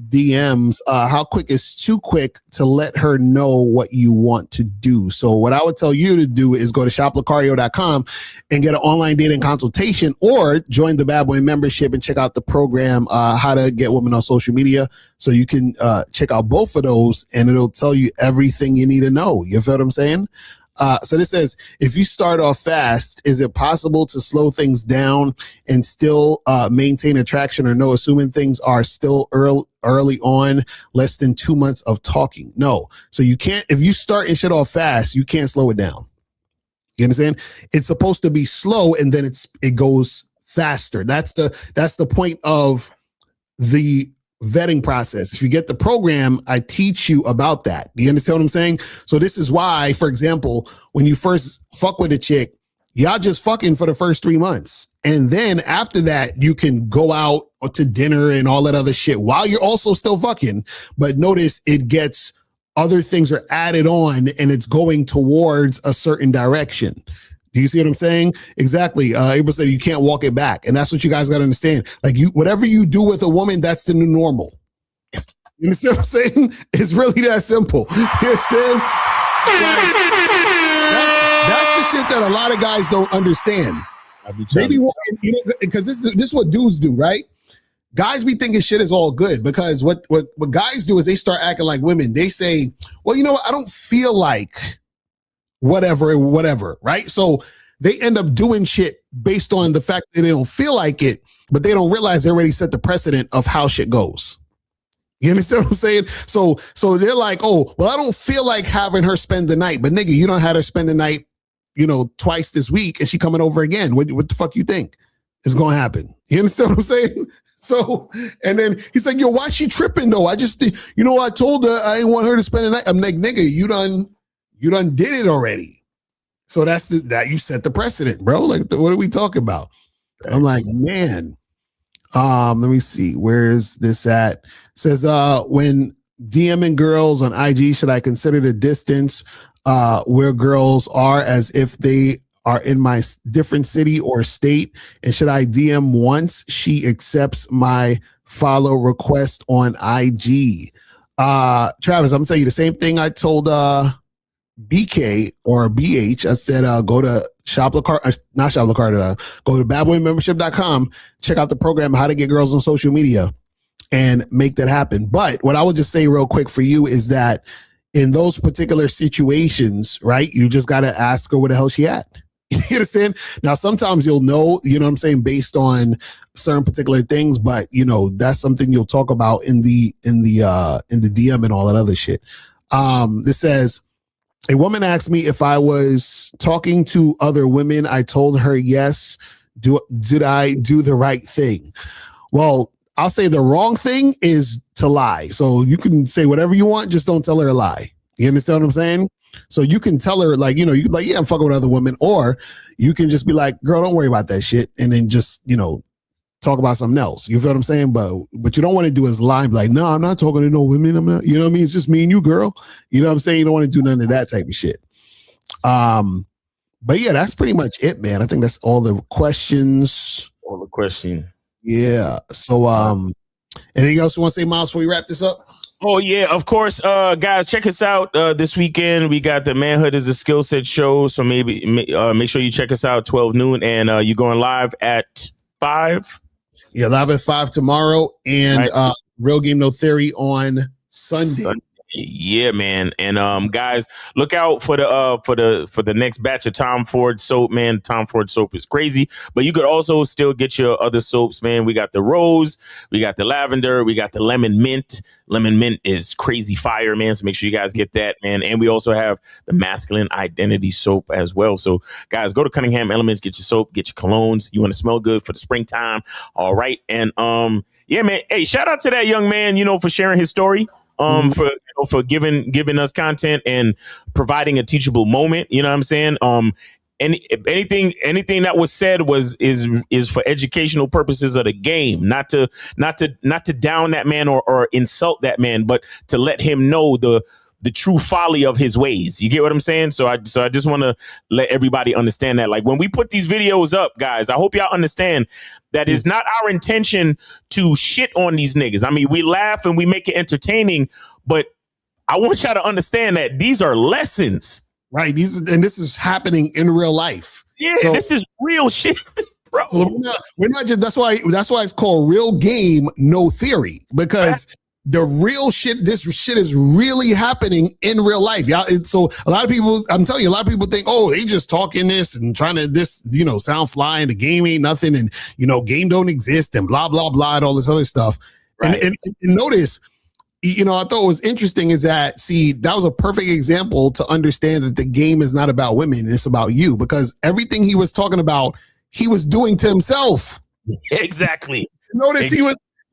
DMs, how quick is too quick to let her know what you want to do? So what I would tell you to do is go to shoplocario.com and get an online dating consultation, or join the Bad Boy membership and check out the program, How to Get Women on Social Media. So you can check out both of those and it'll tell you everything you need to know. You feel what I'm saying? So this says, if you start off fast, is it possible to slow things down and still maintain attraction, or no, assuming things are still early on, less than 2 months of talking? No. So you can't, if you start and shit off fast, you can't slow it down. You understand? It's supposed to be slow and then it goes faster. That's the point of the vetting process. If you get the program, I teach you about that. You understand what I'm saying? So this is why, for example, when you first fuck with a chick, y'all just fucking for the first 3 months. And then after that, you can go out to dinner and all that other shit while you're also still fucking. But notice it gets, other things are added on and it's going towards a certain direction. Do you see what I'm saying? Exactly. April said you can't walk it back. And that's what you guys got to understand. Like, whatever you do with a woman, that's the new normal. You understand what I'm saying? It's really that simple. You understand? That's the shit that a lot of guys don't understand. Maybe because this is what dudes do, right? Guys be thinking shit is all good, because what guys do is they start acting like women. They say, well, you know what? I don't feel like whatever, right? So they end up doing shit based on the fact that they don't feel like it, but they don't realize they already set the precedent of how shit goes. You understand what I'm saying? So they're like, oh, well, I don't feel like having her spend the night, but nigga, you don't have her spend the night, twice this week, and she coming over again. What the fuck you think is going to happen? You understand what I'm saying? So, and then he's like, yo, why she tripping though? I just, I told her I didn't want her to spend the night. I'm like, nigga, you done did it already. So that's that you set the precedent, bro. Like, what are we talking about? I'm like, man. Let me see. Where is this at? It says, when DMing girls on IG, should I consider the distance where girls are as if they are in my different city or state? And should I DM once she accepts my follow request on IG? Travis, I'm gonna tell you the same thing I told BK or BH. I said, go to go to badboymembership.com, check out the program, How to Get Girls on Social Media, and make that happen. But what I would just say real quick for you is that in those particular situations, right, you just got to ask her where the hell she at. You understand? Now, sometimes you'll know, you know what I'm saying, based on certain particular things, but that's something you'll talk about in the DM and all that other shit. This says, a woman asked me if I was talking to other women. I told her yes. Did I do the right thing? Well, I'll say the wrong thing is to lie. So you can say whatever you want, just don't tell her a lie. You understand what I'm saying? So you can tell her, like, you can be like, yeah, I'm fucking with other women. Or you can just be like, girl, don't worry about that shit. And then just, talk about something else. You feel what I'm saying? But what you don't want to do is lie and be like, no, I'm not talking to no women. I'm not, you know what I mean? It's just me and you, girl. You know what I'm saying? You don't want to do none of that type of shit. But yeah, that's pretty much it, man. I think that's all the questions. All the question. Yeah. So anything else you want to say, Miles, before we wrap this up? Oh yeah, of course. Guys, check us out this weekend. We got the Manhood is a Skill Set show. So maybe make sure you check us out 12 noon, and you're going live at 5. Yeah, live at 5 tomorrow, and Real Game No Theory on Sunday. Yeah, man. And guys, look out for the next batch of Tom Ford soap, man. Tom Ford soap is crazy. But you could also still get your other soaps, man. We got the rose, we got the lavender, we got the lemon mint. Lemon mint is crazy fire, man. So make sure you guys get that, man. And we also have the masculine identity soap as well. So guys, go to Cunningham Elements, get your soap, get your colognes. You want to smell good for the springtime. All right. And yeah, man. Hey, shout out to that young man, for sharing his story. For giving us content and providing a teachable moment, you know what I'm saying? Anything that was said is for educational purposes of the game, not to down that man or insult that man, but to let him know the true folly of his ways. You get what I'm saying? So I just want to let everybody understand that, like, when we put these videos up, guys, I hope y'all understand that it's not our intention to shit on these niggas. I mean, we laugh and we make it entertaining, but I want y'all to understand that these are lessons. Right. This is happening in real life. Yeah, so, this is real shit, bro. We're not just, that's why it's called real game, no theory, because the real shit, this shit is really happening in real life. Yeah. So a lot of people, I'm telling you, a lot of people think, oh, they just talking this and trying to sound fly, and the game ain't nothing, and game don't exist, and blah, blah, blah, and all this other stuff. Right. And notice, I thought what was interesting is that, that was a perfect example to understand that the game is not about women. It's about you, because everything he was talking about, he was doing to himself. Exactly. Notice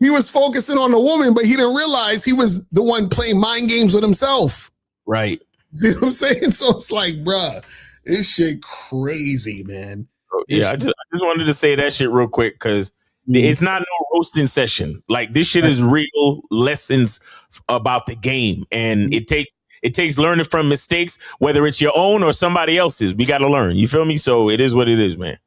he was focusing on the woman, but he didn't realize he was the one playing mind games with himself. Right. See what I'm saying? So it's like, bruh, this shit crazy, man. Yeah, I just wanted to say that shit real quick, because it's not no roasting session. Like, this shit is real lessons about the game, and it takes learning from mistakes, whether it's your own or somebody else's. We got to learn. You feel me? So it is what it is, man.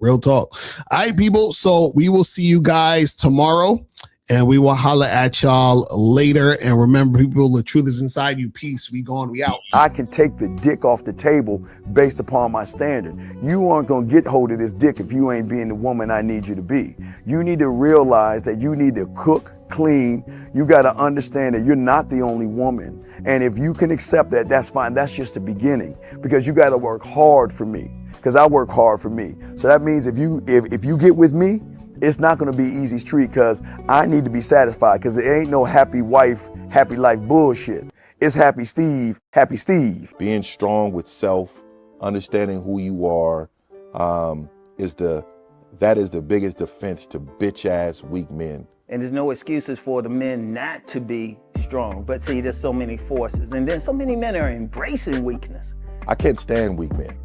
Real talk. All right, people. So we will see you guys tomorrow, and we will holla at y'all later. And remember, people, the truth is inside you. Peace. We gone. We out. I can take the dick off the table based upon my standard. You aren't going to get hold of this dick if you ain't being the woman I need you to be. You need to realize that you need to cook, clean. You got to understand that you're not the only woman. And if you can accept that, that's fine. That's just the beginning, because you got to work hard for me, because I work hard for me. So that means if you get with me, it's not going to be easy street, because I need to be satisfied, because it ain't no happy wife, happy life bullshit. It's happy Steve, happy Steve. Being strong with self, understanding who you are, that is the biggest defense to bitch ass weak men. And there's no excuses for the men not to be strong. But see, there's so many forces, and then so many men are embracing weakness. I can't stand weak men.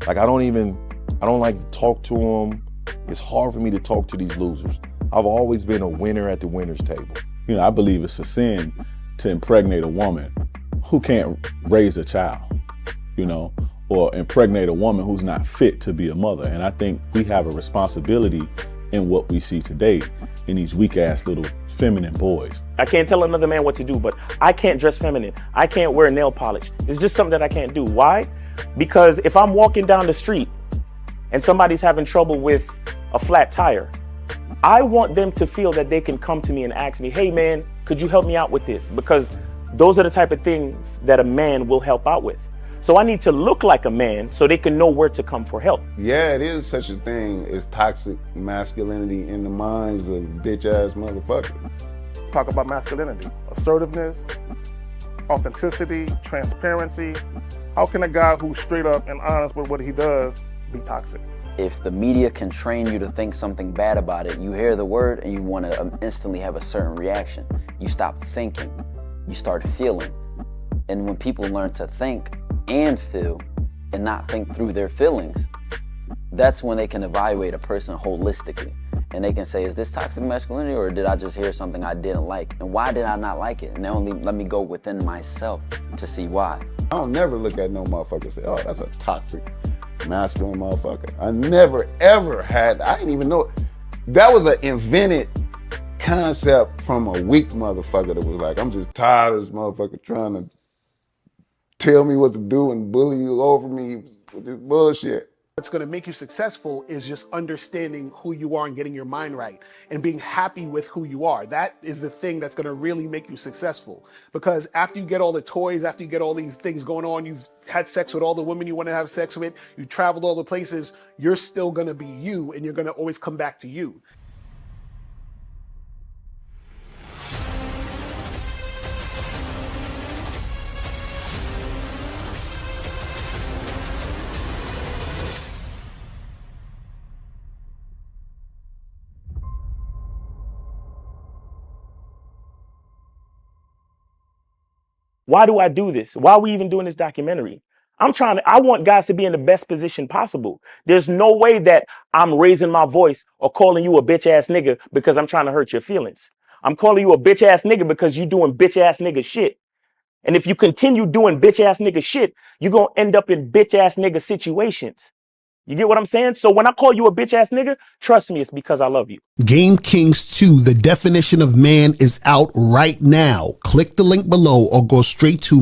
Like, I don't like to talk to them. It's hard for me to talk to these losers. I've always been a winner at the winner's table. I believe it's a sin to impregnate a woman who can't raise a child, or impregnate a woman who's not fit to be a mother. And I think we have a responsibility in what we see today in these weak ass little feminine boys. I can't tell another man what to do, but I can't dress feminine. I can't wear nail polish. It's just something that I can't do. Why? Because if I'm walking down the street and somebody's having trouble with a flat tire, I want them to feel that they can come to me and ask me, hey man, could you help me out with this? Because those are the type of things that a man will help out with. So I need to look like a man so they can know where to come for help. Yeah, it is such a thing as toxic masculinity in the minds of bitch ass motherfuckers. Talk about masculinity, assertiveness, authenticity, transparency. How can a guy who's straight up and honest with what he does be toxic? If the media can train you to think something bad about it, you hear the word and you want to instantly have a certain reaction. You stop thinking, you start feeling. And when people learn to think and feel and not think through their feelings, that's when they can evaluate a person holistically. And they can say, is this toxic masculinity, or did I just hear something I didn't like? And why did I not like it? And they only let me go within myself to see why. I don't never look at no motherfucker and say, oh, that's a toxic masculine motherfucker. I never ever had, I didn't even know. That was an invented concept from a weak motherfucker that was like, I'm just tired of this motherfucker trying to tell me what to do and bully you over me with this bullshit. What's going to make you successful is just understanding who you are and getting your mind right and being happy with who you are. That is the thing that's going to really make you successful. Because after you get all the toys, after you get all these things going on, you've had sex with all the women you want to have sex with, you traveled all the places, you're still going to be you and you're going to always come back to you. Why do I do this? Why are we even doing this documentary? I want guys to be in the best position possible. There's no way that I'm raising my voice or calling you a bitch ass nigga because I'm trying to hurt your feelings. I'm calling you a bitch ass nigga because you're doing bitch ass nigga shit. And if you continue doing bitch ass nigga shit, you're going to end up in bitch ass nigga situations. You get what I'm saying? So when I call you a bitch ass nigga, trust me, it's because I love you. Game Kings 2, the definition of man, is out right now. Click the link below or go straight to